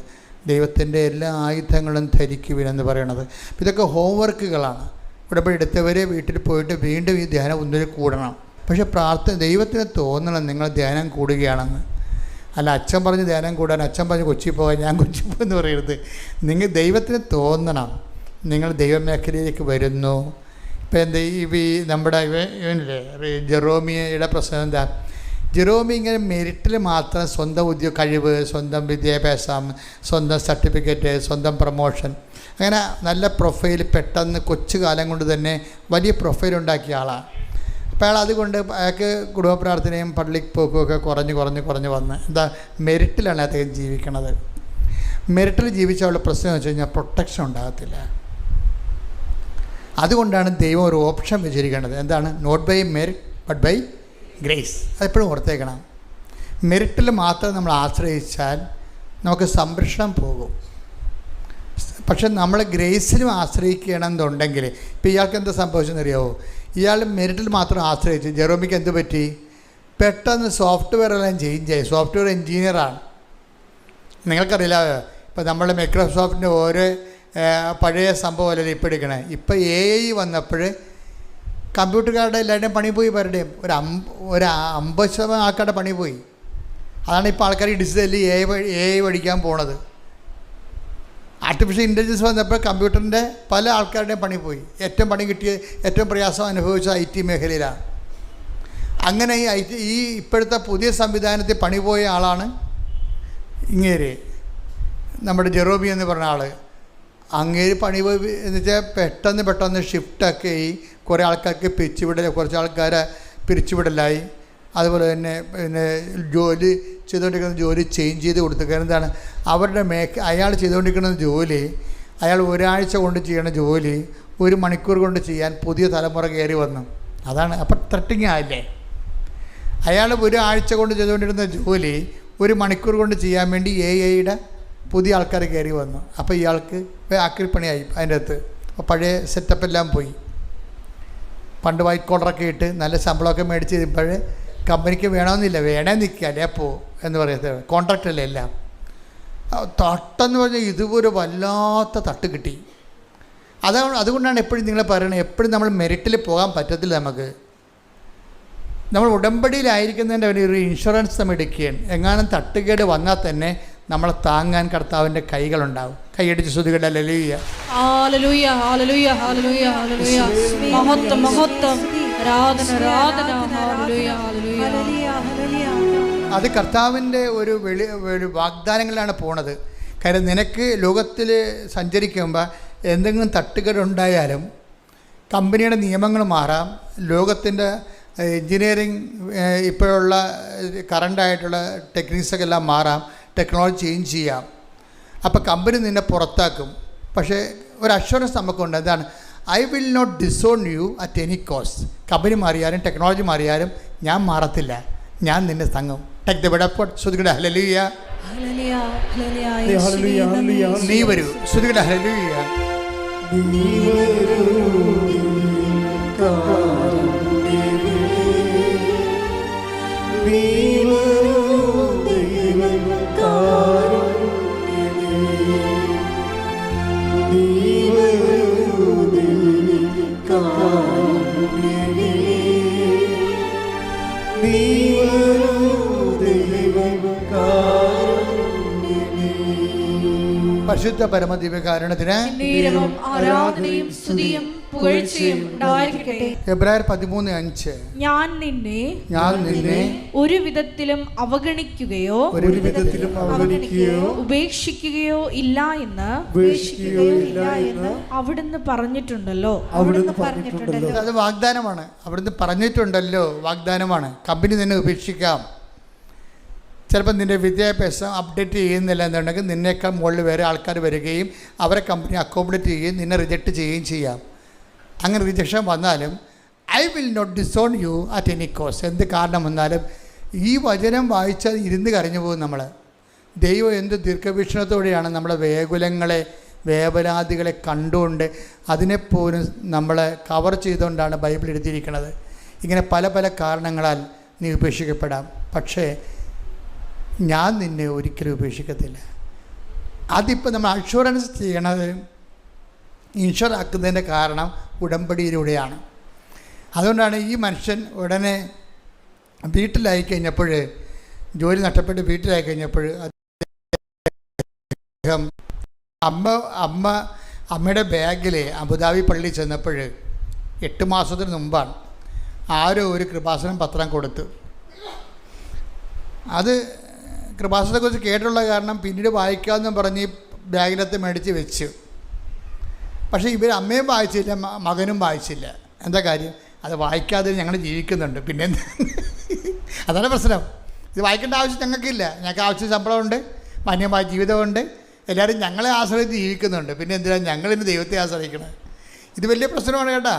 ദൈവത്തിൻ്റെ എല്ലാ ആയുധങ്ങളും ധരിക്കുവിനെന്ന് പറയണത്. ഇതൊക്കെ ഹോംവർക്കുകളാണ്. ഉടമ്പടി എടുത്തവരെ വീട്ടിൽ പോയിട്ട് വീണ്ടും ഈ ധ്യാനം ഒന്നിൽ കൂടണം. പക്ഷേ ദൈവത്തിന് തോന്നണം നിങ്ങൾ ധ്യാനം കൂടുകയാണെന്ന്. അല്ല അച്ഛൻ പറഞ്ഞ് ധ്യാനം കൂടാൻ, അച്ഛൻ പറഞ്ഞ് കൊച്ചി പോകാൻ, ഞാൻ കൊച്ചി പോകുമെന്ന് പറയരുത്. നിങ്ങൾ ദൈവത്തിന് തോന്നണം നിങ്ങൾ ദൈവമേഖലയിലേക്ക് വരുന്നു. ഇപ്പം എന്താ ഈ നമ്മുടെ ഇവനില്ലേ ജെറോമിയുടെ പ്രശ്നം എന്താ? ജെറോമി ഇങ്ങനെ മെറിറ്റിൽ മാത്രം സ്വന്തം കഴിവ്, സ്വന്തം വിദ്യാഭ്യാസം, സ്വന്തം സർട്ടിഫിക്കറ്റ്, സ്വന്തം പ്രൊമോഷൻ, അങ്ങനെ നല്ല പ്രൊഫൈൽ പെട്ടെന്ന് കൊച്ചു കാലം കൊണ്ട് തന്നെ വലിയ പ്രൊഫൈൽ ഉണ്ടാക്കിയ ആളാണ്. അപ്പോൾ അയാൾ അതുകൊണ്ട് അയാൾക്ക് കുടുംബ പ്രാർത്ഥനയും പള്ളിക്ക് പോക്കുമൊക്കെ കുറഞ്ഞ് വന്ന് എന്താ മെറിറ്റിലാണ് അദ്ദേഹം ജീവിക്കണത്. മെറിറ്റിൽ ജീവിച്ചുള്ള പ്രശ്നം എന്ന് വെച്ച് കഴിഞ്ഞാൽ പ്രൊട്ടക്ഷൻ ഉണ്ടാകത്തില്ല. അതുകൊണ്ടാണ് ദൈവം ഒരു ഓപ്ഷൻ വെച്ചിരിക്കുന്നത്. എന്താണ്? Not by merit but by grace. അതെപ്പോഴും ഓർത്തേക്കണം. മെറിറ്റിൽ മാത്രം നമ്മൾ ആശ്രയിച്ചാൽ നമുക്ക് സംരക്ഷണം പോകും. പക്ഷെ നമ്മൾ ഗ്രേസിലും ആശ്രയിക്കണമെന്നുണ്ടെങ്കിൽ ഇപ്പോൾ ഇയാൾക്ക് എന്താ സംഭവിച്ചെന്നറിയാമോ? ഇയാൾ മെറിറ്റിൽ മാത്രം ആശ്രയിച്ചു. ജെറോമിക്ക് എന്ത് പറ്റി? പെട്ടെന്ന് സോഫ്റ്റ്വെയർ എല്ലാം ചേഞ്ച് ആയി. സോഫ്റ്റ്വെയർ എൻജിനീയറാണ്. നിങ്ങൾക്കറിയില്ല, ഇപ്പോൾ നമ്മൾ മൈക്രോസോഫ്റ്റിൻ്റെ ഓരോ പഴയ സംഭവമല്ലേ ഇപ്പോൾ എടുക്കണേ. ഇപ്പോൾ AI വന്നപ്പോൾ കമ്പ്യൂട്ടർകാരുടെ എല്ലാവരുടെയും പണി പോയി. പലരുടെയും ഒരു 50% ആൾക്കാരുടെ പണി പോയി. അതാണ് ഇപ്പോൾ ആൾക്കാർ ഈ ഡിജിറ്റലി AI പഠിക്കാൻ പോണത്. ആർട്ടിഫിഷ്യൽ ഇൻ്റലിജൻസ് വന്നപ്പോൾ കമ്പ്യൂട്ടറിൻ്റെ പല ആൾക്കാരുടെയും പണി പോയി. ഏറ്റവും പണി കിട്ടിയ, ഏറ്റവും പ്രയാസം അനുഭവിച്ച IT മേഖലയിലാണ്. അങ്ങനെ ഈ ഇപ്പോഴത്തെ പുതിയ സംവിധാനത്തിൽ പണി പോയ ആളാണ് ഇങ്ങേര്, നമ്മുടെ ജെറോമി എന്ന് പറഞ്ഞ ആൾ. അങ്ങേര് പണി പോയി എന്ന് വെച്ചാൽ പെട്ടെന്ന് ഷിഫ്റ്റൊക്കെ ഈ കുറേ ആൾക്കാർക്ക് കുറച്ച് ആൾക്കാരെ പിരിച്ചുവിടലായി. അതുപോലെ തന്നെ ജോലി ചെയ്തുകൊണ്ടിരിക്കുന്ന ജോലി ചേഞ്ച് ചെയ്ത് കൊടുത്തു. കാരണം എന്താണ്? അവരുടെ അയാൾ ചെയ്തുകൊണ്ടിരിക്കുന്ന ജോലി, അയാൾ ഒരാഴ്ച കൊണ്ട് ചെയ്യണ ജോലി 1 മണിക്കൂർ കൊണ്ട് ചെയ്യാൻ പുതിയ തലമുറ കയറി വന്നു. അതാണ്. അപ്പം ത്രട്ടിങ് ആയില്ലേ? അയാൾ ഒരാഴ്ച കൊണ്ട് ചെയ്തുകൊണ്ടിരുന്ന ജോലി 1 മണിക്കൂർ കൊണ്ട് ചെയ്യാൻ വേണ്ടി AIയുടെ പുതിയ ആൾക്കാർ കയറി വന്നു. അപ്പോൾ ഇയാൾക്ക് ആക്രിപ്പണിയായി അതിൻ്റെ അകത്ത്. അപ്പോൾ പഴയ സെറ്റപ്പെല്ലാം പോയി. പണ്ട് വൈറ്റ് കോളറൊക്കെ ഇട്ട് നല്ല ശമ്പളമൊക്കെ മേടിച്ച് ഇപ്പോൾ കമ്പനിക്ക് വേണമെന്നില്ല, വേണേ നിൽക്കുക അല്ലേ അപ്പോൾ എന്ന് പറയുന്നത്. കോൺട്രാക്റ്റല്ലേ എല്ലാം. തട്ടെന്ന് പറഞ്ഞാൽ ഇതുപോലെ വല്ലാത്ത തട്ട് കിട്ടി. അതുകൊണ്ടാണ് എപ്പോഴും നിങ്ങൾ പറയണത്, എപ്പോഴും നമ്മൾ മെറിറ്റിൽ പോകാൻ പറ്റത്തില്ല. നമ്മൾ ഉടമ്പടിയിലായിരിക്കുന്നതിൻ്റെ ഒരു ഇൻഷുറൻസ് നമ്മൾ എടുക്കുകയാണ്. എങ്ങാനും തട്ടുകേട് വന്നാൽ തന്നെ നമ്മളെ താങ്ങാൻ കർത്താവിൻ്റെ കൈകളുണ്ടാവും. കൈയടിച്ച് ശ്രുതികളുടെ ഹല്ലേലൂയ, ഹല്ലേലൂയ, ഹല്ലേലൂയ, ഹല്ലേലൂയ, ഹല്ലേലൂയ. മഹത്വം, മഹത്വം, ആരാധന, ആരാധന, ഹല്ലേലൂയ, ഹല്ലേലൂയ. അത് കർത്താവിൻ്റെ ഒരു വാഗ്ദാനങ്ങളിലാണ് പോണത്. കാര്യം നിനക്ക് ലോകത്തിൽ സഞ്ചരിക്കുമ്പോൾ എന്തെങ്കിലും തട്ടുകേടുണ്ടായാലും കമ്പനിയുടെ നിയമങ്ങൾ മാറാം, ലോകത്തിൻ്റെ എൻജിനീയറിങ് ഇപ്പോഴുള്ള കറണ്ടായിട്ടുള്ള ടെക്നിക്സൊക്കെ എല്ലാം മാറാം, ടെക്നോളജി ചേഞ്ച് ചെയ്യാം. അപ്പോൾ കമ്പനി നിന്നെ പുറത്താക്കും. പക്ഷേ ഒരു അഷ്വറൻസ് നമുക്കുണ്ട്. എന്താണ്? I will not disown you at any cost. Company മാറിയാലും ടെക്നോളജി മാറിയാലും ഞാൻ മാറത്തില്ല, ഞാൻ നിന്നെ തങ്ങും. Take the bed up. ശ്രുതികളുടെ ഹല്ലേലൂയ, നീ വരൂ. ശ്രുതികളുടെ ഹല്ലേലൂയ. നീ പരിശുദ്ധ പരമദിവ്യകാരുണ്യത്തിന് നേരവും ആരാധനയും സ്തുതിയും പുകഴ്ചയും ഉണ്ടായിരിക്കട്ടെ. എബ്രായർ 13:5 ഞാൻ നിന്നെ ഒരു വിധത്തിലും അവഗണിക്കുകയോ ഉപേക്ഷിക്കുകയോ ഇല്ല എന്ന് അവിടുന്ന് പറഞ്ഞിട്ടുണ്ടല്ലോ. അത് വാഗ്ദാനമാണ്. അവിടുന്ന് പറഞ്ഞിട്ടുണ്ടല്ലോ, വാഗ്ദാനമാണ്. കമ്പനി നിന്നെ ഉപേക്ഷിക്കാം. ചിലപ്പോൾ നിൻ്റെ വിദ്യാഭ്യാസം അപ്ഡേറ്റ് ചെയ്യുന്നില്ല എന്നുണ്ടെങ്കിൽ നിന്നേക്കാൾ മുകളിൽ വേറെ ആൾക്കാർ വരികയും അവരെ കമ്പനി അക്കോമഡേറ്റ് ചെയ്യുകയും നിന്നെ റിജക്റ്റ് ചെയ്യുകയും ചെയ്യാം. അങ്ങനെ റിജക്ഷൻ വന്നാലും I will not disown you at any cost. എന്ത് കാരണം വന്നാലും ഈ വചനം വായിച്ചാൽ ഇരുന്ന് കരഞ്ഞു പോകും നമ്മൾ. ദൈവം എന്ത് ദീർഘവീക്ഷണത്തോടെയാണ് നമ്മളെ വേകുലങ്ങളെ വേവലാദികളെ കണ്ടുകൊണ്ട് അതിനെപ്പോലും നമ്മളെ കവർ ചെയ്തുകൊണ്ടാണ് ബൈബിൾ എഴുതിയിരിക്കുന്നത്. ഇങ്ങനെ പല പല കാരണങ്ങളാൽ നീ ഉപേക്ഷിക്കപ്പെടാം, പക്ഷേ ഞാൻ നിന്നെ ഒരിക്കലും ഉപേക്ഷിക്കത്തില്ല. അതിപ്പോൾ നമ്മൾ അഷുറൻസ് ചെയ്യണത്, ഇൻഷുർ ആക്കുന്നതിൻ്റെ കാരണം ഉടമ്പടിയിലൂടെയാണ്. അതുകൊണ്ടാണ് ഈ മനുഷ്യൻ ഉടനെ വീട്ടിലായി കഴിഞ്ഞപ്പോൾ, ജോലി നഷ്ടപ്പെട്ട് വീട്ടിലായി കഴിഞ്ഞപ്പോൾ അദ്ദേഹം അമ്മയുടെ ബാഗിൽ അബുദാബി പള്ളി ചെന്നപ്പോൾ 8 മാസത്തിന് മുമ്പാണ് ആരോ ഒരു കൃപാസനം പത്രം കൊടുത്തു. അത് കൃപാസനത്തെക്കുറിച്ച് കേട്ടുള്ള കാരണം പിന്നീട് വായിക്കാമെന്നും പറഞ്ഞ് ഈ ബാഗിനകത്ത് മേടിച്ച് വെച്ചു. പക്ഷേ ഇവർ അമ്മയും വായിച്ചില്ല, മകനും വായിച്ചില്ല. എന്താ കാര്യം? അത് വായിക്കാതെ ഞങ്ങൾ ജീവിക്കുന്നുണ്ട്. പിന്നെ അതാണ് പ്രശ്നം. ഇത് വായിക്കേണ്ട ആവശ്യം ഞങ്ങൾക്കില്ല. ഞങ്ങൾക്ക് ആവശ്യം ശമ്പളമുണ്ട്, മാന്യമായ ജീവിതമുണ്ട്, എല്ലാവരും ഞങ്ങളെ ആശ്രയിച്ച് ജീവിക്കുന്നുണ്ട്. പിന്നെ എന്തിനാണ് ഞങ്ങളിന്ന് ദൈവത്തെ ആശ്രയിക്കണം? ഇത് വലിയ പ്രശ്നമാണ് കേട്ടോ.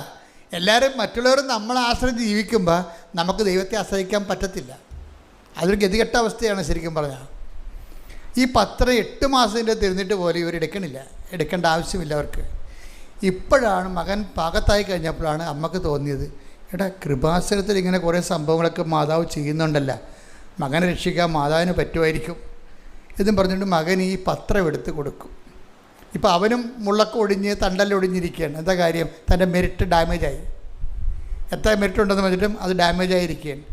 എല്ലാവരും മറ്റുള്ളവർ നമ്മളെ ആശ്രയിച്ച് ജീവിക്കുമ്പോൾ നമുക്ക് ദൈവത്തെ ആശ്രയിക്കാൻ പറ്റത്തില്ല. അതൊരു ഗതികെട്ട അവസ്ഥയാണ് ശരിക്കും പറഞ്ഞാൽ. ഈ പത്രം 8 മാസത്തിൻ്റെ തിരുന്നിട്ട് പോലും ഇവർ എടുക്കേണ്ട ആവശ്യമില്ല അവർക്ക്. ഇപ്പോഴാണ് മകൻ പാകത്തായി കഴിഞ്ഞപ്പോഴാണ് അമ്മക്ക് തോന്നിയത്, എടാ കൃപാസനത്തിൽ ഇങ്ങനെ കുറേ സംഭവങ്ങളൊക്കെ മാതാവ് ചെയ്യുന്നുണ്ടല്ല, മകനെ രക്ഷിക്കാൻ മാതാവിന് പറ്റുമായിരിക്കും എന്നും പറഞ്ഞുകൊണ്ട് മകൻ ഈ പത്രം എടുത്ത് കൊടുക്കും. ഇപ്പോൾ അവനും മുള്ളൊക്കെ ഒടിഞ്ഞ് തണ്ടല്ലൊടിഞ്ഞിരിക്കുകയാണ്. എന്താ കാര്യം? തൻ്റെ മെരിറ്റ് ഡാമേജായി. എത്ര മെരിറ്റ് ഉണ്ടെന്ന് വെച്ചിട്ടും അത് ഡാമേജായിരിക്കുകയാണ്.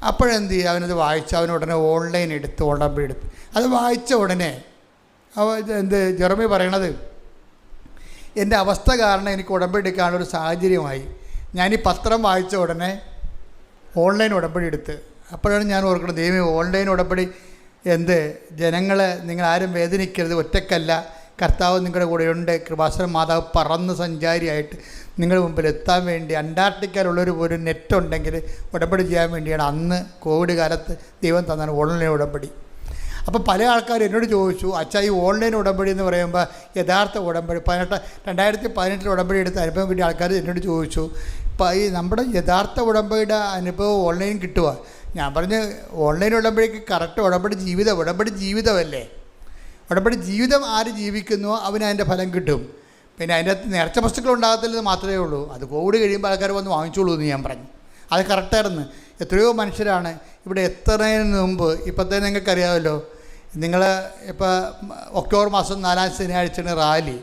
അപ്പോഴെന്ത് ചെയ്യുക? അവനത് വായിച്ച് അവൻ ഉടനെ ഓൺലൈൻ എടുത്ത് ഉടമ്പടി എടുത്ത് അത് വായിച്ച ഉടനെ ജെറമി പറയണത്, എൻ്റെ അവസ്ഥ കാരണം എനിക്ക് ഉടമ്പടി എടുക്കാനുള്ളൊരു സാഹചര്യമായി. ഞാൻ ഈ പത്രം വായിച്ച ഉടനെ ഓൺലൈൻ ഉടമ്പടി എടുത്ത്. അപ്പോഴാണ് ഞാൻ ഓർക്കുന്നത്, ദൈവമേ ഓൺലൈൻ ഉടമ്പടി ജനങ്ങളെ നിങ്ങളാരും വേദനിക്കരുത്, ഒറ്റക്കല്ല, കർത്താവ് നിങ്ങളുടെ കൂടെയുണ്ട്. കൃപാസനം മാതാവ് പറന്ന് സഞ്ചാരിയായിട്ട് നിങ്ങളുടെ മുമ്പിൽ എത്താൻ വേണ്ടി അന്റാർട്ടിക്കയിലുള്ളൊരു നെറ്റുണ്ടെങ്കിൽ ഉടമ്പടി ചെയ്യാൻ വേണ്ടിയാണ് അന്ന് കോവിഡ് കാലത്ത് ദൈവം തന്നാണ് ഓൺലൈൻ ഉടമ്പടി. അപ്പോൾ പല ആൾക്കാരും എന്നോട് ചോദിച്ചു, അച്ഛാ ഈ ഓൺലൈൻ ഉടമ്പടി എന്ന് പറയുമ്പോൾ യഥാർത്ഥ ഉടമ്പടി 2018 ഉടമ്പടി എടുത്ത അനുഭവം കിട്ടിയ ആൾക്കാർ എന്നോട് ചോദിച്ചു, ഈ നമ്മുടെ യഥാർത്ഥ ഉടമ്പടിയുടെ അനുഭവം ഓൺലൈൻ കിട്ടുക? ഞാൻ പറഞ്ഞ് ഓൺലൈൻ ഉടമ്പടിക്ക് കറക്റ്റ് ഉടമ്പടി ജീവിതമല്ലേ. ഉടമ്പടി ജീവിതം ആര് ജീവിക്കുന്നുവോ അവന് അതിൻ്റെ ഫലം കിട്ടും. പിന്നെ അതിൻ്റെ അകത്ത് നേർച്ച വസ്തുക്കൾ ഉണ്ടാകത്തില്ലെന്ന് മാത്രമേ ഉള്ളൂ. അത് കോവിഡ് കഴിയുമ്പോൾ ആൾക്കാർ വന്ന് വാങ്ങിച്ചോളൂ എന്ന് ഞാൻ പറഞ്ഞു. അത് കറക്റ്റായിരുന്നു. എത്രയോ മനുഷ്യരാണ് ഇവിടെ എത്തുന്നതിന് മുമ്പ്. ഇപ്പോഴത്തെ നിങ്ങൾക്കറിയാമല്ലോ, നിങ്ങൾ ഇപ്പോൾ ഒക്ടോബർ മാസം 4-ാം ശനിയാഴ്ചയാണ് റാലി.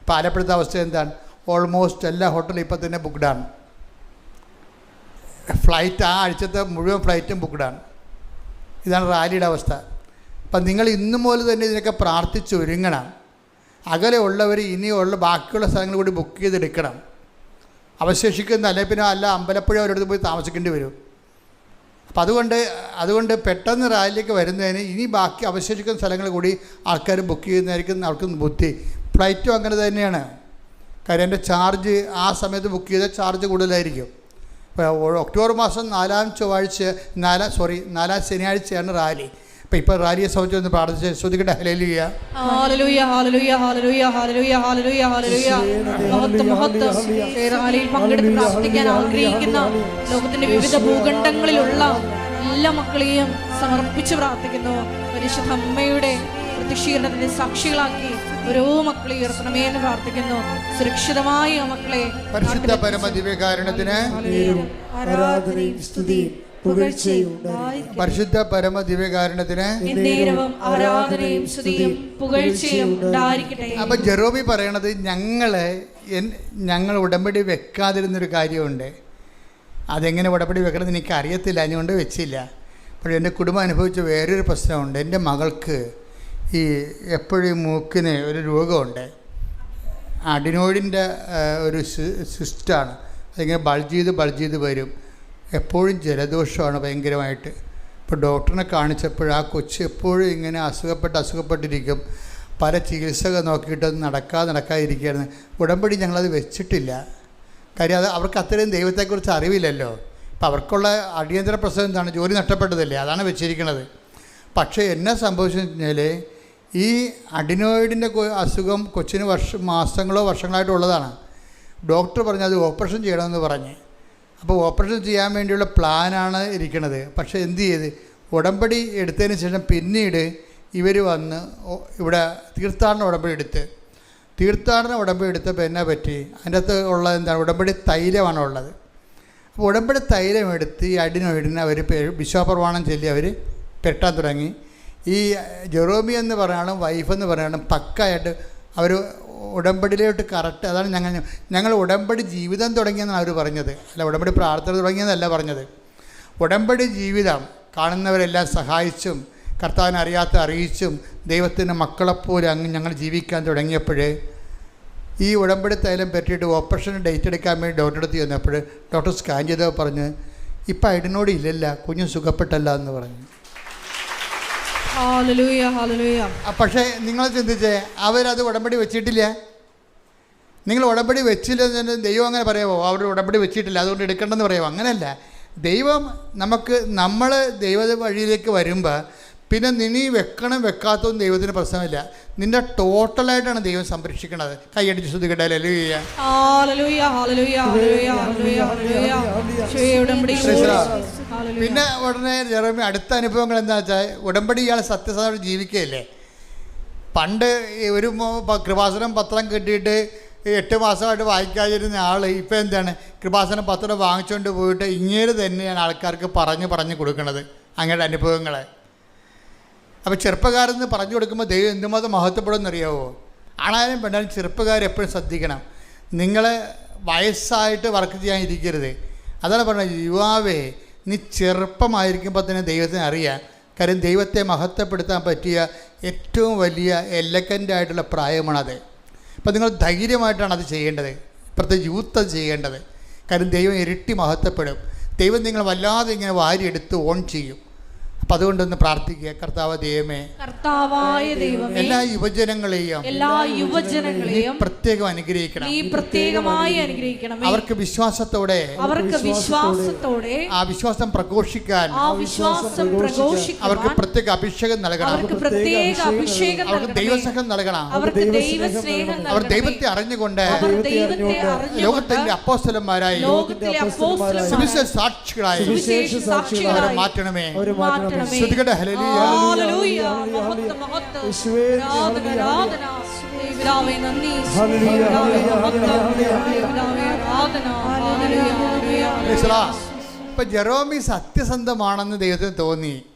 ഇപ്പോൾ ആലപ്പുഴത്തെ അവസ്ഥ എന്താണ്? ഓൾമോസ്റ്റ് എല്ലാ ഹോട്ടലും ഇപ്പോൾ തന്നെ ബുക്ക്ഡാണ്. ഫ്ലൈറ്റ് ആ ആഴ്ചത്തെ മുഴുവൻ ഫ്ലൈറ്റും ബുക്ക്ഡാണ്. ഇതാണ് റാലിയുടെ അവസ്ഥ. അപ്പം നിങ്ങൾ ഇന്നു മുതൽ തന്നെ ഇതിനൊക്കെ പ്രാർത്ഥിച്ചൊരുങ്ങണം. അകലെ ഉള്ളവർ ഇനിയുള്ള ബാക്കിയുള്ള സ്ഥലങ്ങൾ കൂടി ബുക്ക് ചെയ്തെടുക്കണം. അവശേഷിക്കുന്ന അല്ലെങ്കിൽ പിന്നെ അമ്പലപ്പുഴ ഒരിടത്ത് പോയി താമസിക്കേണ്ടി വരും. അപ്പം അതുകൊണ്ട് പെട്ടെന്ന് റാലിയിലേക്ക് വരുന്നതിന് ഇനി ബാക്കി അവശേഷിക്കുന്ന സ്ഥലങ്ങൾ കൂടി ആൾക്കാർ ബുക്ക് ചെയ്യുന്നതായിരിക്കും അവർക്ക് ബുദ്ധി. ഫ്ലൈറ്റും അങ്ങനെ തന്നെയാണ്. കാര്യം എൻ്റെ ചാർജ് ആ സമയത്ത് ബുക്ക് ചെയ്ത ചാർജ് കൂടുതലായിരിക്കും. ഒക്ടോബർ മാസം 4-ാം ശനിയാഴ്ചയാണ് റാലി. അപ്പം ഇപ്പോൾ റാലിയെ സംബന്ധിച്ച് ഒന്ന് പ്രാർത്ഥിച്ച് ശ്രദ്ധിക്കട്ടെ. Hallelujah hallelujah hallelujah hallelujah hallelujah hallelujah hallelujah. മഹത്വം റാലിയിൽ പങ്കെടുത്ത് പ്രാർത്ഥിക്കാൻ ആഗ്രഹിക്കുന്ന ലോകത്തിന്റെ വിവിധ ഭൂഖണ്ഡങ്ങളിലുള്ള എല്ലാ മക്കളെയും സമർപ്പിച്ച് പ്രാർത്ഥിക്കുന്നു. പരിശുദ്ധ അമ്മയുടെ പ്രത്യക്ഷീകരണത്തിന്റെ സാക്ഷികളാക്കി ഓരോ മക്കളെ ഉയർത്തണമേ എന്ന് പ്രാർത്ഥിക്കുന്നു. സുരക്ഷിതമായി ആ മക്കളെ പരിശുദ്ധ പരമദിവ്യകാരുണ്യത്തിന് ആരാധനയും സ്തുതിയും പുകഴ്ചയും പരിശുദ്ധ പരമദിവ്യകാരുണ്യത്തിന് ആരാധനയും സ്തുതിയും പുകഴ്ചയും ഉണ്ടായിരിക്കട്ടെ. അപ്പം ജെറോമി പറയണത്, ഞങ്ങൾ ഉടമ്പടി വെക്കാതിരുന്നൊരു കാര്യമുണ്ട്. അതെങ്ങനെ ഉടമ്പടി വെക്കണമെന്ന് എനിക്ക് അറിയത്തില്ല, അതുകൊണ്ട് വെച്ചില്ല. അപ്പോൾ എൻ്റെ കുടുംബം അനുഭവിച്ച വേറൊരു പ്രശ്നമുണ്ട്. എൻ്റെ മകൾക്ക് ഈ എപ്പോഴും മൂക്കിന് ഒരു രോഗമുണ്ട്, അഡിനോയിഡിൻ്റെ ഒരു സിസ്റ്റാണ്. അതിങ്ങനെ ബൾജ് ചെയ്ത് വരും. എപ്പോഴും ജലദോഷമാണ് ഭയങ്കരമായിട്ട്. ഇപ്പോൾ ഡോക്ടറിനെ കാണിച്ചപ്പോൾ ആ കൊച്ച് എപ്പോഴും ഇങ്ങനെ അസുഖപ്പെട്ടിരിക്കും. പല ചികിത്സകൾ നോക്കിയിട്ട് നടക്കാതിരിക്കുകയായിരുന്നു. ഉടമ്പടി ഞങ്ങളത് വെച്ചിട്ടില്ല. കാര്യം അത് അവർക്ക് അത്രയും ദൈവത്തെക്കുറിച്ച് അറിവില്ലല്ലോ. അപ്പോൾ അവർക്കുള്ള അടിയന്തര പ്രശ്നം എന്താണ്? ജോലി നഷ്ടപ്പെട്ടതല്ലേ, അതാണ് വെച്ചിരിക്കുന്നത്. പക്ഷേ എന്നാ സംഭവിച്ചെന്ന് കഴിഞ്ഞാൽ ഈ അഡിനോയിഡിൻ്റെ അസുഖം കൊച്ചിന് മാസങ്ങളോ വർഷങ്ങളായിട്ടുള്ളതാണ്. ഡോക്ടർ പറഞ്ഞു അത് ഓപ്പറേഷൻ ചെയ്യണമെന്ന് പറഞ്ഞ്. അപ്പോൾ ഓപ്പറേഷൻ ചെയ്യാൻ വേണ്ടിയുള്ള പ്ലാനാണ് ഇരിക്കുന്നത്. പക്ഷേ എന്ത് ചെയ്ത് ഉടമ്പടി എടുത്തതിന് ശേഷം പിന്നീട് ഇവർ വന്ന് ഇവിടെ തീർത്ഥാടന ഉടമ്പടി എടുത്തപ്പോൾ എന്നാ പറ്റി? അതിൻ്റെ അകത്ത് ഉള്ളത് എന്താണ്? ഉടമ്പടി തൈലമാണ് ഉള്ളത്. അപ്പോൾ ഉടമ്പടി തൈലം എടുത്ത് ഈ അഡിനോയിഡിനെ അവർ വിശ്വാസപ്രമാണം ചൊല്ലി അവർ പെട്ടാൻ തുടങ്ങി. ഈ ജെറോമി എന്ന് പറയാനും വൈഫെന്ന് പറയാനും പക്കായിട്ട് അവർ ഉടമ്പടിയിലോട്ട് കറക്റ്റ്. അതാണ് ഞങ്ങൾ ഉടമ്പടി ജീവിതം തുടങ്ങിയെന്നാണ് അവർ പറഞ്ഞത്. അല്ല, ഉടമ്പടി പ്രാർത്ഥന തുടങ്ങിയെന്നല്ല പറഞ്ഞത്. ഉടമ്പടി ജീവിതം കാണുന്നവരെല്ലാം സഹായിച്ചും കർത്താവിനെ അറിയിച്ചും ദൈവത്തിൻ്റെ മക്കളെപ്പോലെ അങ്ങ് ഞങ്ങൾ ജീവിക്കാൻ തുടങ്ങിയപ്പോൾ ഈ ഉടമ്പടി തൈലം പറ്റിയിട്ട് ഓപ്പറേഷൻ ഡേറ്റ് എടുക്കാൻ വേണ്ടി ഡോക്ടറെ അടുത്ത് ചെന്നപ്പോൾ ഡോക്ടർ സ്കാൻ ചെയ്തപ്പോൾ പറഞ്ഞ് ഇപ്പം അഡിനോയിഡ് ഇല്ലല്ല, കുഞ്ഞ് സുഖപ്പെട്ടല്ല എന്ന് പറഞ്ഞു. പക്ഷേ നിങ്ങൾ ചിന്തിച്ചേ, അവരത് ഉടമ്പടി വെച്ചിട്ടില്ല. നിങ്ങൾ ഉടമ്പടി വെച്ചില്ലെന്ന് ദൈവം അങ്ങനെ പറയാമോ? അവർ ഉടമ്പടി വെച്ചിട്ടില്ല അതുകൊണ്ട് എടുക്കേണ്ടെന്ന് പറയാമോ? അങ്ങനെയല്ല. ദൈവം നമ്മൾ ദൈവ വഴിയിലേക്ക് വരുമ്പോൾ പിന്നെ നീ വെക്കണം വെക്കാത്തതും ദൈവത്തിന് പ്രശ്നമില്ല. നിന്റെ ടോട്ടലായിട്ടാണ് ദൈവം സംരക്ഷിക്കുന്നത്. കൈയടിച്ച് ശ്രദ്ധിക്കട്ടെ. പിന്നെ ഉടനെ ജെറോമി അടുത്ത അനുഭവങ്ങൾ എന്താ വെച്ചാൽ, ഉടമ്പടി ഇയാൾ സത്യസന്ധമായിട്ട് ജീവിക്കുകയല്ലേ. പണ്ട് ഒരു കൃപാസനം പത്രം കിട്ടിയിട്ട് 8 മാസമായിട്ട് വായിക്കാതിരുന്ന ആൾ ഇപ്പം എന്താണ്, കൃപാസനം പത്രം വാങ്ങിച്ചുകൊണ്ട് പോയിട്ട് ഇങ്ങേര് തന്നെയാണ് ആൾക്കാർക്ക് പറഞ്ഞു കൊടുക്കുന്നത് അങ്ങയുടെ അനുഭവങ്ങളെ. അപ്പോൾ ചെറുപ്പക്കാരെന്ന് പറഞ്ഞു കൊടുക്കുമ്പോൾ ദൈവം എന്തുമാത്രം മഹത്വപ്പെടുമെന്നറിയാവോ? ആണായാലും പെണ്ണാലും ചെറുപ്പക്കാരെപ്പോഴും ശ്രദ്ധിക്കണം. നിങ്ങൾ വയസ്സായിട്ട് വർക്ക് ചെയ്യാൻ ഇരിക്കരുത്. അതാണ് പറഞ്ഞത്, യുവാവേ നീ ചെറുപ്പമായിരിക്കുമ്പോൾ തന്നെ ദൈവത്തിന് അറിയാം. കാര്യം ദൈവത്തെ മഹത്വപ്പെടുത്താൻ പറ്റിയ ഏറ്റവും വലിയ എലഗൻ്റായിട്ടുള്ള പ്രായമാണത്. അപ്പോൾ നിങ്ങൾ ധൈര്യമായിട്ടാണ് അത് ചെയ്യേണ്ടത്. പ്രത്യേകിച്ച് യൂത്ത് അത് ചെയ്യേണ്ടത്. കാര്യം ദൈവം ഇരട്ടി മഹത്വപ്പെടും. ദൈവം നിങ്ങൾ വല്ലാതെ ഇങ്ങനെ വാരിയെടുത്ത് ഓൺ ചെയ്യും. അപ്പം അതുകൊണ്ടൊന്ന് പ്രാർത്ഥിക്കുക. കർത്താവായ ദൈവമേ എല്ലാ യുവജനങ്ങളെയും പ്രത്യേകം അനുഗ്രഹിക്കണം. അവർക്ക് വിശ്വാസത്തോടെ ആ വിശ്വാസം പ്രഘോഷിക്കാൻ അവർക്ക് പ്രത്യേക അഭിഷേകം നൽകണം. അവർക്ക് ദൈവസ്നേഹം നൽകണം. അവർ ദൈവത്തെ അറിഞ്ഞുകൊണ്ട് ലോകത്തിന്റെ അപ്പോസ്തലന്മാരായി സുവിശേഷ സാക്ഷികളായി അവരെ മാറ്റണമേ. ശ്രദ്ധിക്കട്ടെ. ഹല്ലേലൂയ. ഇപ്പൊ ജെറോമി സത്യസന്ധമാണെന്ന് ദൈവത്തിന്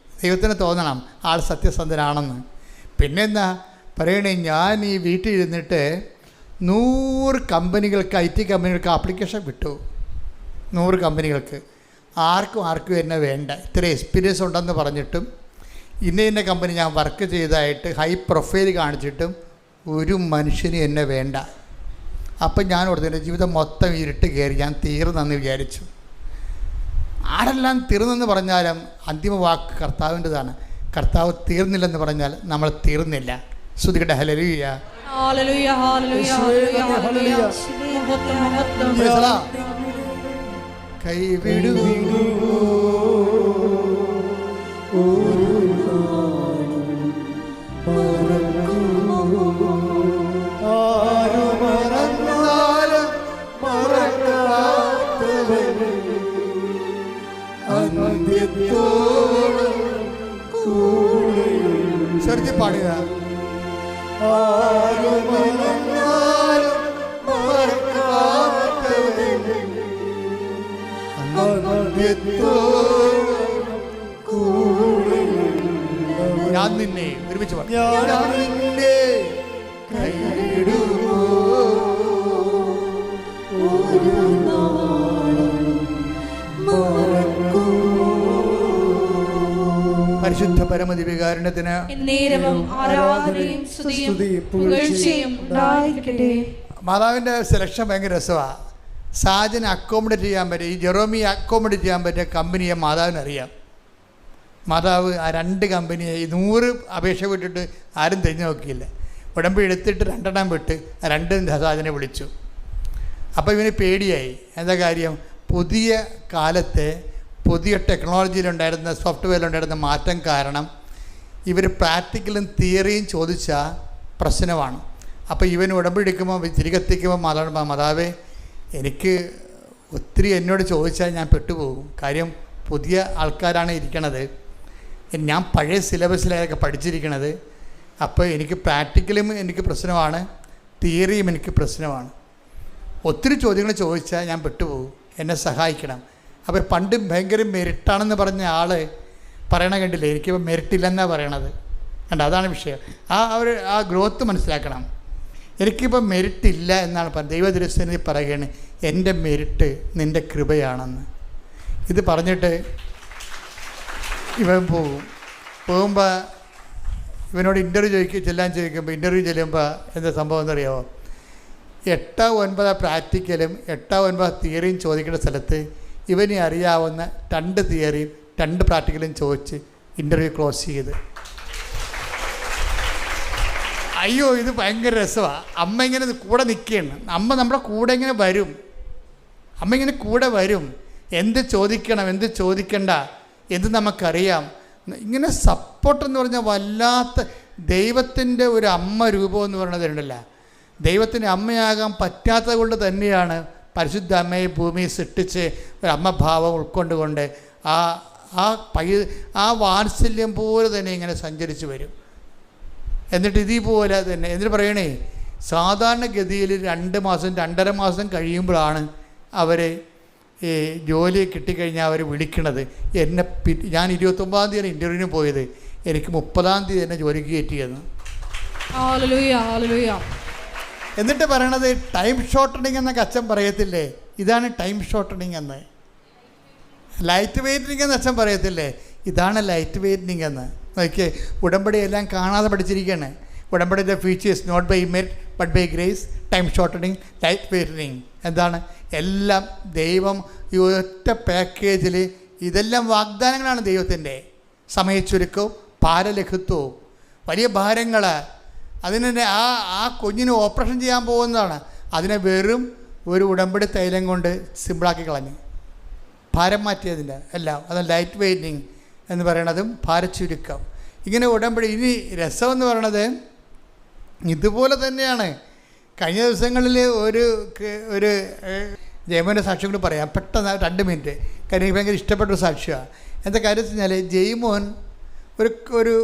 തോന്നണം ആൾ സത്യസന്ധനാണെന്ന്. പിന്നെന്താ പറയണേ, ഞാൻ ഈ വീട്ടിലിരുന്നിട്ട് 100 കമ്പനികൾക്ക് IT കമ്പനികൾക്ക് ആപ്ലിക്കേഷൻ വിട്ടു. 100 കമ്പനികൾക്ക്. ആർക്കും എന്നെ വേണ്ട. ഇത്ര എക്സ്പീരിയൻസ് ഉണ്ടെന്ന് പറഞ്ഞിട്ടും ഇന്ന കമ്പനി ഞാൻ വർക്ക് ചെയ്തതായിട്ട് ഹൈ പ്രൊഫൈൽ കാണിച്ചിട്ടും ഒരു മനുഷ്യന് എന്നെ വേണ്ട. അപ്പം ഞാൻ ഓർത്ത് ജീവിതം മൊത്തം ഇരുട്ട് കയറി, ഞാൻ തീർന്നെന്ന് വിചാരിച്ചു. ആരെല്ലാം തീർന്നെന്ന് പറഞ്ഞാലും അന്തിമ വാക്ക് കർത്താവിൻ്റെതാണ്. കർത്താവ് തീർന്നില്ലെന്ന് പറഞ്ഞാൽ നമ്മൾ തീർന്നില്ല. ശ്രദ്ധിക്കട്ടെ. ഹല്ലേലൂയ. കൈവിടുവോ ശ്രദ്ധിച്ച് പാടുക. ഞാൻ നിന്നെ ഒരുമിച്ച് പരിശുദ്ധ പരമദിവ്യകാരുണ്യത്തിന് എന്നേരവും ആരാധനയും സ്തുതിയും പുകഴ്ചയും ഉണ്ടായിരിക്കട്ടെ. മാതാവിൻ്റെ സെലക്ഷൻ ഭയങ്കര രസമാണ്. സാജന് അക്കോമഡേറ്റ് ചെയ്യാൻ പറ്റിയ, ഈ ജെറോമിയെ അക്കോമഡേറ്റ് ചെയ്യാൻ പറ്റിയ കമ്പനിയെ മാതാവിനറിയാം. മാതാവ് ആ 2 കമ്പനിയെ 100 അപേക്ഷ വിട്ടിട്ട് ആരും തിരിഞ്ഞു നോക്കിയില്ല. ഉടമ്പടി എടുത്തിട്ട് 2 വിട്ട് 2 സാജനെ വിളിച്ചു. അപ്പോൾ ഇവന് പേടിയായി. എന്താ കാര്യം? പുതിയ കാലത്തെ പുതിയ ടെക്നോളജിയിലുണ്ടായിരുന്ന സോഫ്റ്റ്വെയറിലുണ്ടായിരുന്ന മാറ്റം കാരണം ഇവർ പ്രാക്ടിക്കലും തിയറിയും ചോദിച്ചാൽ പ്രശ്നമാണ്. അപ്പോൾ ഇവൻ ഉടമ്പടി എടുക്കുമ്പോൾ തിരികെത്തിക്കുമ്പോൾ മാതാവേ എനിക്ക് ഒത്തിരി എന്നോട് ചോദിച്ചാൽ ഞാൻ പെട്ടുപോകും. കാര്യം പുതിയ ആൾക്കാരാണ് ഇരിക്കണത്, ഞാൻ പഴയ സിലബസിലൊക്കെ പഠിച്ചിരിക്കണത്. അപ്പോൾ എനിക്ക് പ്രാക്ടിക്കലും എനിക്ക് പ്രശ്നമാണ്, തിയറിയും എനിക്ക് പ്രശ്നമാണ്. ഒത്തിരി ചോദ്യങ്ങൾ ചോദിച്ചാൽ ഞാൻ പെട്ടുപോകും, എന്നെ സഹായിക്കണം. അപ്പോൾ പണ്ട് ഭയങ്കര മെരിട്ടാണെന്ന് പറഞ്ഞ ആൾ പറയണ കണ്ടില്ലേ, എനിക്കിപ്പോൾ മെരിട്ടില്ലെന്നാണ് പറയണത്. കണ്ട, അതാണ് വിഷയം. ആ ഗ്രോത്ത് മനസ്സിലാക്കണം. എനിക്കിപ്പോൾ മെരിട്ടില്ല എന്നാണ് പറഞ്ഞത്. ദൈവദൃശ്യനിധി പറയുകയാണ്, എൻ്റെ മെരിട്ട് നിൻ്റെ കൃപയാണെന്ന്. ഇത് പറഞ്ഞിട്ട് ഇവൻ പോകുമ്പോൾ ഇവനോട് ഇൻ്റർവ്യൂ ചെല്ലുമ്പോൾ എന്താ സംഭവം എന്നറിയാമോ? 8-9 പ്രാക്ടിക്കലും 8-9 തിയറിയും ചോദിക്കേണ്ട സ്ഥലത്ത് ഇവനെ അറിയാവുന്ന 2 തിയറിയും 2 പ്രാക്ടിക്കലും ചോദിച്ച് ഇൻ്റർവ്യൂ ക്ലോസ് ചെയ്ത്. അയ്യോ, ഇത് ഭയങ്കര രസമാണ്. അമ്മ ഇങ്ങനെ കൂടെ നിൽക്കുകയാണ്. അമ്മ നമ്മുടെ കൂടെ ഇങ്ങനെ വരും. അമ്മ ഇങ്ങനെ കൂടെ വരും. എന്ത് ചോദിക്കണം, എന്ത് ചോദിക്കണ്ട, എന്ത് നമുക്കറിയാം. ഇങ്ങനെ സപ്പോർട്ടെന്ന് പറഞ്ഞാൽ വല്ലാത്ത ദൈവത്തിൻ്റെ ഒരു അമ്മ രൂപം എന്ന് പറയുന്നത് ഉണ്ടല്ല. ദൈവത്തിന് അമ്മയാകാൻ പറ്റാത്തത് കൊണ്ട് തന്നെയാണ് പരിശുദ്ധ അമ്മയെ ഭൂമിയിൽ സൃഷ്ടിച്ച് ഒരു അമ്മഭാവം ഉൾക്കൊണ്ടുകൊണ്ട് ആ വാത്സല്യം പോലെ തന്നെ ഇങ്ങനെ സഞ്ചരിച്ച് വരും. എന്നിട്ട് ഇതേപോലെ തന്നെ എന്നിട്ട് പറയണേ, സാധാരണഗതിയിൽ 2 മാസം 2.5 മാസം കഴിയുമ്പോഴാണ് അവരെ ഈ ജോലി കിട്ടിക്കഴിഞ്ഞാൽ അവർ വിളിക്കണത്. ഞാൻ 29-ാം തീയതി ഇൻ്റർവ്യൂവിന് പോയത്, എനിക്ക് 30-ാം തീയതി തന്നെ ജോലിക്ക് കയറ്റിയെന്ന്. എന്നിട്ട് പറയണത് ടൈം ഷോർട്ടണിങ് എന്നൊക്കെ അച്ഛൻ പറയത്തില്ലേ, ഇതാണ് ടൈം ഷോർട്ടണിങ് എന്ന്. ലൈറ്റ് വെയ്റ്റനിങ് എന്ന് അച്ഛൻ പറയത്തില്ലേ, ഇതാണ് ലൈറ്റ് വെയ്റ്റനിങ് എന്ന്. നോക്കിയേ, ഉടമ്പടി എല്ലാം കാണാതെ പഠിച്ചിരിക്കുകയാണ്. ഉടമ്പടിയുടെ features not by merit but by grace, time shortening, light weightening. എന്താണ്? എല്ലാം ദൈവം ഈ ഒറ്റ പാക്കേജിൽ ഇതെല്ലാം വാഗ്ദാനങ്ങളാണ് ദൈവത്തിൻ്റെ. സമയച്ചുരുക്കവും ഭാരലഘുത്വവും വലിയ ഭാരങ്ങൾ. അതിനെ ആ കുഞ്ഞിന് ഓപ്പറേഷൻ ചെയ്യാൻ പോകുന്നതാണ്. അതിനെ വെറും ഒരു ഉടമ്പടി തൈലം കൊണ്ട് സിമ്പിളാക്കി കളഞ്ഞു, ഭാരം മാറ്റിയതിൻ്റെ എല്ലാം. അത് ലൈറ്റ് വെയ്റ്റിങ് എന്ന് പറയണതും ഭാരച്ചുരുക്കം. ഇങ്ങനെ ഉടമ്പടി. ഇനി രസമെന്ന് പറയണത് ഇതുപോലെ തന്നെയാണ്. കഴിഞ്ഞ ദിവസങ്ങളിൽ ഒരു ജയമോൻ്റെ സാക്ഷ്യം കൂടി പറയാം പെട്ടെന്ന്, 2 മിനിറ്റ്. കാര്യം എനിക്ക് ഭയങ്കര ഇഷ്ടപ്പെട്ടൊരു സാക്ഷ്യമാണ്. എന്താ കാര്യം വെച്ച് കഴിഞ്ഞാൽ, ജയ്മോൻ ഒരു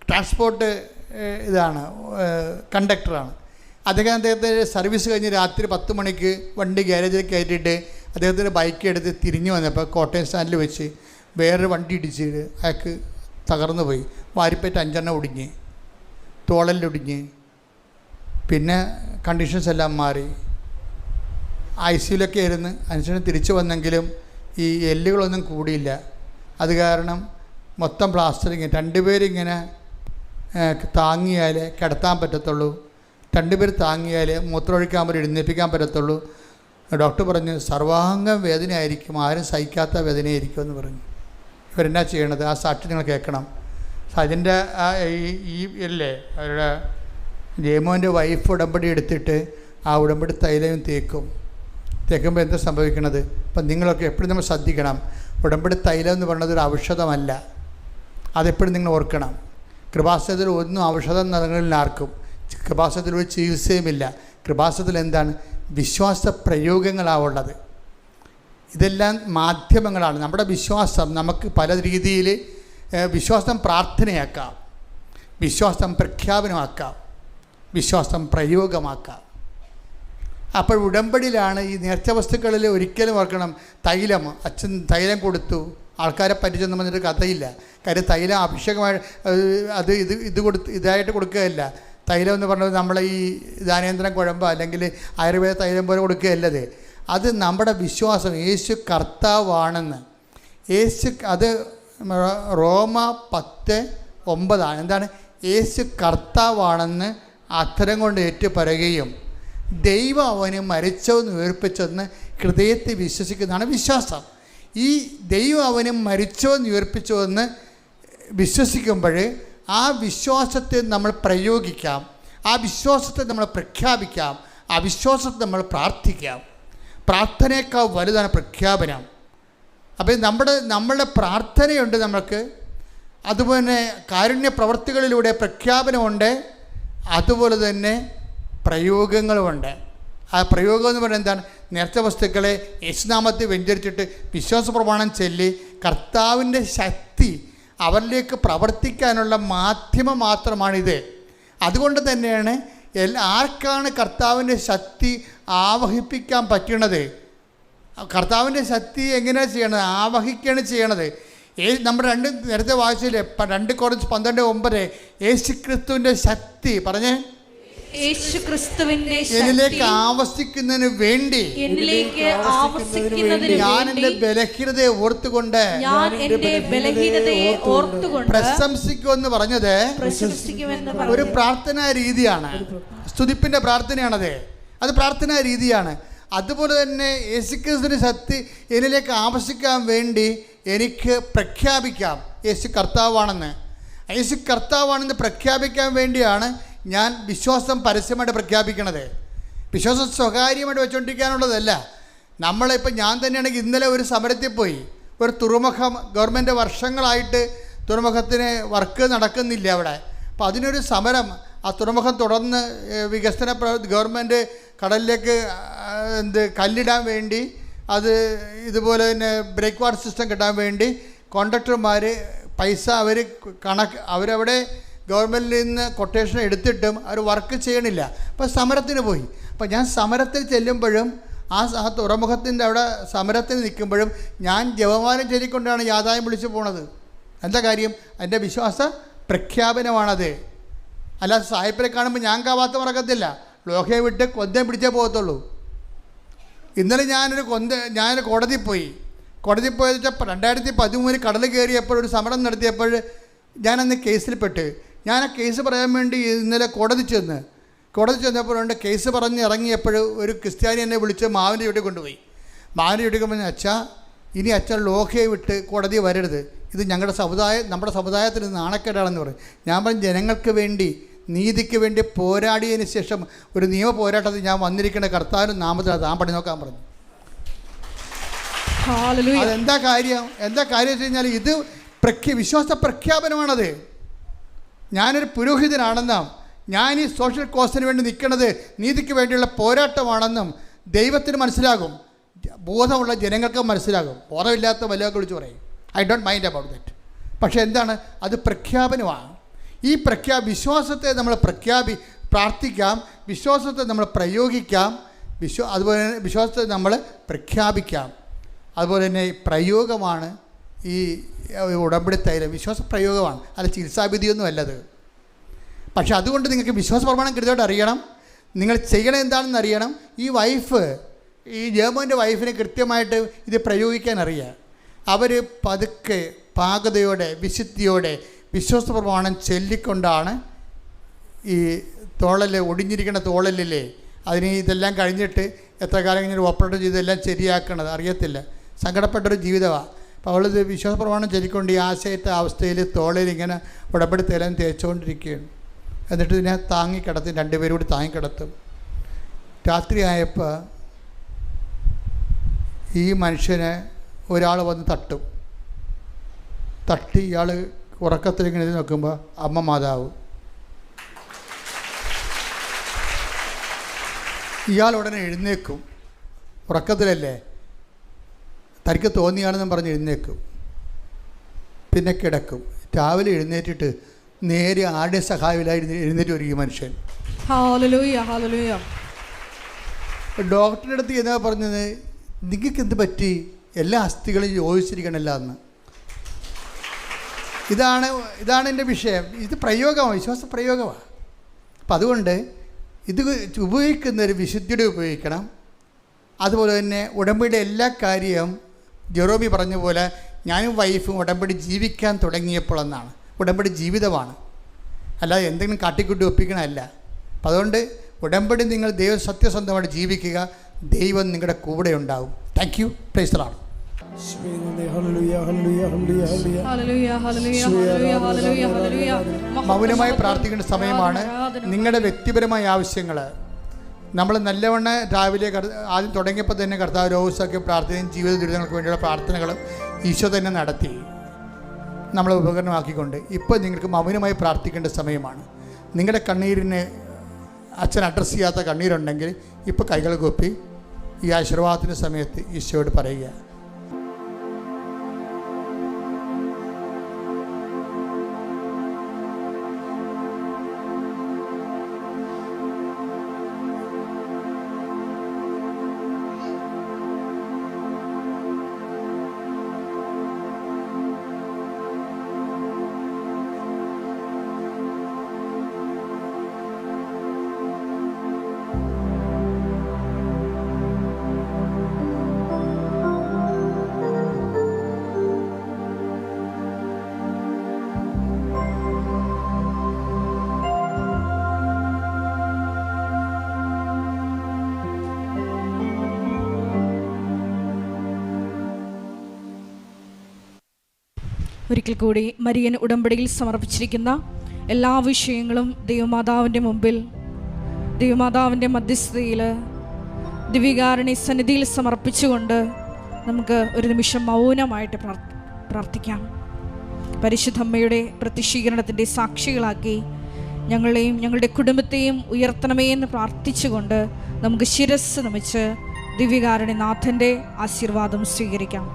ട്രാൻസ്പോർട്ട് ഇതാണ്, കണ്ടക്ടറാണ്. അദ്ദേഹത്തെ സർവീസ് കഴിഞ്ഞ് രാത്രി 10 മണിക്ക് വണ്ടി ഗ്യാരേജിൽ കയറ്റിയിട്ട് അദ്ദേഹത്തിൻ്റെ ബൈക്ക് എടുത്ത് തിരിഞ്ഞു വന്നപ്പോൾ കോട്ടയം സ്റ്റാൻഡിൽ വെച്ച് വേറൊരു വണ്ടി ഇടിച്ചിട്ട് അയാൾക്ക് തകർന്നു പോയി. വാരിപ്പേറ്റ് 5 എണ്ണം ഒടിഞ്ഞ്, തോളലിലൊടിഞ്ഞ്. പിന്നെ കണ്ടീഷൻസ് എല്ലാം മാറി, ICUലൊക്കെ ആയിരുന്നു. അതിനുശേഷം തിരിച്ചു വന്നെങ്കിലും ഈ എല്ലുകളൊന്നും കൂടിയില്ല. അത് കാരണം മൊത്തം പ്ലാസ്റ്ററിങ്. 2 പേരിങ്ങനെ താങ്ങിയാലേ കിടത്താൻ പറ്റത്തുള്ളൂ, 2 പേർ താങ്ങിയാലേ മൂത്രമൊഴിക്കാൻ പറ്റും, എഴുന്നേൽപ്പിക്കാൻ പറ്റത്തുള്ളൂ. ഡോക്ടർ പറഞ്ഞു സർവാംഗം വേദനയായിരിക്കും, ആരും സഹിക്കാത്ത വേദനയായിരിക്കും എന്ന് പറഞ്ഞു. ഇവരെന്നാ ചെയ്യണത്? ആ സാക്ഷി നിങ്ങൾ കേൾക്കണം. അതിൻ്റെ ഈ അല്ലേ അവരുടെ ജയമോൻ്റെ വൈഫ് ഉടമ്പടി എടുത്തിട്ട് ആ ഉടമ്പടി തൈലം തേക്കുമ്പോൾ എന്താ സംഭവിക്കണത്? അപ്പം നിങ്ങളൊക്കെ എപ്പോഴും നമ്മൾ ശ്രദ്ധിക്കണം. ഉടമ്പടി തൈലം എന്ന് പറയുന്നത് ഒരു ഔഷധമല്ല, അതെപ്പോഴും നിങ്ങൾ ഓർക്കണം. കൃപാസനത്തിൽ ഒന്നും ഔഷധം നൽകുന്നില്ല ആർക്കും. കൃപാസനത്തിൽ ഒരു ചികിത്സയുമില്ല. കൃപാസനത്തിൽ എന്താണ്? വിശ്വാസ പ്രയോഗങ്ങളാണുള്ളത്. ഇതെല്ലാം മാധ്യമങ്ങളാണ്. നമ്മുടെ വിശ്വാസം നമുക്ക് പല രീതിയിൽ വിശ്വാസം പ്രാർത്ഥനയാക്കാം, വിശ്വാസം പ്രഖ്യാപനമാക്കാം, വിശ്വാസം പ്രയോഗമാക്കാം. അപ്പോൾ ഉടമ്പടിയിലാണ് ഈ നേർച്ച വസ്തുക്കളിൽ ഒരിക്കലും ഓർക്കണം. തൈലം, അച്ഛൻ തൈലം കൊടുത്തു, ആൾക്കാരെ പരിചയം വന്നിട്ട് കഥയില്ല. കാര്യം തൈലം അഭിഷേകമായി ഇതായിട്ട് കൊടുക്കുകയല്ല. തൈലം എന്ന് പറഞ്ഞത് നമ്മളെ ഈ ധാനേന്ദ്രം കുഴമ്പ് അല്ലെങ്കിൽ ആയുർവേദ തൈലം പോലെ കൊടുക്കുകയല്ലത്. അത് നമ്മുടെ വിശ്വാസം, യേശു കർത്താവാണെന്ന്. അത് റോമ 10:9 എന്താണ്? യേശു കർത്താവാണെന്ന് അധരം കൊണ്ട് ഏറ്റുപറയുകയും ദൈവം അവന് മരിച്ചവെന്ന് ഉയർപ്പിച്ചെന്ന് ഹൃദയത്തിൽ വിശ്വസിക്കുന്നതാണ് വിശ്വാസം. ഈ ദൈവം അവന് മരിച്ചവെന്ന് ഉയർപ്പിച്ചുവെന്ന് വിശ്വസിക്കുമ്പോൾ ആ വിശ്വാസത്തെ നമ്മൾ പ്രയോഗിക്കാം, ആ വിശ്വാസത്തെ നമ്മൾ പ്രഖ്യാപിക്കാം, ആ വിശ്വാസത്തെ നമ്മൾ പ്രാർത്ഥിക്കാം. പ്രാർത്ഥനയേക്കാൾ വലുതാണ് പ്രഖ്യാപനം. അപ്പോൾ നമ്മളുടെ പ്രാർത്ഥനയുണ്ട് നമുക്ക്, അതുപോലെ കാരുണ്യ പ്രവർത്തികളിലൂടെ പ്രഖ്യാപനമുണ്ട്, അതുപോലെ തന്നെ പ്രയോഗങ്ങളുമുണ്ട്. ആ പ്രയോഗം എന്ന് പറയുന്നത് എന്താണ്? നേർച്ച വസ്തുക്കളെ യേശുനാമത്തിൽ വ്യഞ്ചരിച്ചിട്ട് വിശ്വാസ പ്രമാണം ചൊല്ലി കർത്താവിൻ്റെ ശക്തി അവരിലേക്ക് പ്രവർത്തിക്കാനുള്ള മാധ്യമം മാത്രമാണിത്. അതുകൊണ്ട് തന്നെയാണ് ആർക്കാണ് കർത്താവിൻ്റെ ശക്തി ആവഹിപ്പിക്കാൻ പറ്റണത്? കർത്താവിൻ്റെ ശക്തി എങ്ങനെയാണ് ചെയ്യണത്? ആവഹിക്കുകയാണ് ചെയ്യണത്. നമ്മൾ നേരത്തെ വായിച്ചില്ലേ 2 Corinthians 12:9 യേശുക്രിസ്തുവിൻ്റെ ശക്തി പറഞ്ഞേ, എന്നിലേക്ക് ആവസിക്കുന്നതിന് വേണ്ടി ഞാൻ എൻ്റെ ബലഹീനതയെ ഓർത്തുകൊണ്ട് പ്രശംസിക്കുമെന്ന് പറഞ്ഞത് ഒരു പ്രാർത്ഥനാ രീതിയാണ്, സ്തുതിപ്പിൻ്റെ പ്രാർത്ഥനയാണത്. അത് പ്രാർത്ഥനാ രീതിയാണ്. അതുപോലെ തന്നെ യേശുക്രിസ്തുവിൻ്റെ ശക്തി എന്നിലേക്ക് ആവസിക്കാൻ വേണ്ടി എനിക്ക് പ്രഖ്യാപിക്കാം യേശു കർത്താവാണെന്ന്. യേശു കർത്താവാണെന്ന് പ്രഖ്യാപിക്കാൻ വേണ്ടിയാണ് ഞാൻ വിശ്വാസം പരസ്യമായിട്ട് പ്രഖ്യാപിക്കണത്. വിശ്വാസം സ്വകാര്യമായിട്ട് വെച്ചുകൊണ്ടിരിക്കാനുള്ളതല്ല. നമ്മളിപ്പോൾ ഞാൻ തന്നെയാണെങ്കിൽ ഇന്നലെ ഒരു സമരത്തിൽ പോയി. ഒരു തുറമുഖം ഗവൺമെൻറ് വർഷങ്ങളായിട്ട് തുറമുഖത്തിന് വർക്ക് നടക്കുന്നില്ല അവിടെ. അപ്പോൾ അതിനൊരു സമരം, ആ തുറമുഖം തുടർന്ന് വികസന ഗവൺമെൻറ് കടലിലേക്ക് കല്ലിടാൻ വേണ്ടി, അത് ഇതുപോലെ തന്നെ ബ്രേക്ക് വാട്ടർ സിസ്റ്റം കിട്ടാൻ വേണ്ടി കോൺട്രാക്ടർമാർ പൈസ അവരവിടെ ഗവൺമെൻറ്റിൽ നിന്ന് കൊട്ടേഷൻ എടുത്തിട്ടും അവർ വർക്ക് ചെയ്യണില്ല. അപ്പോൾ സമരത്തിന് പോയി. അപ്പോൾ ഞാൻ സമരത്തിൽ ചെല്ലുമ്പോഴും ആ തുറമുഖത്തിൻ്റെ അവിടെ സമരത്തിന് നിൽക്കുമ്പോഴും ഞാൻ ജപമാല ചൊല്ലിക്കൊണ്ടാണ് യാതായം വിളിച്ചു പോണത്. എന്താ കാര്യം? എൻ്റെ വിശ്വാസ പ്രഖ്യാപനമാണത്. അല്ല സാഹിബിനെ കാണുമ്പോൾ ഞാൻ കാവാത്ത മറക്കത്തില്ല, ലോഹയെ വിട്ട് കൊന്തം പിടിച്ചേ പോകത്തുള്ളൂ. ഇന്നലെ ഞാനൊരു കോടതിയിൽ പോയെന്ന് വെച്ചാൽ 2013 കടൽ കയറിയപ്പോൾ ഒരു സമരം നടത്തിയപ്പോൾ ഞാനന്ന് കേസിൽപ്പെട്ട്. ഞാൻ ആ കേസ് പറയാൻ വേണ്ടി ഇന്നലെ കോടതി ചെന്നപ്പോഴുണ്ട് കേസ് പറഞ്ഞ് ഇറങ്ങിയപ്പോൾ ഒരു ക്രിസ്ത്യാനി എന്നെ വിളിച്ച് മാവിൻ്റെ ചുവട്ടിൽ കൊണ്ടുപോയി. മാവിൻ്റെ ചുവട്ടിൽ പറഞ്ഞ അച്ഛാ, ഇനി അച്ഛൻ ലോഹയെ വിട്ട് കോടതി വരരുത്, ഇത് നമ്മുടെ സമുദായത്തിന് നാണക്കേടാണെന്ന് പറയും. ഞാൻ പറഞ്ഞു, ജനങ്ങൾക്ക് വേണ്ടി നീതിക്ക് വേണ്ടി പോരാടിയതിന് ശേഷം ഒരു നിയമ പോരാട്ടത്തിൽ ഞാൻ വന്നിരിക്കുന്ന കർത്താവിനും നാമത്തിൽ താൻ പണി നോക്കാൻ പറഞ്ഞു. അതെന്താ കാര്യം വെച്ച് കഴിഞ്ഞാൽ ഇത് വിശ്വാസ പ്രഖ്യാപനമാണത്. ഞാനൊരു പുരോഹിതനാണെന്നും ഞാൻ ഈ സോഷ്യൽ കോസിന് വേണ്ടി നിൽക്കുന്നത് നീതിക്ക് വേണ്ടിയുള്ള പോരാട്ടമാണെന്നും ദൈവത്തിന് മനസ്സിലാകും, ബോധമുള്ള ജനങ്ങൾക്ക് മനസ്സിലാകും. ബോധമില്ലാത്ത വല്ലതൊക്കെ വിളിച്ച് പറയും, I don't mind about that. പക്ഷേ എന്താണ്? അത് പ്രഖ്യാപനമാണ്. ഈ വിശ്വാസത്തെ നമ്മൾ പ്രാർത്ഥിക്കാം, വിശ്വാസത്തെ നമ്മൾ പ്രയോഗിക്കാം, അതുപോലെ തന്നെ വിശ്വാസത്തെ നമ്മൾ പ്രഖ്യാപിക്കാം. അതുപോലെ തന്നെ പ്രയോഗമാണ് ഈ ഉടമ്പടി തൈലം. വിശ്വാസ പ്രയോഗമാണ്, അല്ല ചികിത്സാവിധിയൊന്നും അല്ലത്. പക്ഷെ അതുകൊണ്ട് നിങ്ങൾക്ക് വിശ്വാസ പ്രമാണം കൃത്യമായിട്ട് അറിയണം, നിങ്ങൾ ചെയ്യണം എന്താണെന്ന് അറിയണം. ഈ ജർമ്മൻ്റെ വൈഫിനെ കൃത്യമായിട്ട് ഇത് പ്രയോഗിക്കാൻ അറിയാം. അവർ പതുക്കെ പാകതയോടെ വിശുദ്ധിയോടെ വിശ്വാസ പ്രമാണം ചൊല്ലിക്കൊണ്ടാണ് ഈ ഒടിഞ്ഞിരിക്കുന്ന തോളലില്ലേ അതിന് ഇതെല്ലാം കഴിഞ്ഞിട്ട് എത്ര കാലം കഴിഞ്ഞിട്ട് ഓപ്പറേറ്റ് ചെയ്തെല്ലാം ശരിയാക്കണത് അറിയത്തില്ല. സങ്കടപ്പെട്ടൊരു ജീവിതമാണ്. അപ്പോൾ അവളിത് വിശ്വാസ പ്രമാണം ചൊല്ലിക്കൊണ്ട് ഈ ആശയത്തെ അവസ്ഥയിൽ തോളിൽ ഇങ്ങനെ ഉടമ്പടിത്തേലും തേച്ചുകൊണ്ടിരിക്കുകയാണ്. എന്നിട്ട് ഇതിനെ താങ്ങിക്കിടത്തും, രണ്ടുപേരും കൂടി താങ്ങിക്കിടത്തും. രാത്രിയായപ്പോൾ ഈ മനുഷ്യനെ ഒരാൾ വന്ന് തട്ടി ഇയാൾ ഉറക്കത്തിലിങ്ങനെ നോക്കുമ്പോൾ അമ്മ മാതാവ്. ഇയാൾ ഉടനെ എഴുന്നേക്കും, ഉറക്കത്തിലല്ലേ, തനിക്ക് തോന്നിയാണെന്നും പറഞ്ഞ് എഴുന്നേക്കും, പിന്നെ കിടക്കും. രാവിലെ എഴുന്നേറ്റിട്ട് നേരെ ആരുടെ സഹായമില്ലായി എഴുന്നേറ്റ് വരും ഈ മനുഷ്യൻ. ഡോക്ടറുടെ അടുത്ത് എന്നാ പറഞ്ഞത്, നിങ്ങൾക്ക് എന്ത് പറ്റി, എല്ലാ അസ്ഥികളും യോജിച്ചിരിക്കണമല്ല എന്ന്. ഇതാണ് എൻ്റെ വിഷയം. ഇത് പ്രയോഗമാണ്, വിശ്വാസ പ്രയോഗമാണ്. അപ്പം അതുകൊണ്ട് ഇത് ഉപയോഗിക്കുന്നൊരു വിശുദ്ധിയുടെ ഉപയോഗിക്കണം. അതുപോലെ തന്നെ ഉടമ്പടിയുടെ എല്ലാ കാര്യവും ജെറോമി പറഞ്ഞ പോലെ ഞാനും വൈഫും ഉടമ്പടി ജീവിക്കാൻ തുടങ്ങിയപ്പോൾ എന്നാണ്. ഉടമ്പടി ജീവിതമാണ്, അല്ലാതെ എന്തെങ്കിലും കാട്ടിക്കൂട്ടി ഒപ്പിക്കണമല്ല. അപ്പം അതുകൊണ്ട് ഉടമ്പടി നിങ്ങൾ ദൈവം സത്യസന്ധമായിട്ട് ജീവിക്കുക, ദൈവം നിങ്ങളുടെ കൂടെ ഉണ്ടാവും. Thank you. Praise the Lord. മൗനമായി പ്രാർത്ഥിക്കേണ്ട സമയമാണ്. നിങ്ങളുടെ വ്യക്തിപരമായ ആവശ്യങ്ങൾ നമ്മൾ നല്ലവണ്ണം രാവിലെ ആദ്യം തുടങ്ങിയപ്പോൾ തന്നെ കർത്താവ് രോഗസൗഖ്യം പ്രാർത്ഥനയും ജീവിത ദുരിതങ്ങൾക്ക് വേണ്ടിയുള്ള പ്രാർത്ഥനകളും ഈശോ തന്നെ നടത്തി നമ്മളെ ഉപകരണമാക്കിക്കൊണ്ട് ഇപ്പോൾ നിങ്ങൾക്ക് മൗനമായി പ്രാർത്ഥിക്കേണ്ട സമയമാണ്. നിങ്ങളുടെ കണ്ണീരിന് അച്ഛൻ അഡ്രസ്സ് ചെയ്യാത്ത കണ്ണീരുണ്ടെങ്കിൽ ഇപ്പോൾ കൈകൾ കൂപ്പി ഈ ആശീർവാദത്തിൻ്റെ സമയത്ത് ഈശോയോട് പറയുക. ഒരിക്കൽ കൂടി മരിയൻ ഉടമ്പടിയിൽ സമർപ്പിച്ചിരിക്കുന്ന എല്ലാ വിഷയങ്ങളും ദൈവമാതാവിൻ്റെ മുമ്പിൽ, ദൈവമാതാവിൻ്റെ മധ്യസ്ഥതയിൽ, ദിവ്യകാരുണ്യ സന്നിധിയിൽ സമർപ്പിച്ചുകൊണ്ട് നമുക്ക് ഒരു നിമിഷം മൗനമായിട്ട് പ്രാർത്ഥിക്കാം. പരിശുദ്ധമ്മയുടെ പ്രത്യക്ഷീകരണത്തിൻ്റെ സാക്ഷികളാക്കി ഞങ്ങളെയും ഞങ്ങളുടെ കുടുംബത്തെയും ഉയർത്തണമേ എന്ന് പ്രാർത്ഥിച്ചുകൊണ്ട് നമുക്ക് ശിരസ്സ് നമിച്ച് ദിവ്യകാരുണ്യനാഥൻ്റെ ആശീർവാദം സ്വീകരിക്കാം.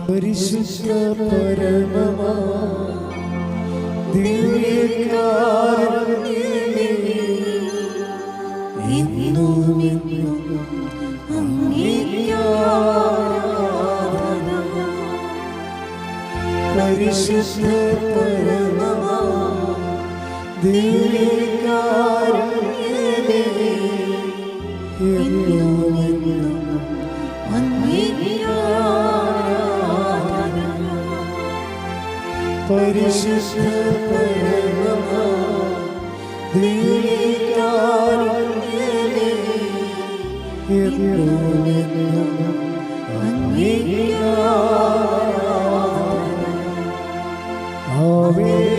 പരിശുദ്ധ പരമമാ ദിവ്യകാരുണ്യമേ, എന്നും എന്നും അങ്ങേക്ക് ആരാധന. പരിശുദ്ധ പരമമാ ദിവ്യകാരുണ്യമേ, എന്നും എന്നും അങ്ങേക്ക് പരിശുദ്ധ പരമമാ ദിവ്യകാരുണ്യമേ, എന്നും എന്നും അങ്ങേക്ക് ആരാധന. ആമേൻ.